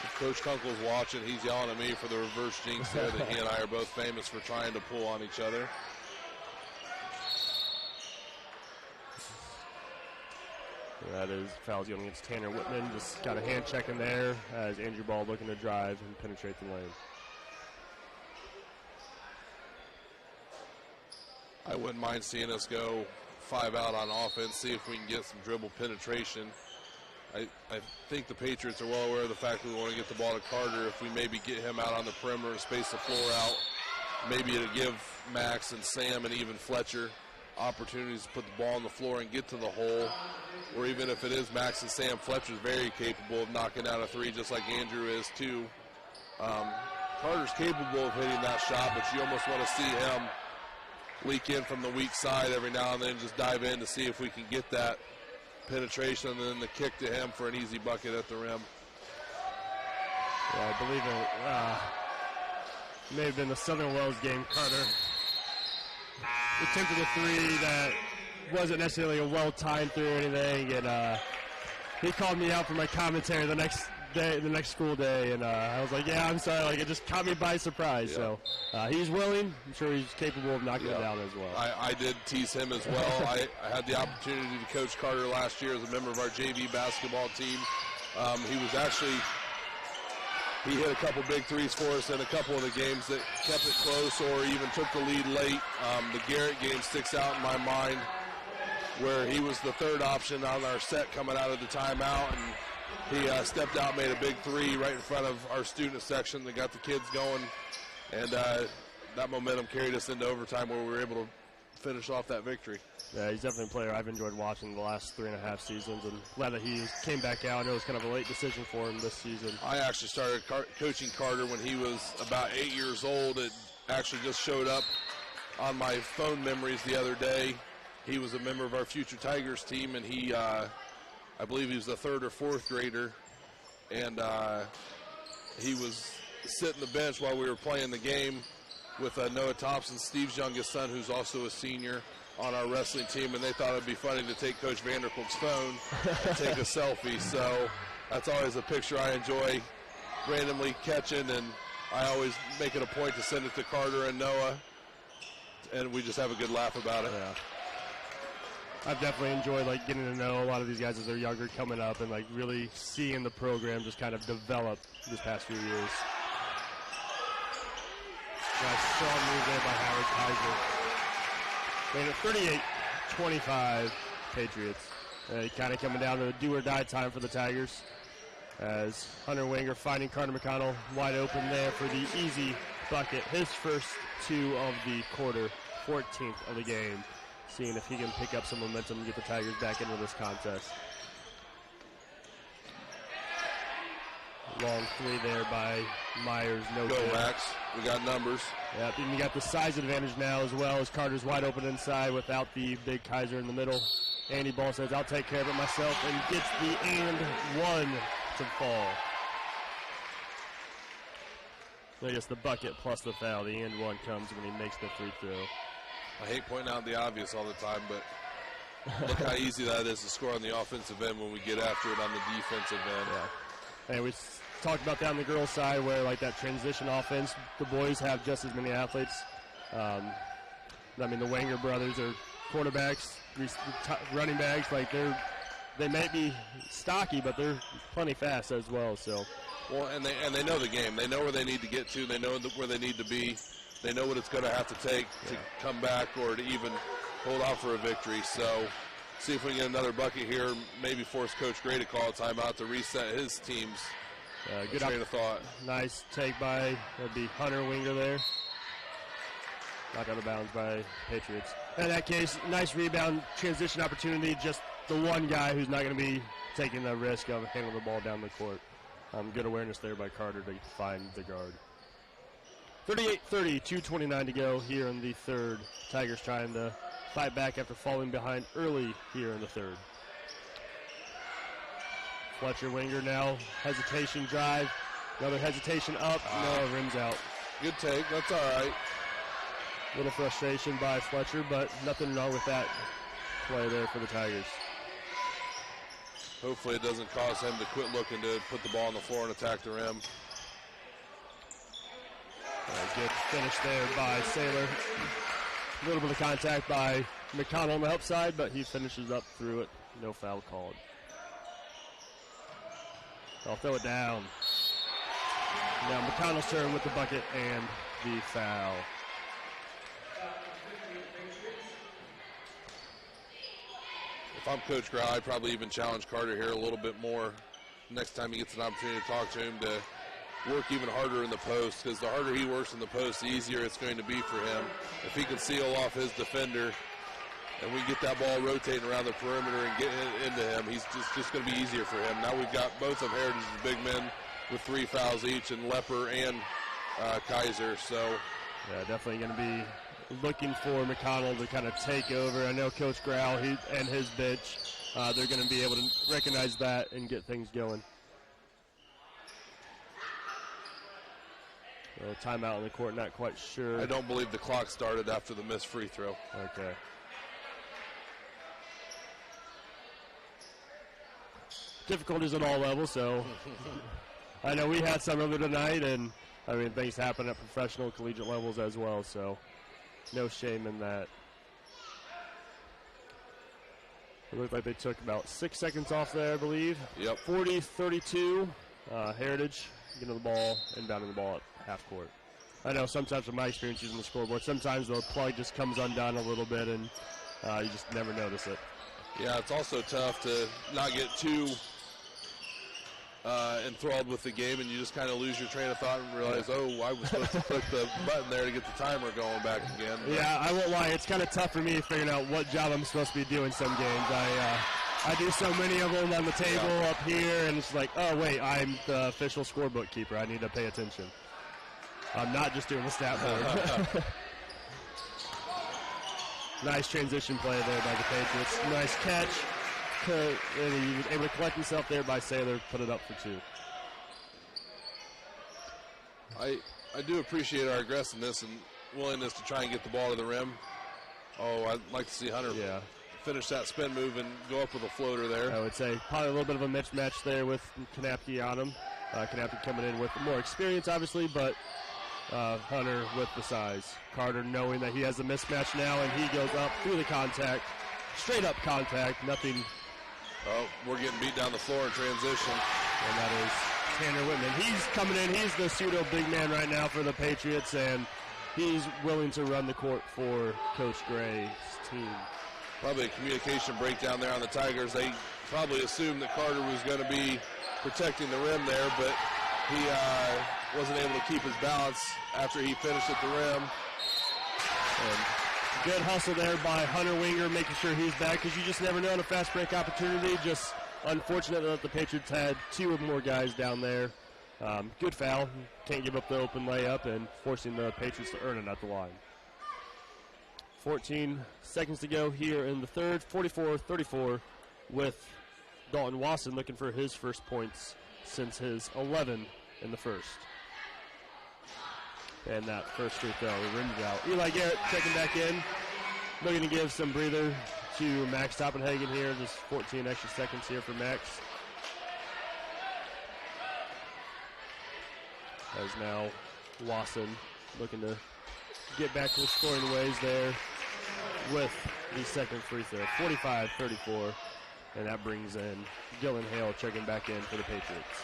If Coach Kunkel's watching, he's yelling at me for the reverse jinx there that he and I are both famous for trying to pull on each other. That is fouls going against Tanner Whitman. Just got a hand check in there as Andrew Ball looking to drive and penetrate the lane. I wouldn't mind seeing us go 5 out on offense, see if we can get some dribble penetration. I think the Patriots are well aware of the fact that we want to get the ball to Carter. If we maybe get him out on the perimeter and space the floor out, maybe to give Max and Sam and even Fletcher opportunities to put the ball on the floor and get to the hole. Or even if it is Max and Sam, Fletcher's very capable of knocking down a 3 just like Andrew is too. Carter's capable of hitting that shot, but you almost want to see him leak in from the weak side every now and then, just dive in to see if we can get that penetration and then the kick to him for an easy bucket at the rim. Yeah, I believe it may have been the Southern Wells game. Carter attempted a 3 that wasn't necessarily a well-timed through or anything, and he called me out for my commentary the next school day, and I was like, yeah, I'm sorry, like it just caught me by surprise. Yeah. So he's willing. I'm sure he's capable of knocking it down as well. I did tease him as well. I had the opportunity to coach Carter last year as a member of our JV basketball team. He hit a couple big 3s for us in a couple of the games that kept it close or even took the lead late. The Garrett game sticks out in my mind, where he was the 3rd option on our set coming out of the timeout, and he stepped out, made a big 3 right in front of our student section that got the kids going, and that momentum carried us into overtime where we were able to finish off that victory. Yeah, he's definitely a player I've enjoyed watching the last 3.5 seasons, and glad that he came back out. I know it was kind of a late decision for him this season. I actually started coaching Carter when he was about 8 years old. It actually just showed up on my phone memories the other day. He was a member of our Future Tigers team, and he I believe he was the 3rd or 4th grader, and he was sitting the bench while we were playing the game with Noah Thompson, Steve's youngest son, who's also a senior on our wrestling team, and they thought it would be funny to take Coach Vanderkolk's phone and take a selfie. So that's always a picture I enjoy randomly catching, and I always make it a point to send it to Carter and Noah, and we just have a good laugh about it. Yeah. I've definitely enjoyed like getting to know a lot of these guys as they're younger coming up, and like really seeing the program just kind of develop this past few years. Nice strong move there by Howard Kaiser. Made it 38-25 Patriots. Kind of coming down to the do-or-die time for the Tigers, as Hunter Wenger finding Carter McConnell wide open there for the easy bucket. His first 2 of the quarter, 14th of the game. Seeing if he can pick up some momentum and get the Tigers back into this contest. Long 3 there by Myers. No Go, good. Max. We got numbers. Yep, and you got the size advantage now as well, as Carter's wide open inside without the big Kaiser in the middle. Andy Ball says, I'll take care of it myself, and gets the and 1 to fall. So I guess the bucket plus the foul. The and 1 comes when he makes the free throw. I hate pointing out the obvious all the time, but look how easy that is to score on the offensive end when we get after it on the defensive end. Yeah. And we talked about that on the girls' side, where like that transition offense, the boys have just as many athletes. I mean, the Wenger brothers are quarterbacks, running backs. Like they may be stocky, but they're plenty fast as well. So, well, and they know the game. They know where they need to get to. They know where they need to be. They know what it's going to have to take to come back or to even hold out for a victory. So, see if we can get another bucket here. Maybe force Coach Gray to call a timeout to reset his team's good train of thought. Nice take by, that'd be Hunter Wenger there. Knocked out of bounds by Patriots. In that case, nice rebound, transition opportunity. Just the one guy who's not going to be taking the risk of handling the ball down the court. Good awareness there by Carter to find the guard. 38-30, 2:29 to go here in the third. Tigers trying to fight back after falling behind early here in the third. Fletcher Winger now, hesitation drive. Another hesitation up. No, rims out. Good take. That's all right. Little frustration by Fletcher, but nothing wrong with that play there for the Tigers. Hopefully it doesn't cause him to quit looking to put the ball on the floor and attack the rim. Good finish there by Saylor. A little bit of contact by McConnell on the help side, but he finishes up through it. No foul called. They'll throw it down. Now McConnell's turn with the bucket and the foul. If I'm Coach Grau, I'd probably even challenge Carter here a little bit more next time he gets an opportunity to talk to him to work even harder in the post, because the harder he works in the post, the easier it's going to be for him. If he can seal off his defender and we get that ball rotating around the perimeter and getting it into him, he's just going to be easier for him. Now we've got both of Heritage's big men with 3 fouls each, and Lepper and Kaiser. So yeah, definitely going to be looking for McConnell to kind of take over. I know Coach Grau and his bench, they're going to be able to recognize that and get things going. Timeout on the court, not quite sure. I don't believe the clock started after the missed free throw. Okay. Difficulties at all levels, so I know we had some of it tonight, and I mean, things happen at professional, collegiate levels as well, so no shame in that. It looked like they took about 6 seconds off there, I believe. Yep. 40-32, Heritage getting the ball, inbounding the ball at half court. I know sometimes from my experience using the scoreboard, sometimes the plug just comes undone a little bit and you just never notice it. Yeah, it's also tough to not get too enthralled with the game, and you just kind of lose your train of thought and realize, oh, I was supposed to click the button there to get the timer going back again. But yeah, I won't lie, it's kind of tough for me figuring out what job I'm supposed to be doing some games. I do so many of them on the table up here, and it's like, oh, wait, I'm the official scorebook keeper. I need to pay attention. I'm not just doing the stat board. Nice transition play there by the Patriots. Nice catch. And he was able to collect himself there by Saylor, put it up for 2. I do appreciate our aggressiveness and willingness to try and get the ball to the rim. Oh, I'd like to see Hunter finish that spin move and go up with a floater there. I would say probably a little bit of a mismatch there with Kanapke on him. Kanapke coming in with more experience, obviously, but Hunter with the size. Carter knowing that he has a mismatch now, and he goes up through the contact. Straight up contact, nothing. Oh, we're getting beat down the floor in transition. And that is Tanner Whitman. He's coming in. He's the pseudo big man right now for the Patriots, and he's willing to run the court for Coach Gray's team. Probably a communication breakdown there on the Tigers. They probably assumed that Carter was going to be protecting the rim there, but he wasn't able to keep his balance after he finished at the rim. And good hustle there by Hunter Winger, making sure he's back, because you just never know in a fast break opportunity. Just unfortunate that the Patriots had 2 or more guys down there. Good foul. Can't give up the open layup, and forcing the Patriots to earn it at the line. 14 seconds to go here in the third. 44-34 with Dalton Wasson looking for his first points since his 11 in the first. And that first free throw rims out. Eli Garrett checking back in. Looking to give some breather to Max Toppenhagen here. Just 14 extra seconds here for Max. As now Wasson looking to get back to the scoring ways there with the second free throw. 45-34. And that brings in Dylan Hale checking back in for the Patriots.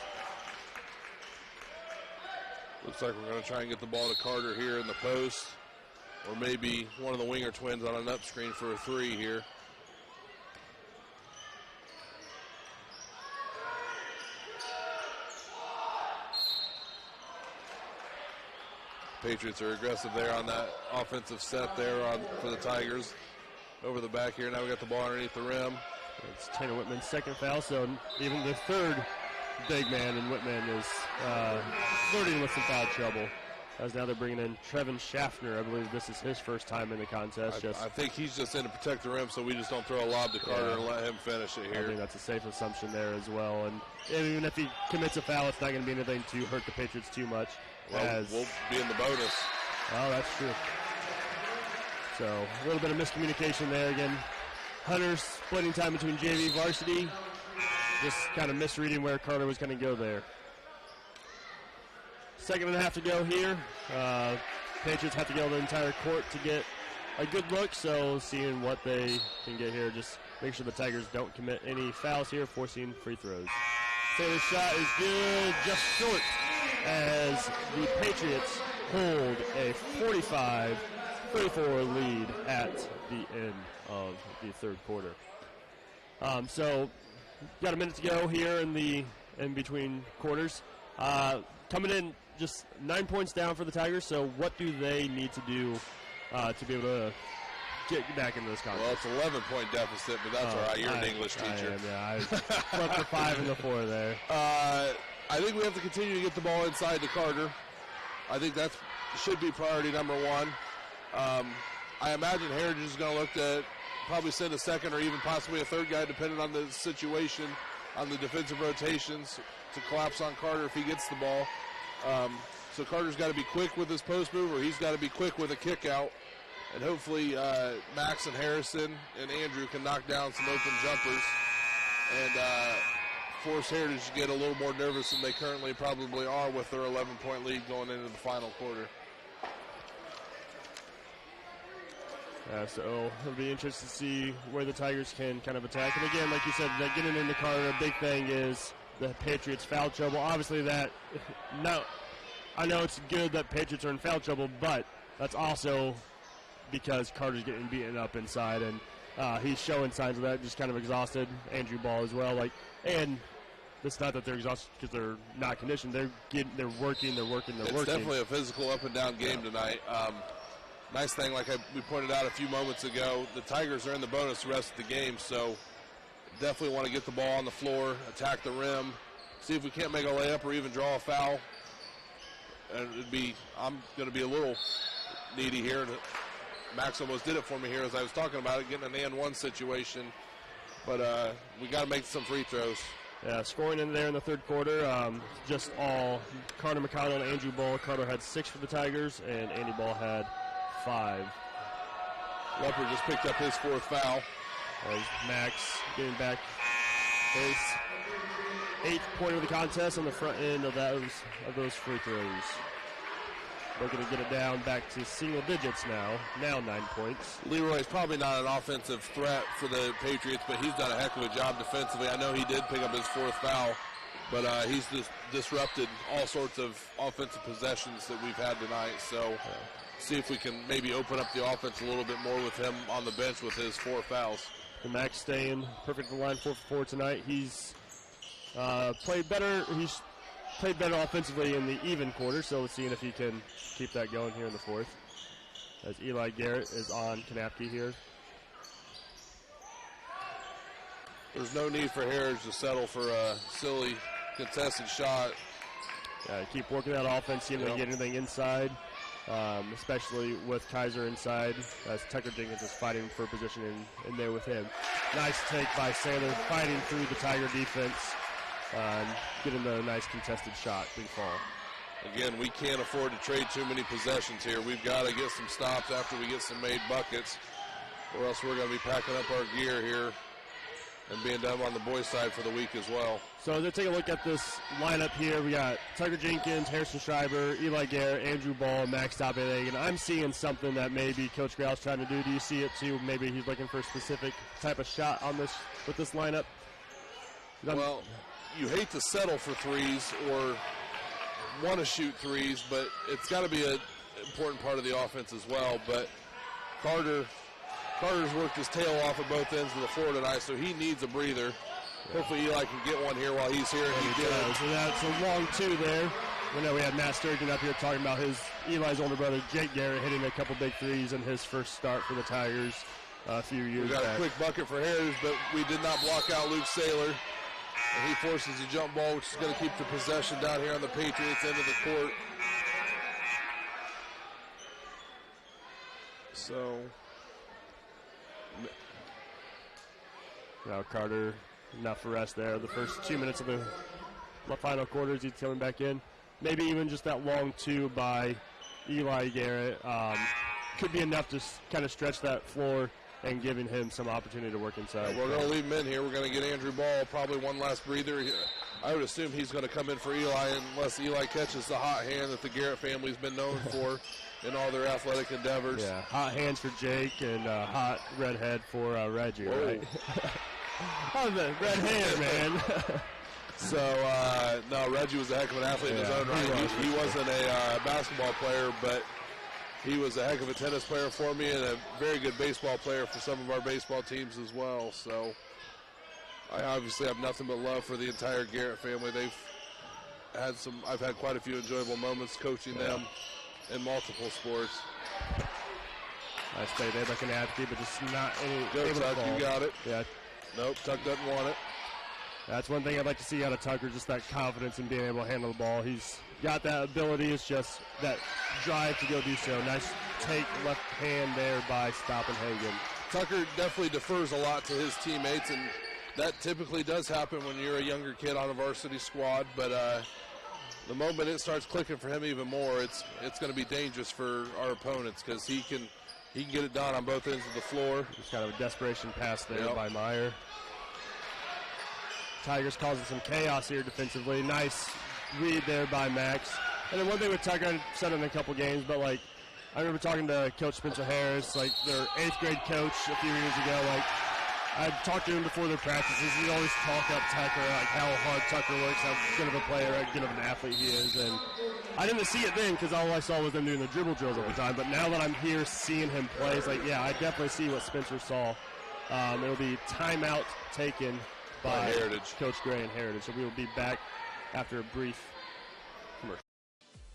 Looks like we're going to try and get the ball to Carter here in the post, or maybe one of the Winger twins on an up screen for a 3 here. Patriots are aggressive there on that offensive set there for the Tigers. Over the back here. Now we got the ball underneath the rim. It's Tanner Whitman's second foul, so even the third big man in Whitman is flirting with some foul trouble. as now they're bringing in Trevin Schaffner. I believe this is his first time in the contest. I think he's just in to protect the rim, so we just don't throw a lob to Carter and let him finish it here. I think that's a safe assumption there as well. And even if he commits a foul, it's not going to be anything to hurt the Patriots too much. Well, we'll be in the bonus. Oh, that's true. So a little bit of miscommunication there again. Hunter splitting time between JV varsity. Just kind of misreading where Carter was going to go there. Second and a half to go here. Patriots have to go the entire court to get a good look, so seeing what they can get here. Just make sure the Tigers don't commit any fouls here, forcing free throws. Taylor's shot is good, just short, as the Patriots hold a 45-34 lead at the end of the third quarter. So got a minute to go here in between quarters. Coming in just 9 points down for the Tigers, so what do they need to do to be able to get back into this contest? Well, it's an 11-point deficit, but that's all right. You're an English teacher. I flipped the 5 and the 4 there. I think we have to continue to get the ball inside to Carter. I think that should be priority number one. I imagine Heritage is going to look to probably send a second or even possibly a third guy, depending on the situation, on the defensive rotations, to collapse on Carter if he gets the ball. So Carter's got to be quick with his post move, or he's got to be quick with a kick out. And hopefully Max and Harrison and Andrew can knock down some open jumpers and force Heritage to get a little more nervous than they currently probably are with their 11-point lead going into the final quarter. So it'll be interesting to see where the Tigers can kind of attack. And again, like you said, that getting into Carter, a big thing is the Patriots foul trouble. Obviously that, no, I know it's good that Patriots are in foul trouble, but that's also because Carter's getting beaten up inside, and he's showing signs of that, just kind of exhausted. Andrew Ball as well. And it's not that they're exhausted because they're not conditioned. They're working. It's definitely a physical up and down game tonight. Nice thing, like we pointed out a few moments ago, the Tigers are in the bonus the rest of the game, so definitely want to get the ball on the floor, attack the rim, see if we can't make a layup or even draw a foul. And I'm going to be a little needy here. Max almost did it for me here as I was talking about it, getting an and one situation. But we got to make some free throws. Yeah, scoring in there in the third quarter, just all Carter McConnell and Andrew Ball. Carter had 6 for the Tigers, and Andy Ball had 5. Leopard just picked up his 4th foul. As Max getting back his 8th point of the contest on the front end of those free throws. Looking to get it down back to single digits now 9 points. Leroy's probably not an offensive threat for the Patriots, but he's done a heck of a job defensively. I know he did pick up his 4th foul, but he's just disrupted all sorts of offensive possessions that we've had tonight. So see if we can maybe open up the offense a little bit more with him on the bench with his 4 fouls. And Max staying perfect in the line 4 for 4 tonight. He's played better. He's played better offensively in the even quarter, so let's see if he can keep that going here in the 4th. As Eli Garrett is on Kanapke here. There's no need for Heritage to settle for a silly contested shot. Keep working that offense, see if they can get anything inside, especially with Kaiser inside, as Tucker Jenkins is fighting for position in there with him. Nice take by Saylor, fighting through the Tiger defense, getting the nice contested shot, big fall. Again, we can't afford to trade too many possessions here. We've got to get some stops after we get some made buckets, or else we're going to be packing up our gear here and being done on the boys' side for the week as well. So let's take a look at this lineup here. We got Tucker Jenkins, Harrison Schreiber, Eli Garrett, Andrew Ball, Max Doppelhagen. I'm seeing something that maybe Coach Grau's trying to do. Do you see it too? Maybe he's looking for a specific type of shot on this with this lineup? Well, you hate to settle for threes or want to shoot threes, but it's got to be an important part of the offense as well. But Carter's worked his tail off at both ends of the floor tonight, so he needs a breather. Hopefully Eli can get one here while he's here, and he did. So that's a long 2 there. We know we had Matt Sturgeon up here talking about Eli's older brother, Jake Garrett, hitting a couple big threes in his first start for the Tigers a few years back. We got a quick bucket for Heritage, but we did not block out Luke Saylor. And he forces a jump ball, which is going to keep the possession down here on the Patriots end of the court. So now Carter, enough for rest there. The first 2 minutes of the final quarters, he's coming back in. Maybe even just that long two by Eli Garrett could be enough to kind of stretch that floor and giving him some opportunity to work inside. We're going to leave him in here. We're going to get Andrew Ball probably one last breather. I would assume he's going to come in for Eli unless Eli catches the hot hand that the Garrett family's been known for in all their athletic endeavors. Yeah, hot hands for Jake and hot red head for Reggie, right? Oh, the red hand, man. So, no, Reggie was a heck of an athlete in his own right. He wasn't a basketball player, but he was a heck of a tennis player for me and a very good baseball player for some of our baseball teams as well. So I obviously have nothing but love for the entire Garrett family. I've had quite a few enjoyable moments coaching them in multiple sports. I say they're like an athlete, but just not any. Go, Tuck, you got it. Yeah. Nope, Tuck doesn't want it. That's one thing I'd like to see out of Tucker, just that confidence in being able to handle the ball. He's got that ability. It's just that drive to go do so. Nice take left hand there by Stoppenhagen. Tucker definitely defers a lot to his teammates, and that typically does happen when you're a younger kid on a varsity squad. But the moment it starts clicking for him even more, it's going to be dangerous for our opponents because he can get it done on both ends of the floor. Just kind of a desperation pass there by Meyer. Tigers causing some chaos here defensively. Nice read there by Max. And then one thing with Tucker, I've said it in a couple games, but like I remember talking to Coach Spencer Harris, like their 8th grade coach a few years ago. Like I talked to him before their practices. He'd always talk up Tucker, like how hard Tucker works, how good of a player, how good of an athlete he is. And I didn't see it then because all I saw was them doing the dribble drills all the time. But now that I'm here seeing him play, it's like, yeah, I definitely see what Spencer saw. It'll be timeout taken by Heritage. Coach Gray and Heritage. So we will be back after a brief commercial.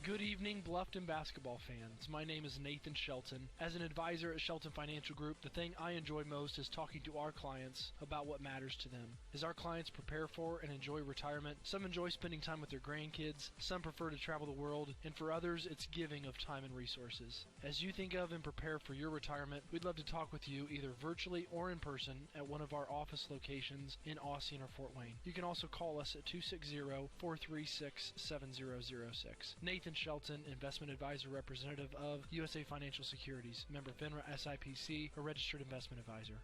Good evening, Bluffton basketball fans. My name is Nathan Shelton. As an advisor at Shelton Financial Group, the thing I enjoy most is talking to our clients about what matters to them. As our clients prepare for and enjoy retirement, some enjoy spending time with their grandkids, some prefer to travel the world, and for others, it's giving of time and resources. As you think of and prepare for your retirement, we'd love to talk with you either virtually or in person at one of our office locations in Austin or Fort Wayne. You can also call us at 260-436-7006. Nathan Shelton, investment advisor representative of USA Financial Securities, member FINRA SIPC, a registered investment advisor.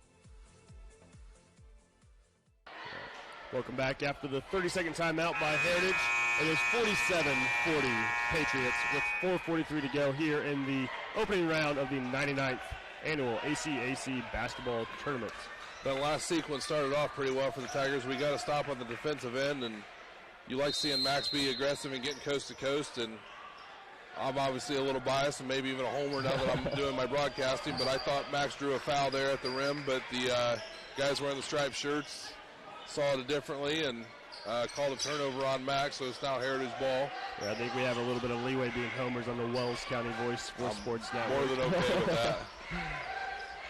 Welcome back after the 30-second timeout by Heritage. It is 47-40 Patriots with 4:43 to go here in the opening round of the 99th annual ACAC basketball tournament. That last sequence started off pretty well for the Tigers. We got to stop on the defensive end, and you like seeing Max be aggressive and getting coast to coast, and I'm obviously a little biased and maybe even a homer now that I'm doing my broadcasting, but I thought Max drew a foul there at the rim, but the guys wearing the striped shirts saw it differently and called a turnover on Max, so it's now Heritage ball. Yeah, I think we have a little bit of leeway being homers on the Wells County Voice for Sports Network. More than okay with that.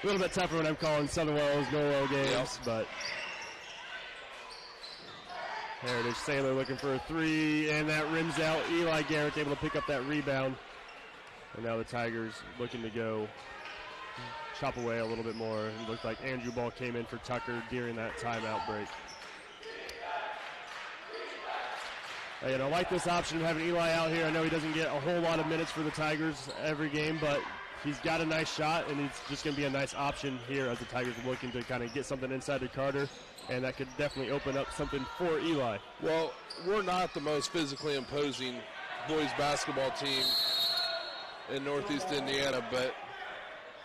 A little bit tougher when I'm calling Southern Wells, Norwell games, but Heritage Sailor looking for a three, and that rims out. Eli Garrett able to pick up that rebound. And now the Tigers looking to go chop away a little bit more. It looked like Andrew Ball came in for Tucker during that timeout break. And I like this option of having Eli out here. I know he doesn't get a whole lot of minutes for the Tigers every game, but he's got a nice shot, and he's just going to be a nice option here as the Tigers are looking to kind of get something inside to Carter, and that could definitely open up something for Eli. Well, we're not the most physically imposing boys basketball team in Northeast Indiana, but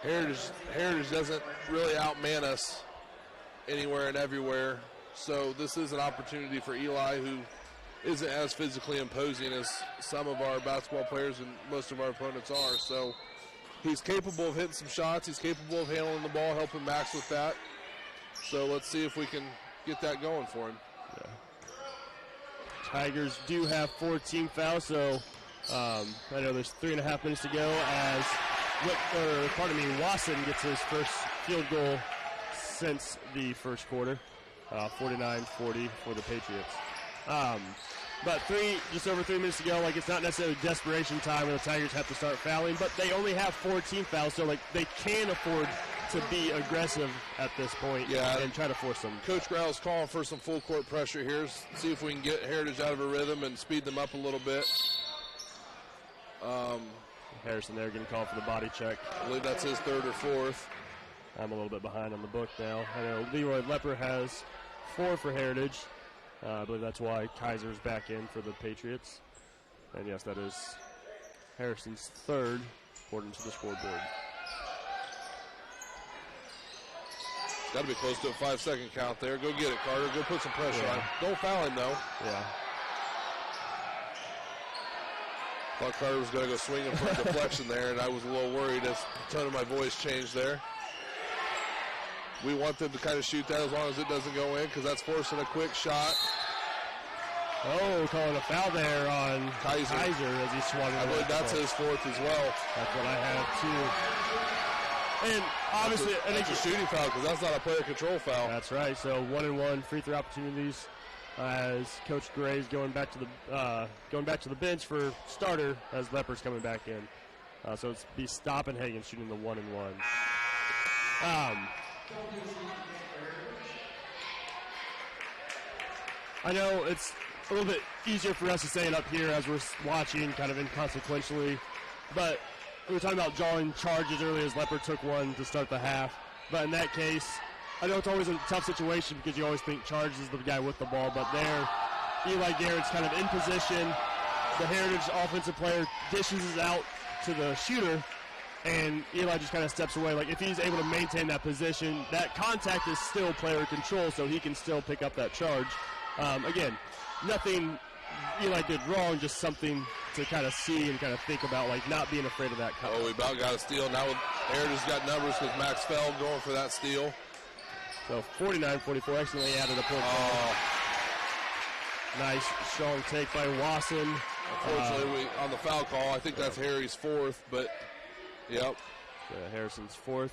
Heritage doesn't really outman us anywhere and everywhere. So this is an opportunity for Eli, who isn't as physically imposing as some of our basketball players and most of our opponents are. So he's capable of hitting some shots. He's capable of handling the ball, helping Max with that. So let's see if we can get that going for him. Yeah. Tigers do have 4 team fouls, so I know there's 3.5 minutes to go as Wasson gets his first field goal since the first quarter. 49-40 for the Patriots. But just over 3 minutes to go, like, it's not necessarily desperation time where the Tigers have to start fouling, but they only have 14 fouls, so, like, they can afford to be aggressive at this point and try to force them. Coach Grau is calling for some full court pressure here. See if we can get Heritage out of a rhythm and speed them up a little bit. Harrison there getting called for the body check. I believe that's his third or fourth. I'm a little bit behind on the book now. I know Leroy Lepper has 4 for Heritage. I believe that's why Kaiser's back in for the Patriots. And yes, that is Harrison's third, according to the scoreboard. It's got to be close to a 5-second count there. Go get it, Carter. Go put some pressure on. Don't foul him, though. Yeah. Thought Carter was going to go swinging for a deflection there, and I was a little worried as the tone of my voice changed there. We want them to kind of shoot that as long as it doesn't go in, because that's forcing a quick shot. Oh, calling a foul there on Kaiser as he swung it. I believe that's his fourth as well. That's what I have, too. And obviously, that's a shooting foul, because that's not a player control foul. That's right. So 1-and-1 free throw opportunities as Coach Gray's going back to the bench for starter as Lepper's coming back in. So it's be Stoppenhagen shooting the 1-and-1. I know it's a little bit easier for us to say it up here as we're watching kind of inconsequentially, but we were talking about drawing charges earlier as Lepper took one to start the half. But in that case, I know it's always a tough situation because you always think Charge is the guy with the ball, but there, Eli Garrett's kind of in position. The Heritage offensive player dishes it out to the shooter, and Eli just kind of steps away. Like, if he's able to maintain that position, that contact is still player control, so he can still pick up that charge. Again, nothing Eli did wrong, just something to kind of see and kind of think about, like not being afraid of that contact. Oh, we about got a steal. Now Heritage got numbers with Max Feld going for that steal. So 49-44, accidentally added a point. Nice, strong take by Wasson. Unfortunately, on the foul call, I think that's Harry's fourth, but, yep. Harrison's fourth.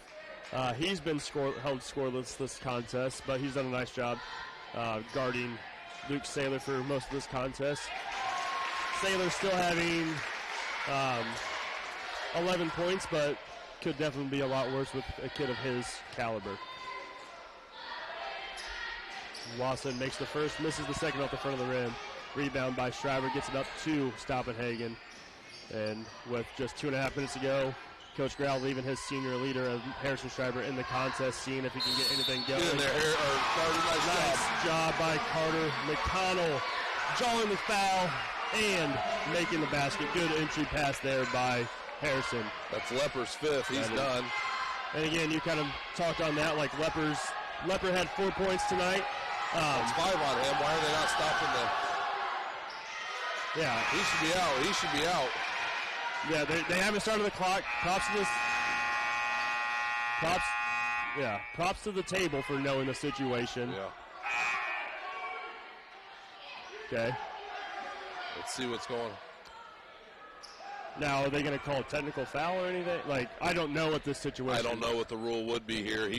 He's been held scoreless this contest, but he's done a nice job guarding Luke Saylor for most of this contest. Saylor still having 11 points, but could definitely be a lot worse with a kid of his caliber. Wasson makes the first, misses the second off the front of the rim. Rebound by Schreiber, gets it up to Stoppenhagen. And with just 2.5 minutes to go, Coach Grau leaving his senior leader, Harrison Schreiber, in the contest, seeing if he can get anything going. Get in there, Carter, nice job by Carter. McConnell drawing the foul and making the basket. Good entry pass there by Harrison. That's Lepper's fifth. He's done. And again, you kind of talked on that, like Lepper had 4 points tonight. That's 5 on him. Why are they not stopping them? Yeah. He should be out. He should be out. Yeah, they haven't started the clock. Props to the table for knowing the situation. Yeah. Okay. Let's see what's going on. Now, are they going to call a technical foul or anything? Like, I don't know what this situation is. I don't know what the rule would be here.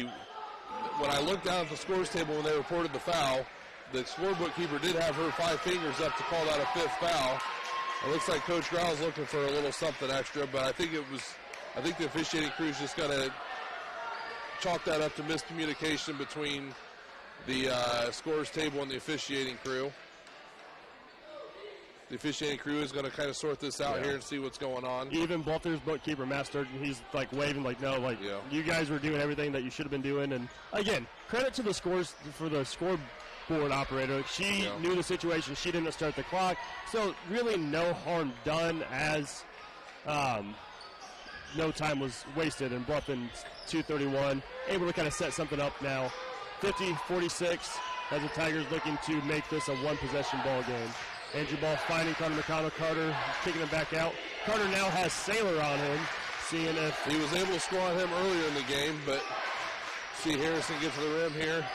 When I looked down at the scores table when they reported the foul, the scorebook keeper did have her 5 fingers up to call that a 5th foul. It looks like Coach Grau is looking for a little something extra, but I think the officiating crew is just going to chalk that up to miscommunication between the scores table and the officiating crew. The officiating crew is going to kind of sort this out here and see what's going on. Even Bluffton's bookkeeper, Matt Sturgeon, he's like waving like, no, like you guys were doing everything that you should have been doing. And again, credit to the scoreboard operator. She knew the situation. She didn't start the clock. So really no harm done as no time was wasted. And Bluffton's 2:31, able to kind of set something up now. 50-46 as the Tigers looking to make this a one-possession ball game. Andrew Ball finding Carter McConnell. Carter kicking him back out. Carter now has Saylor on him, seeing if he was able to score on him earlier in the game, but see Harrison get to the rim here.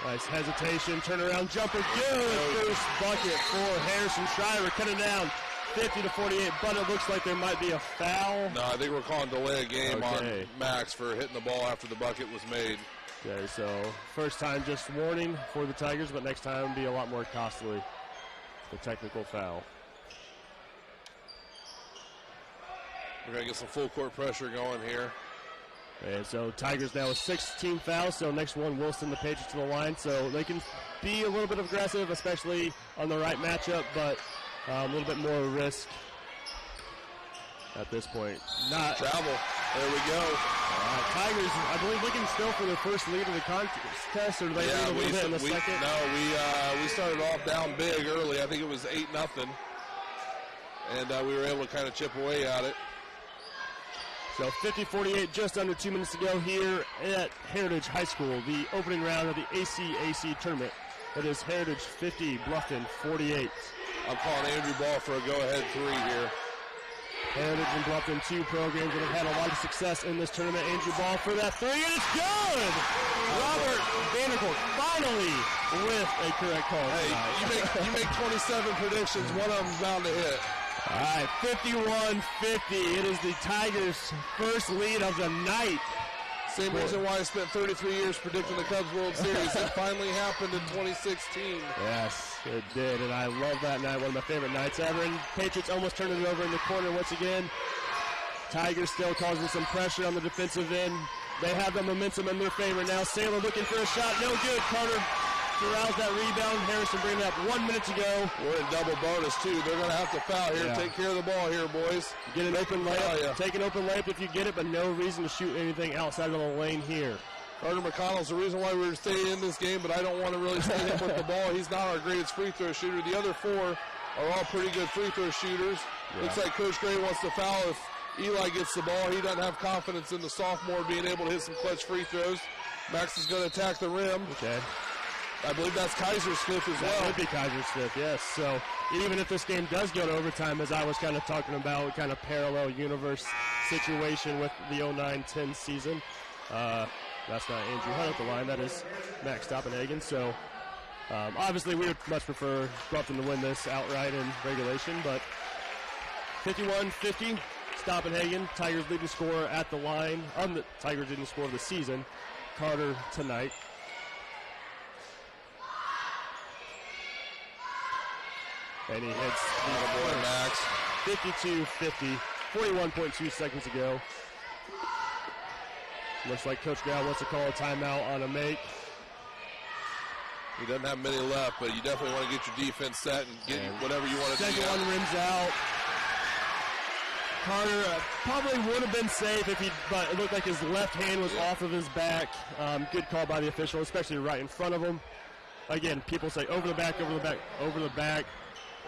Nice hesitation, turnaround jumper, good first bucket for Harrison Schreiber, cutting down 50-48, but it looks like there might be a foul. No, I think we're calling delay a game on Max for hitting the ball after the bucket was made. Okay, so first time just warning for the Tigers, but next time be a lot more costly. the technical foul. We're going to get some full court pressure going here. And so Tigers now with 16 fouls, so next one, Wilson, the Patriots to the line. So they can be a little bit aggressive, especially on the right matchup, but a little bit more risk at this point. Not travel. There we go. Tigers, I believe, looking still for their first lead of the contest, or do they lead a little bit in the second? No, we started off down big early. I think it was 8-0, and we were able to kind of chip away at it. So 50-48, just under 2 minutes to go here at Heritage High School, the opening round of the ACAC tournament. It is Heritage 50, Bluffton 48. I'm calling Andrew Ball for a go-ahead 3 here. Heritage and Bluffton, two programs that have had a lot of success in this tournament. Andrew Ball for that 3, and it's good! Robert Vanderkolk finally with a correct call. Hey, you make 27 predictions, one of them's bound to hit. All right, 51-50. It is the Tigers' first lead of the night. Same reason why I spent 33 years predicting the Cubs World Series. It finally happened in 2016. Yes, it did, and I love that night. One of my favorite nights ever. And Patriots almost turned it over in the corner once again. Tigers still causing some pressure on the defensive end. They have the momentum in their favor now. Saylor looking for a shot. No good. Carter corrals that rebound. Harrison bringing up 1 minute to go. We're in double bonus, too. They're going to have to foul here. Yeah. Take care of the ball here, boys. Get an open layup. Take an open layup if you get it, but no reason to shoot anything outside of the lane here. Carter McConnell's the reason why we're staying in this game, but I don't want to really stay him with the ball. He's not our greatest free throw shooter. The other 4 are all pretty good free throw shooters. Yeah. Looks like Coach Gray wants to foul if Eli gets the ball. He doesn't have confidence in the sophomore being able to hit some clutch free throws. Max is going to attack the rim. Okay. I believe that's Kaiser's fifth as well. That would be Kaiser's fifth, yes. So even if this game does go to overtime, as I was kind of talking about, kind of parallel universe situation with the 09-10 season, that's not Andrew Hunt at the line. That is Max Stoppenhagen. So obviously we would much prefer Bluffton to win this outright in regulation, but 51-50, Stoppenhagen, Tigers leading scorer at the line. The Tigers leading scorer of the season, Carter tonight. And he hits the boy Max. 52-50, 41.2 seconds to go. Looks like Coach Grau wants to call a timeout on a make. He doesn't have many left, but you definitely want to get your defense set and get whatever you want to do. Second one rims out. Carter probably would have been safe but it looked like his left hand was off of his back. Good call by the official, especially right in front of him. Again, people say over the back, over the back, over the back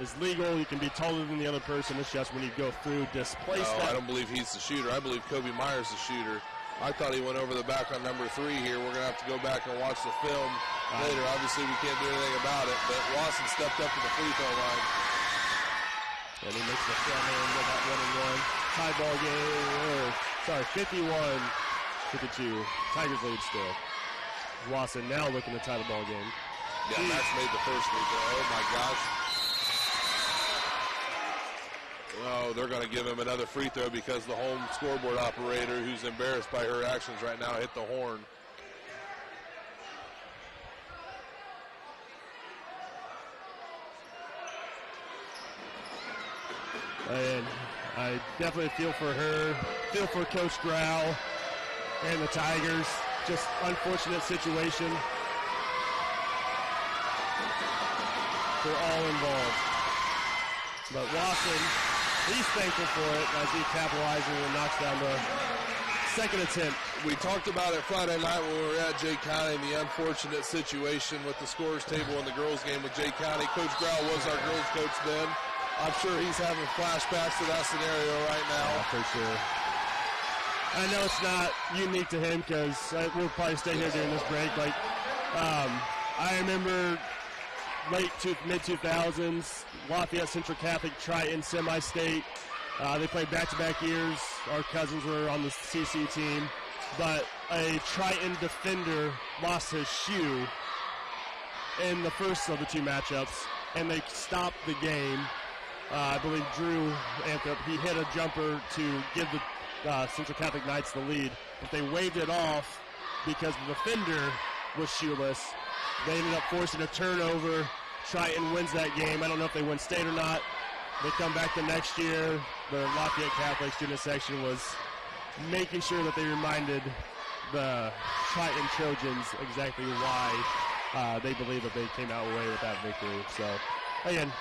is legal. You can be taller than the other person. It's just when you go through, displace that. I don't believe he's the shooter. I believe Kobe Meyer's the shooter. I thought he went over the back on number 3 here. We're going to have to go back and watch the film later. Obviously, we can't do anything about it, but Lawson stepped up to the free throw line. And he makes the front end with that 1-and-1. Tie ball game. 51-52. Tigers lead still. Lawson now looking to tie the ball game. Yeah, Max made the first free throw. Oh, my gosh. Oh, they're going to give him another free throw because the home scoreboard operator, who's embarrassed by her actions right now, hit the horn. And I definitely feel for her, feel for Coach Grau and the Tigers. Just unfortunate situation for all involved. But Lawson, he's thankful for it as he capitalizes and knocks down the second attempt. We talked about it Friday night when we were at Jay County, the unfortunate situation with the scorers table in the girls game with Jay County. Coach Grau was our girls coach then. I'm sure he's having flashbacks to that scenario right now. Yeah, for sure. I know it's not unique to him because we'll probably stay here during this break. Like, I remember mid-2000s, Lafayette Central Catholic Triton semi-state. They played back-to-back years. Our cousins were on the CC team. But a Triton defender lost his shoe in the first of the two matchups, and they stopped the game. I believe Drew Anthrop, he hit a jumper to give the Central Catholic Knights the lead, but they waved it off because the defender was shoeless. They ended up forcing a turnover. Triton wins that game. I don't know if they win state or not. They come back the next year. The Lafayette Catholic student section was making sure that they reminded the Triton Trojans exactly why they believe that they came out away with that victory. So, again,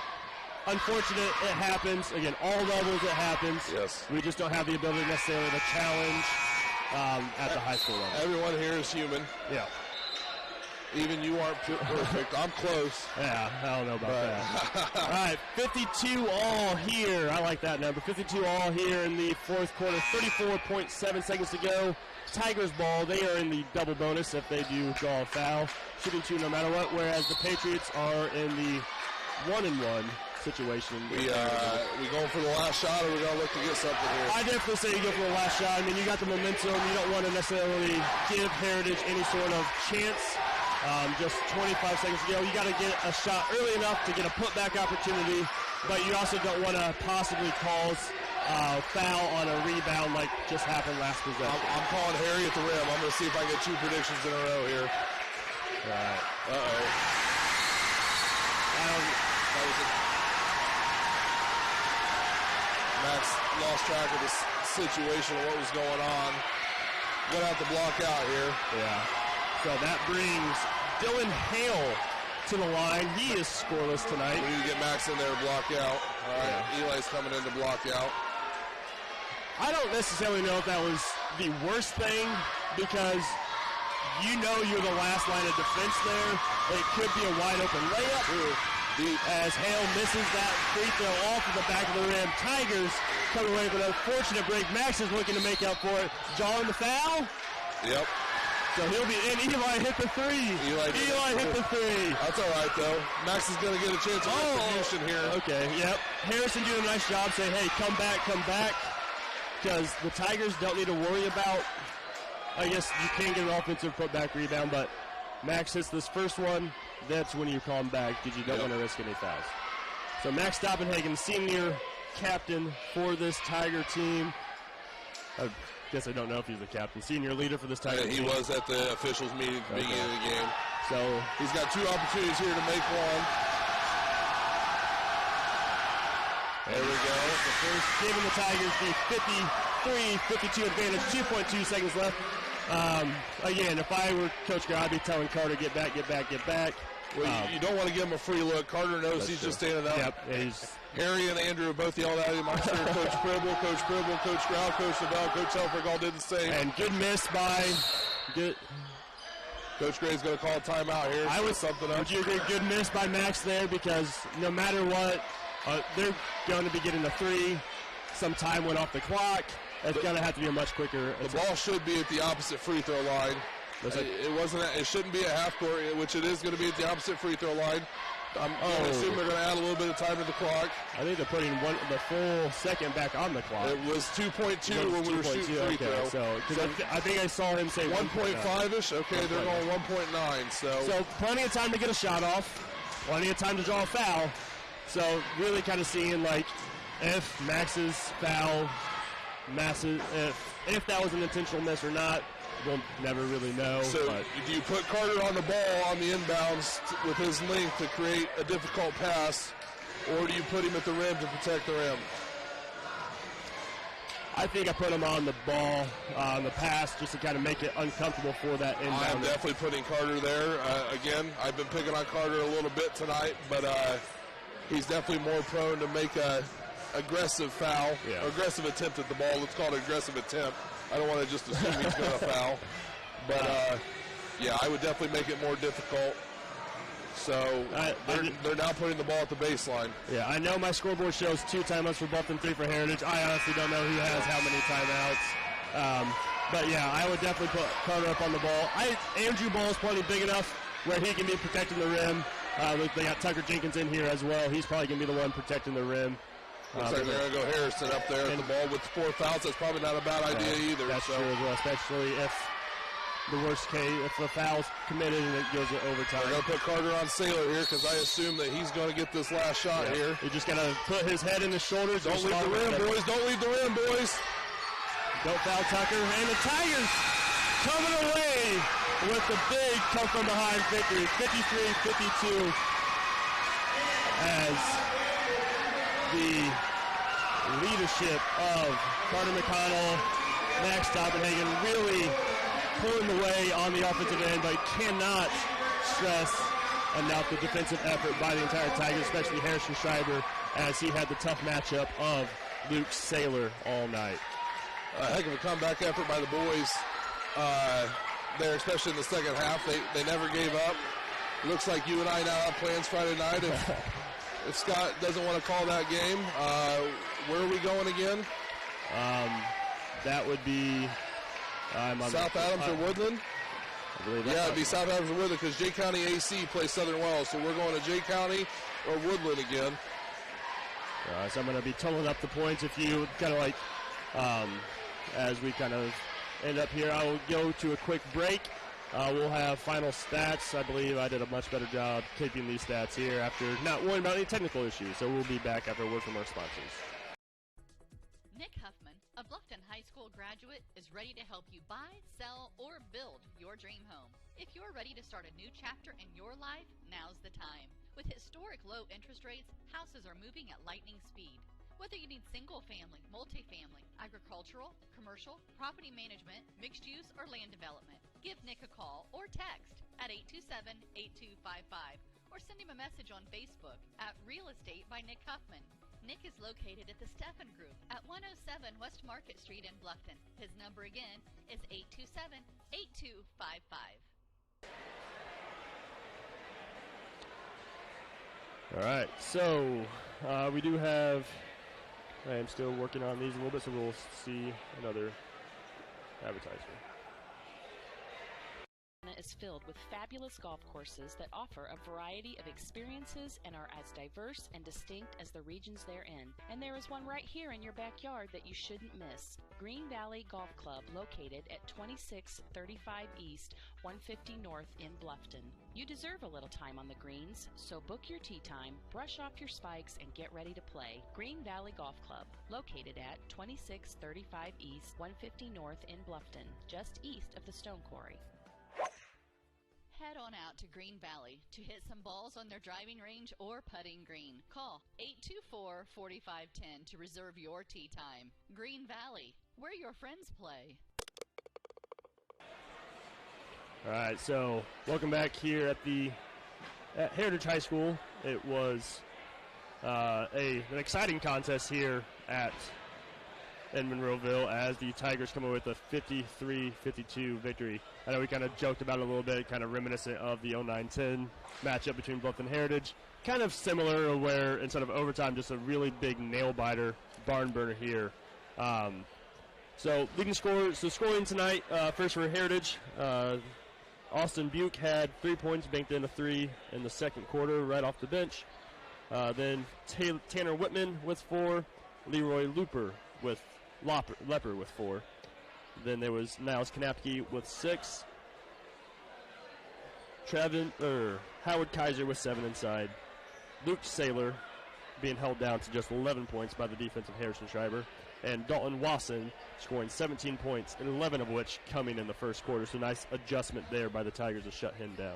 unfortunate, it happens. Again, all levels it happens. Yes. We just don't have the ability necessarily to challenge at the high school level. Everyone here is human. Yeah. Even you aren't perfect. I'm close. Yeah, I don't know about that. All right, 52 all here. I like that number. 52 all here in the fourth quarter. 34.7 seconds to go. Tigers ball. They are in the double bonus if they do draw a foul. Shooting 2 no matter what, whereas the Patriots are in the 1-and-1 situation. We going for the last shot, or we going to look to get something here? I definitely say you go for the last shot. I mean, you got the momentum. You don't want to necessarily give Heritage any sort of chance. Just 25 seconds to go. You got to get a shot early enough to get a putback opportunity, but you also don't want to possibly cause foul on a rebound like just happened last possession. I'm calling Harry at the rim. I'm going to see if I get 2 predictions in a row here. All right. Uh-oh. That was it. Max lost track of the situation of what was going on. Gonna have to block out here. Yeah. So that brings Dylan Hale to the line. He is scoreless tonight. We need to get Max in there to block out. All right, yeah. Eli's coming in to block out. I don't necessarily know if that was the worst thing because you know you're the last line of defense there. It could be a wide open layup. As Hale misses that free throw off of the back of the rim. Tigers come away with an unfortunate break. Max is looking to make up for it. Drawing the foul. Yep. So he'll be in. Eli hit the 3. Eli hit the 3. That's all right, though. Max is going to get a chance of retribution here. Okay, yep. Harrison doing a nice job saying, hey, come back. Because the Tigers don't need to worry about, I guess you can get an offensive putback rebound, but Max hits this first one. That's when you call him back because you don't want to risk any fouls. So Max Stoppenhagen, senior captain for this Tiger team. I guess I don't know if he's the captain. Senior leader for this Tiger team. He was at the officials meeting at the beginning of the game. So he's got 2 opportunities here to make one. There we go. The first giving the Tigers the 53-52 advantage. 2.2 seconds left. Again, if I were Coach Gray, I'd be telling Carter, get back. Well, you don't want to give him a free look. Carter knows he's just standing up. Yep. Harry and Andrew have both yelled at him. I'm sure Coach Pribble, Coach Grau, Coach Novell, Coach Helfrich all did the same. And good miss by Coach Gray's going to call a timeout here. Would you agree? Good miss by Max there because no matter what, they're going to be getting a 3. Some time went off the clock. It's going to have to be a much quicker attempt. The ball should be at the opposite free throw line. It shouldn't be at half court, which it is going to be at the opposite free throw line. I'm going to assume they're going to add a little bit of time to the clock. I think they're putting the full second back on the clock. It was 2.2 when we were shooting free throw. So I think I saw him say 1.5-ish. Okay, they're going 1.9. So plenty of time to get a shot off. Plenty of time to draw a foul. So really kind of seeing like if Max's foul, if that was an intentional miss or not, we'll never really know. So do you put Carter on the ball on the inbounds with his length to create a difficult pass, or do you put him at the rim to protect the rim? I think I put him on the ball on the pass just to kind of make it uncomfortable for that inbound. I'm definitely putting Carter there. Again, I've been picking on Carter a little bit tonight, but he's definitely more prone to make a aggressive foul, aggressive attempt at the ball. Let's call it an aggressive attempt. I don't want to just assume he's going to foul. But, I would definitely make it more difficult. So they're now putting the ball at the baseline. Yeah, I know my scoreboard shows 2 timeouts for Bluffton, 3 for Heritage. I honestly don't know who has how many timeouts. But, I would definitely put Carter up on the ball. Andrew Ball is plenty big enough where he can be protecting the rim. They got Tucker Jenkins in here as well. He's probably going to be the one protecting the rim. Looks like they're going to go Harrison up there at the ball with 4 fouls. That's probably not a bad idea either. That's true as well, especially if the worst case, if the foul's committed and it goes to overtime. They're going to put Carter on Sailor here because I assume that he's going to get this last shot here. He just got to put his head in his shoulders. Don't leave the rim, boys. Don't leave the rim, boys. Don't foul Tucker. And the Tigers coming away with the big come-from-behind victory, 53-52. as the leadership of Carter McConnell, Max Stoppenhagen really pulling the way on the offensive end, but cannot stress enough the defensive effort by the entire Tigers, especially Harrison Schreiber, as he had the tough matchup of Luke Saylor all night. A heck of a comeback effort by the boys there, especially in the second half. They never gave up. Looks like you and I now have plans Friday night. If Scott doesn't want to call that game, where are we going again? That would be South Adams or Woodland? I believe yeah, it'd be South Adams or Woodland because Jay County AC plays Southern Wells, so we're going to Jay County or Woodland again. So I'm going to be totaling up the points. If you kind of like, as we kind of end up here, I will go to a quick break. We'll have final stats. I believe I did a much better job keeping these stats here after not worrying about any technical issues. So we'll be back after a word from our sponsors. Nick Huffman, a Bluffton High School graduate, is ready to help you buy, sell, or build your dream home. If you're ready to start a new chapter in your life, now's the time. With historic low interest rates, houses are moving at lightning speed. Whether you need single-family, multifamily, agricultural, commercial, property management, mixed use, or land development, give Nick a call or text at 827-8255 or send him a message on Facebook at Real Estate by Nick Huffman. Nick is located at the Steffen Group at 107 West Market Street in Bluffton. His number again is 827-8255. All right, so we do have, I am still working on these a little bit, so we'll see another advertisement. Is filled with fabulous golf courses that offer a variety of experiences and are as diverse and distinct as the regions they're in. And there is one right here in your backyard that you shouldn't miss. Green Valley Golf Club, located at 2635 East, 150 North in Bluffton. You deserve a little time on the greens, so book your tee time, brush off your spikes, and get ready to play. Green Valley Golf Club, located at 2635 East, 150 North in Bluffton, just east of the Stone Quarry. Head on out to Green Valley to hit some balls on their driving range or putting green. Call 824-4510 to reserve your tee time. Green Valley, where your friends play. All right, so welcome back here at Heritage High School. It was an exciting contest here in Monroeville as the Tigers come away with a 53-52 victory. I know we kind of joked about it a little bit, kind of reminiscent of the 09-10 matchup between Bluffton and Heritage. Kind of similar where instead of overtime, just a really big nail-biter, barn burner here. So leading scoring tonight, first for Heritage, Austin Buke had 3 points, banked in a 3 in the second quarter right off the bench. Then Tanner Whitman with 4, Leroy Lepper with 4. Then there was Niles Kanapke with 6. Howard Kaiser with 7 inside. Luke Saylor being held down to just 11 points by the defense of Harrison Schreiber. And Dalton Wasson scoring 17 points, 11 of which coming in the first quarter. So nice adjustment there by the Tigers to shut him down.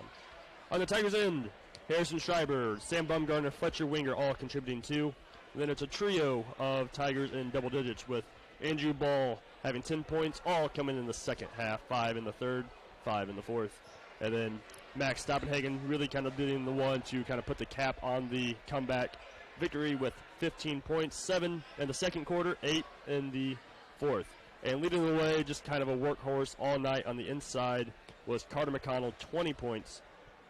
On the Tigers' end, Harrison Schreiber, Sam Bumgarner, Fletcher Winger all contributing 2. And then it's a trio of Tigers in double digits with Andrew Ball having 10 points, all coming in the second half, 5 in the third, 5 in the fourth. And then Max Stoppenhagen really kind of being the one to kind of put the cap on the comeback victory with 15 points, 7 in the second quarter, 8 in the fourth. And leading the way, just kind of a workhorse all night on the inside, was Carter McConnell, 20 points.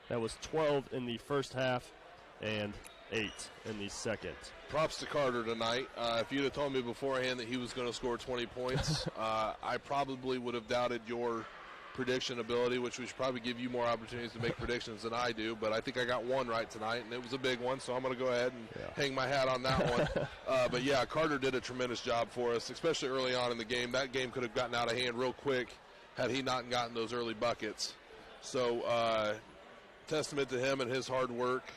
That was 12 in the first half and 8 in the second. Props to Carter tonight. If you'd have told me beforehand that he was going to score 20 points, I probably would have doubted your prediction ability, which we should probably give you more opportunities to make predictions than I do. But I think I got one right tonight, and it was a big one, so I'm going to go ahead and hang my hat on that one. But, yeah, Carter did a tremendous job for us, especially early on in the game. That game could have gotten out of hand real quick had he not gotten those early buckets. So testament to him and his hard work.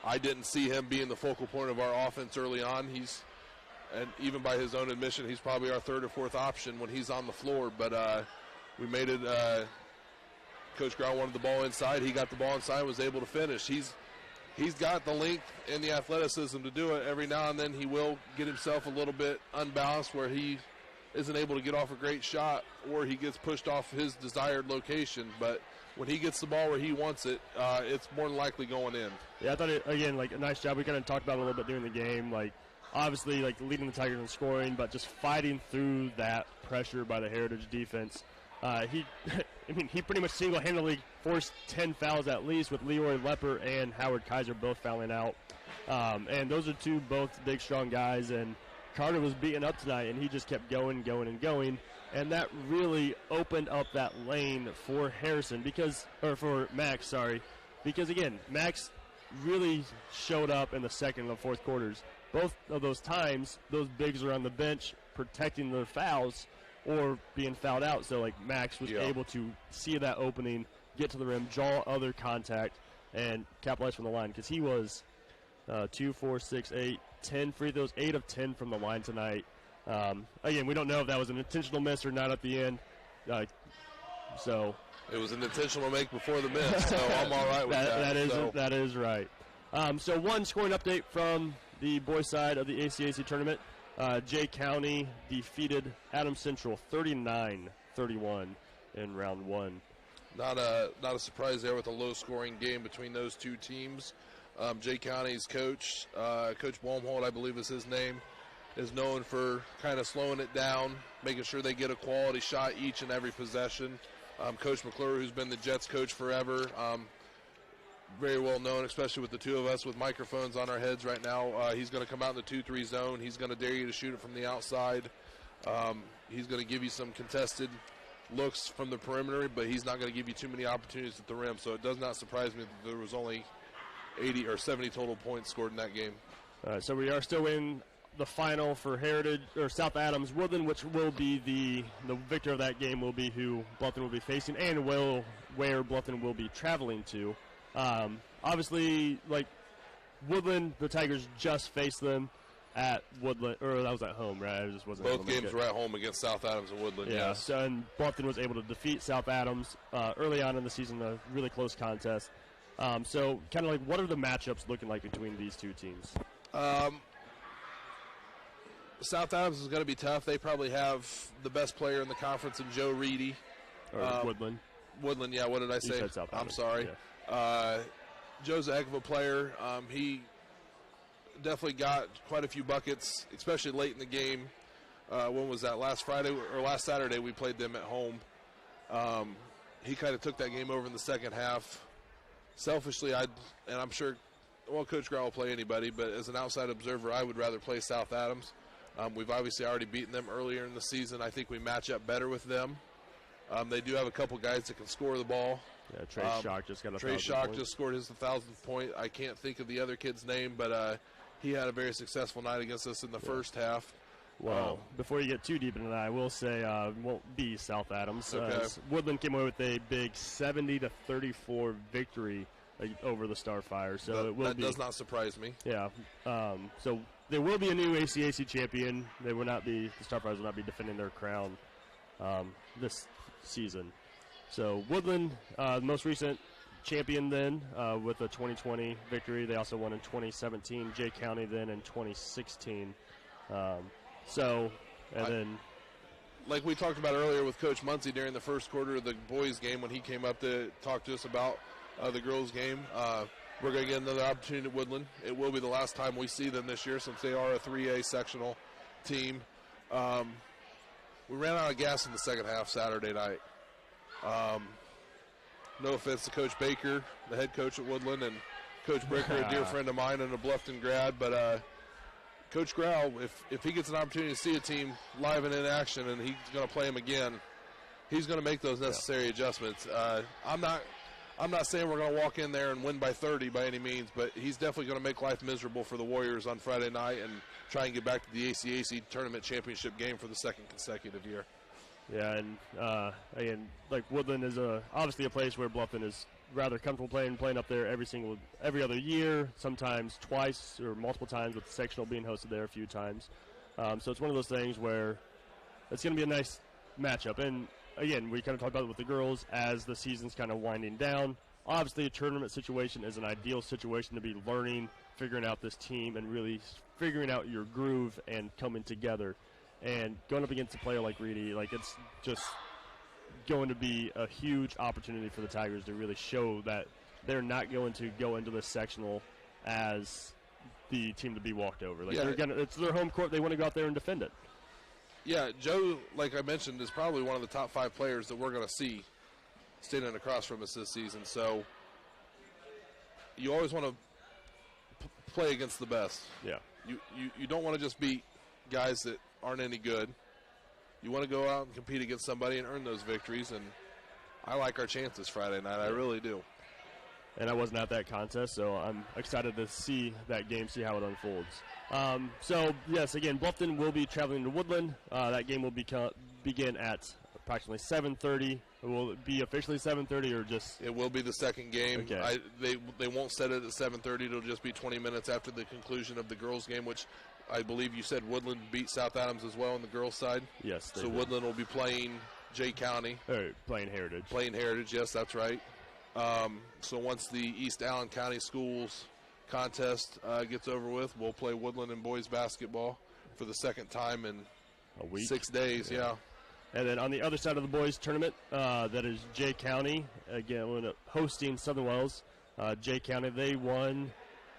I didn't see him being the focal point of our offense early on. And even by his own admission, he's probably our third or fourth option when he's on the floor. But we made it. Coach Grau wanted the ball inside. He got the ball inside and was able to finish. He's he's got the length and the athleticism to do it. Every now and then he will get himself a little bit unbalanced where he isn't able to get off a great shot or he gets pushed off his desired location. But when he gets the ball where he wants it, it's more than likely going in. Yeah, I thought, again, like a nice job. We kind of talked about it a little bit during the game. Like, obviously, like leading the Tigers in scoring, but just fighting through that pressure by the Heritage defense. He pretty much single-handedly forced 10 fouls at least with Leroy Lepper and Howard Kaiser both fouling out. And those are two both big, strong guys. And Carter was beaten up tonight, and he just kept going. And that really opened up that lane for Max, because, again, Max really showed up in the second and fourth quarters. Both of those times, those bigs are on the bench protecting their fouls or being fouled out. So, like, Max was able to see that opening, get to the rim, draw other contact, and capitalize from the line because he was 2, 4, 6, 8, 10 free throws, 8 of 10 from the line tonight. Again, we don't know if that was an intentional miss or not at the end. So it was an intentional make before the miss, so I'm all right with that. That is right. So one scoring update from the boys' side of the ACAC tournament. Jay County defeated Adams Central 39-31 in round one. Not a surprise there with a low-scoring game between those two teams. Jay County's coach, Coach Blomholt, I believe is his name, is known for kind of slowing it down, making sure they get a quality shot each and every possession. Coach McClure, who's been the Jets coach forever, very well known, especially with the two of us with microphones on our heads right now. He's going to come out in the 2-3 zone. He's going to dare you to shoot it from the outside. He's going to give you some contested looks from the perimeter, but he's not going to give you too many opportunities at the rim. So it does not surprise me that there was only 80 or 70 total points scored in that game. So we are still in the final for Heritage or South Adams Woodland, which will be the victor of that game will be who Bluffton will be facing and where Bluffton will be traveling to. Obviously, like Woodland, the Tigers just faced them at Woodland, or that was at home, right? I just wasn't. Both games were at home against South Adams and Woodland. Yeah. Yes. So, and Bluffton was able to defeat South Adams early on in the season, a really close contest. So, kind of like, what are the matchups looking like between these two teams? South Adams is going to be tough. They probably have the best player in the conference in Joe Reedy. Or Woodland. Woodland, yeah. What did I say? You said South Adams. I'm sorry. Yeah. Joe's a heck of a player. He definitely got quite a few buckets, especially late in the game. When was that? Last Friday or last Saturday we played them at home. He kind of took that game over in the second half. Selfishly, I'm sure, Coach Grau will play anybody, but as an outside observer, I would rather play South Adams. We've obviously already beaten them earlier in the season. I think we match up better with them. They do have a couple guys that can score the ball. Yeah, Trey Schock just got a 1,000 Trey Schock points. just scored his 1,000th point. I can't think of the other kid's name, but he had a very successful night against us in the first half. Well, before you get too deep into that, I will say won't be South Adams. Okay. Woodland came away with a big 70-34 victory over the Starfire. So that does not surprise me. Yeah. So there will be a new ACAC champion. They will not be. The Starfires will not be defending their crown this season. So Woodland, the most recent champion then with a 2020 victory. They also won in 2017. Jay County then in 2016. Then, like we talked about earlier with Coach Muncie during the first quarter of the boys' game when he came up to talk to us about the girls' game, we're going to get another opportunity at Woodland. It will be the last time we see them this year since they are a 3A sectional team. We ran out of gas in the second half Saturday night. No offense to Coach Baker, the head coach at Woodland, and Coach Bricker, a dear friend of mine and a Bluffton grad, but Coach Grau, if he gets an opportunity to see a team live and in action and he's going to play them again, he's going to make those necessary adjustments. I'm not saying we're going to walk in there and win by 30 by any means, but he's definitely going to make life miserable for the Warriors on Friday night and try and get back to the ACAC tournament championship game for the second consecutive year. Yeah, and again, like Woodland is obviously a place where Bluffton is rather comfortable playing up there every other year, sometimes twice or multiple times with the sectional being hosted there a few times. So it's one of those things where it's going to be a nice matchup. And again, we kind of talked about it with the girls as the season's kind of winding down. obviously a tournament situation is an ideal situation to be learning, figuring out this team, and really figuring out your groove and coming together. And going up against a player like Reedy, like, it's just going to be a huge opportunity for the Tigers to really show that they're not going to go into this sectional as the team to be walked over. Like, it's their home court. They want to go out there and defend it. Yeah, Joe, like I mentioned, is probably one of the top 5 players that we're going to see standing across from us this season. So you always want to play against the best. Yeah. You don't want to just beat guys that aren't any good. You want to go out and compete against somebody and earn those victories, and I like our chances Friday night. I really do. And I wasn't at that contest, so I'm excited to see that game, see how it unfolds. So, yes, again, Bluffton will be traveling to Woodland. That game will begin at approximately 7:30. Will it be officially 7:30 or just? It will be the second game. Okay. They won't set it at 7:30. It'll just be 20 minutes after the conclusion of the girls' game, which I believe you said Woodland beat South Adams as well on the girls' side. Yes. So Woodland will be playing Jay County. Playing Heritage. Playing Heritage, yes, that's right. So once the East Allen County Schools contest gets over with, we'll play Woodland and boys basketball for the second time in a week. 6 days, yeah. And then on the other side of the boys tournament, that is Jay County, again, hosting Southern Wells. Jay County, they won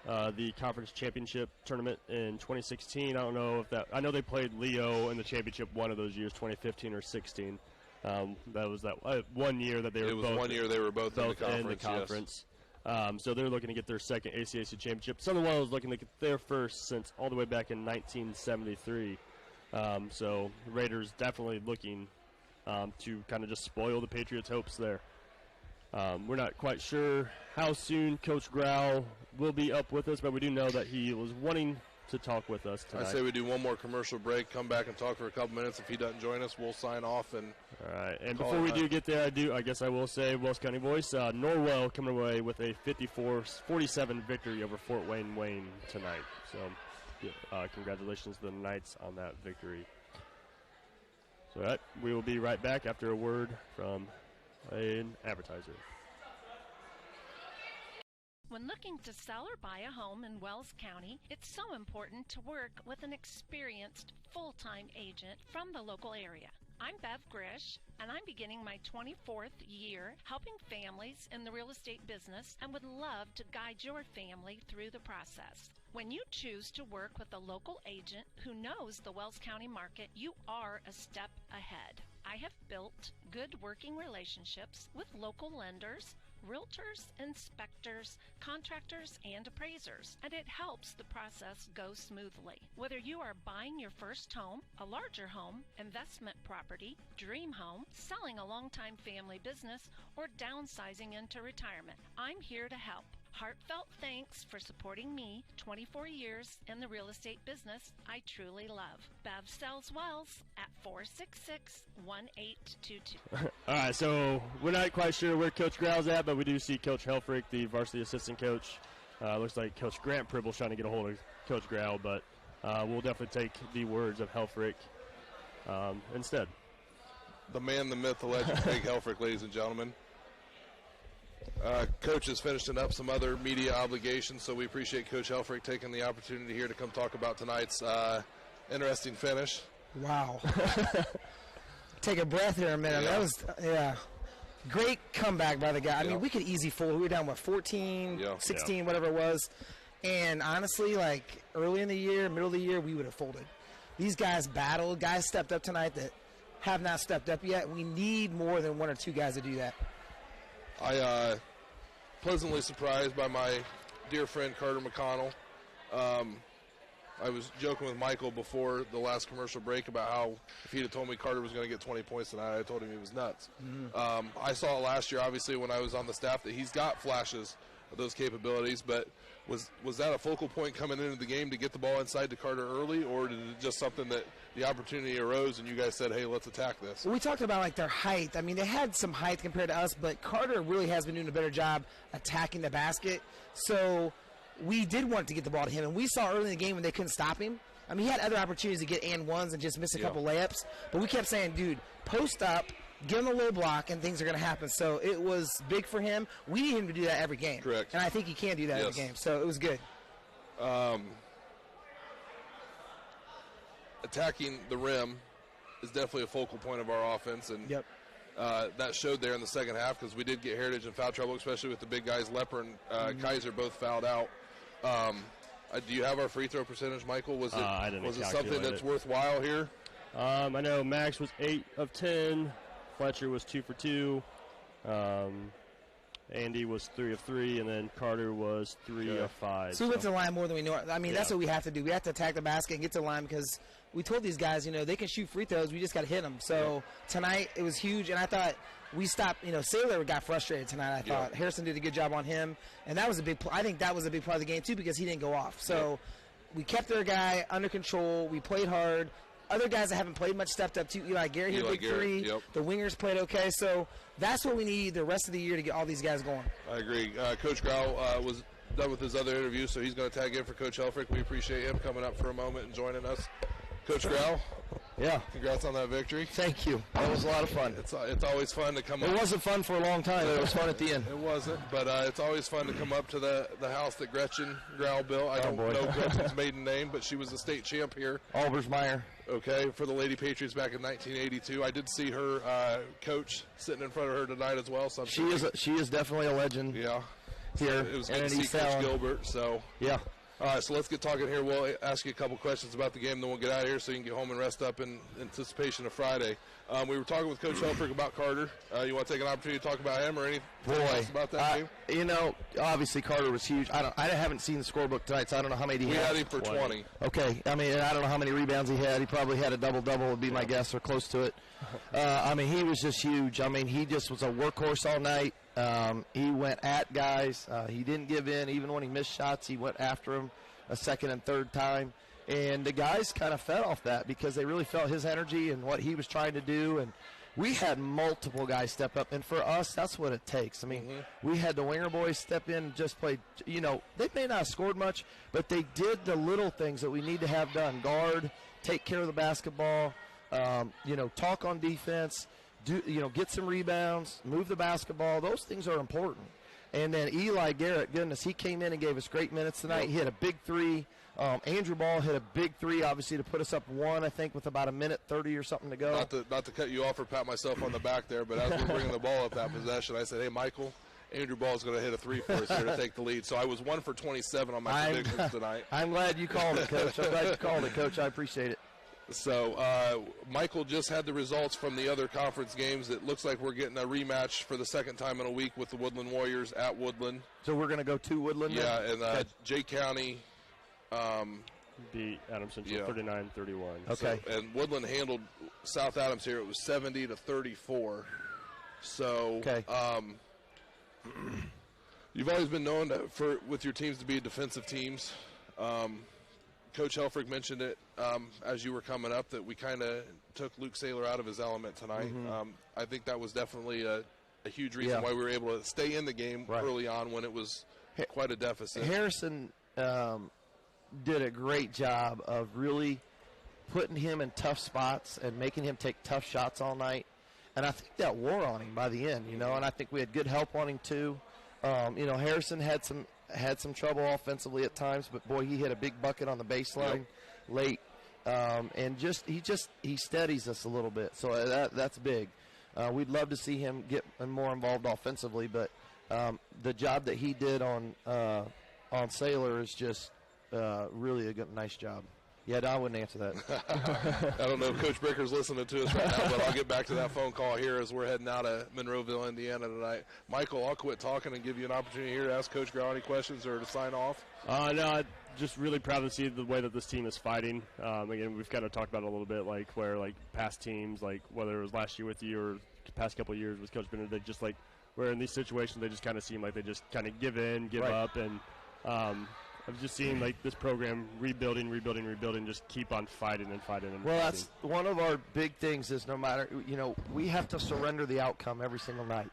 the conference championship tournament in 2016. I don't know if that – I know they played Leo in the championship one of those years, 2015 or 16. That was that 1 year that they were both. It was 1 year they were both in the conference. Yes. So they're looking to get their second ACAC championship. Southern Wells is looking to get their first since all the way back in 1973. So the Raiders definitely looking to kind of just spoil the Patriots' hopes there. We're not quite sure how soon Coach Grau will be up with us, but we do know that he was wanting to talk with us tonight. I say we do one more commercial break, come back and talk for a couple minutes. If he doesn't join us, we'll sign off. And all right. And before we do get there, I guess I will say Wells County Voice, Norwell coming away with a 54-47 victory over Fort Wayne tonight. So congratulations to the Knights on that victory. So we will be right back after a word from an advertiser. When looking to sell or buy a home in Wells County, it's so important to work with an experienced full-time agent from the local area. I'm Bev Grish, and I'm beginning my 24th year helping families in the real estate business and would love to guide your family through the process. When you choose to work with a local agent who knows the Wells County market, you are a step ahead. I have built good working relationships with local lenders, realtors, inspectors, contractors, and appraisers, and it helps the process go smoothly. Whether you are buying your first home, a larger home, investment property, dream home, selling a long-time family business, or downsizing into retirement, I'm here to help. Heartfelt thanks for supporting me 24 years in the real estate business I truly love. Bev sells Wells at 466-1822. All right, so we're not quite sure where Coach Grau's at, but we do see Coach Helfrich, the varsity assistant coach. Looks like Coach Grant Pribble's trying to get a hold of Coach Grau, but we'll definitely take the words of Helfrich instead. The man, the myth, the legend, Craig Helfrich, ladies and gentlemen. Coach is finishing up some other media obligations, so we appreciate Coach Helfrich taking the opportunity here to come talk about tonight's interesting finish. Wow. Take a breath here a minute. Yeah. That was, great comeback by the guy. I mean, we could easy fold. We were down, 14, 16, whatever it was. And honestly, like, early in the year, middle of the year, we would have folded. These guys battled. Guys stepped up tonight that have not stepped up yet. We need more than one or two guys to do that. I pleasantly surprised by my dear friend Carter McConnell. I was joking with Michael before the last commercial break about how if he'd have told me Carter was going to get 20 points tonight, I told him he was nuts. I saw it last year, obviously, when I was on the staff, that he's got flashes of those capabilities, but was that a focal point coming into the game to get the ball inside to Carter early, or did it just something that the opportunity arose and you guys said, hey, let's attack this? Well, we talked about, like, their height. I mean, they had some height compared to us, but Carter really has been doing a better job attacking the basket. So we did want to get the ball to him, and we saw early in the game when they couldn't stop him. I mean, he had other opportunities to get and ones and just miss a couple layups, but we kept saying, dude, post up, give him a low block, and things are going to happen. So it was big for him. We need him to do that every game. Correct. And I think he can do that every game. So it was good. Attacking the rim is definitely a focal point of our offense, and that showed there in the second half because we did get Heritage in foul trouble, especially with the big guys. Lepper and Kaiser both fouled out. Do you have our free throw percentage, Michael? Was it something that's worthwhile here? I know Max was 8 of 10. Fletcher was 2 for 2. Andy was 3 of 3, and then Carter was 3 of 5. So we went to the line more than we know. I mean, that's what we have to do. We have to attack the basket and get to the line because we told these guys, they can shoot free throws. We just got to hit them. So tonight it was huge, and I thought we stopped. Saylor got frustrated tonight. I thought Harrison did a good job on him, and that was I think that was a big part of the game too because he didn't go off. So we kept their guy under control. We played hard. Other guys that haven't played much stepped up too. Eli Garrett hit a big three. The wingers played okay. So that's what we need the rest of the year to get all these guys going. I agree. Coach Grau was done with his other interview, so he's going to tag in for Coach Helfrich. We appreciate him coming up for a moment and joining us. Coach Grau, congrats on that victory. Thank you. That was a lot of fun. It's always fun to come up. It wasn't fun for a long time. It was fun at the end. It wasn't, but it's always fun to come up to the house that Gretchen Grau built. I don't know Gretchen's maiden name, but she was a state champ here. Albersmeyer. Okay, for the Lady Patriots back in 1982. I did see her coach sitting in front of her tonight as well. So she is definitely a legend. Yeah. Here. So it was good to see Coach Gilbert. So yeah. All right, so let's get talking here. We'll ask you a couple questions about the game, then we'll get out of here so you can get home and rest up in anticipation of Friday. We were talking with Coach Helfrich about Carter. You want to take an opportunity to talk about him or anything else about that game? Obviously Carter was huge. I haven't seen the scorebook tonight, so I don't know how many he had. We had him for 20. Okay. I mean, I don't know how many rebounds he had. He probably had a double-double would be my guess or close to it. He was just huge. He just was a workhorse all night. He went at guys. He didn't give in. Even when he missed shots, he went after them a second and third time. And the guys kind of fed off that because they really felt his energy and what he was trying to do. And we had multiple guys step up. And for us, that's what it takes. I mean, we had the winger boys step in and just play. They may not have scored much, but they did the little things that we need to have done. Guard, take care of the basketball, talk on defense, get some rebounds, move the basketball. Those things are important. And then Eli Garrett, goodness, he came in and gave us great minutes tonight. He hit a big three. Andrew Ball hit a big three, obviously, to put us up one, I think, with about a minute 30 or something to go. Not to cut you off or pat myself on the back there, but as we're bringing the ball up that possession, I said, hey, Michael, Andrew Ball is going to hit a three for us here to take the lead. So I was 1 for 27 on my predictions tonight. I'm glad you called it, Coach. I'm glad you called it, Coach. I appreciate it. So Michael just had the results from the other conference games. It looks like we're getting a rematch for the second time in a week with the Woodland Warriors at Woodland. So we're going to go to Woodland? Yeah, and Jay County beat Adams Central 39-31. Okay. So, and Woodland handled South Adams here. It was 70-34. So you've always been known with your teams to be defensive teams. Coach Helfrich mentioned it as you were coming up that we kind of took Luke Saylor out of his element tonight. I think that was definitely a huge reason why we were able to stay in the game early on when it was quite a deficit. Harrison did a great job of really putting him in tough spots and making him take tough shots all night. And I think that wore on him by the end, and I think we had good help on him too. Harrison had some trouble offensively at times, but boy, he hit a big bucket on the baseline late, and he steadies us a little bit. So that's big. We'd love to see him get more involved offensively, but the job that he did on Saylor is just really a nice job. Yeah, I wouldn't answer that. I don't know if Coach Bricker's listening to us right now, but I'll get back to that phone call here as we're heading out of Monroeville, Indiana tonight. Michael, I'll quit talking and give you an opportunity here to ask Coach Grau any questions or to sign off. No, I'm just really proud to see the way that this team is fighting. Again, we've kind of talked about it a little bit, like where past teams, like whether it was last year with you or the past couple of years with Coach Bennett, they just where in these situations they just kind of seem like they just kind of give up, and I've just seen this program rebuilding, just keep on fighting and fighting. Well, that's one of our big things is no matter, we have to surrender the outcome every single night.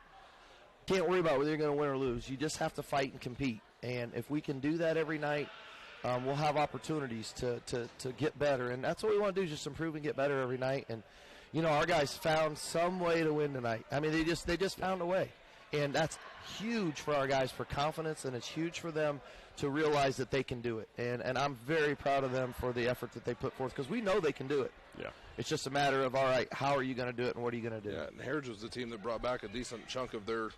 Can't worry about whether you're going to win or lose. You just have to fight and compete. And if we can do that every night, we'll have opportunities to get better. And that's what we want to do, just improve and get better every night. And, you know, our guys found some way to win tonight. I mean, they just found a way. And that's huge for our guys for confidence, and it's huge for them to realize that they can do it. And I'm very proud of them for the effort that they put forth, because we know they can do it. Yeah. It's just a matter of, all right, how are you going to do it and what are you going to do? Yeah, and Heritage was the team that brought back a decent chunk of their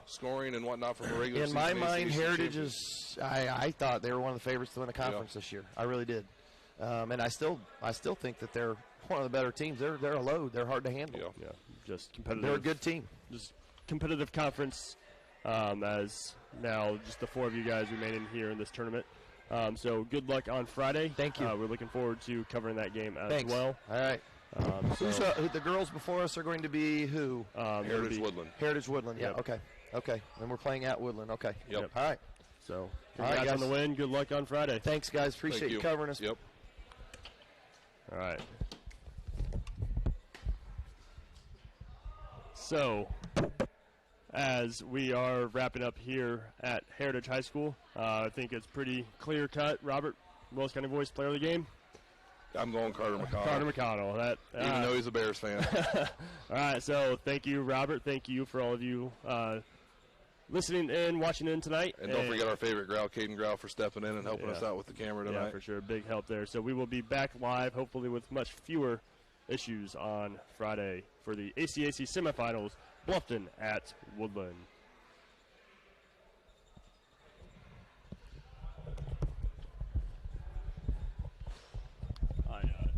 scoring and whatnot from a regular season. In my mind, Heritage is, I thought they were one of the favorites to win a conference this year. I really did. And I still think that they're one of the better teams. They're a load. They're hard to handle. Yeah, just competitive. They're a good team. Just competitive conference, as now just the 4 of you guys remaining here in this tournament. So good luck on Friday. Thank you. We're looking forward to covering that game as well. All right. The girls before us are going to be who? Heritage Woodland. Heritage Woodland, yeah. Yep. Okay. And we're playing at Woodland. Okay. Yep. All right. So congrats on the win. Good luck on Friday. Thanks, guys. Appreciate you covering us. Yep. All right. So, as we are wrapping up here at Heritage High School, I think it's pretty clear cut. Robert, Wells County Voice Player of the Game. I'm going Carter McConnell. Carter McConnell. Even though he's a Bears fan. All right, so thank you, Robert. Thank you for all of you listening in, watching in tonight. And don't forget our favorite growl, Caden Growl, for stepping in and helping us out with the camera tonight. Yeah, for sure. Big help there. So we will be back live, hopefully with much fewer issues on Friday for the ACAC semifinals, Bluffton at Woodland.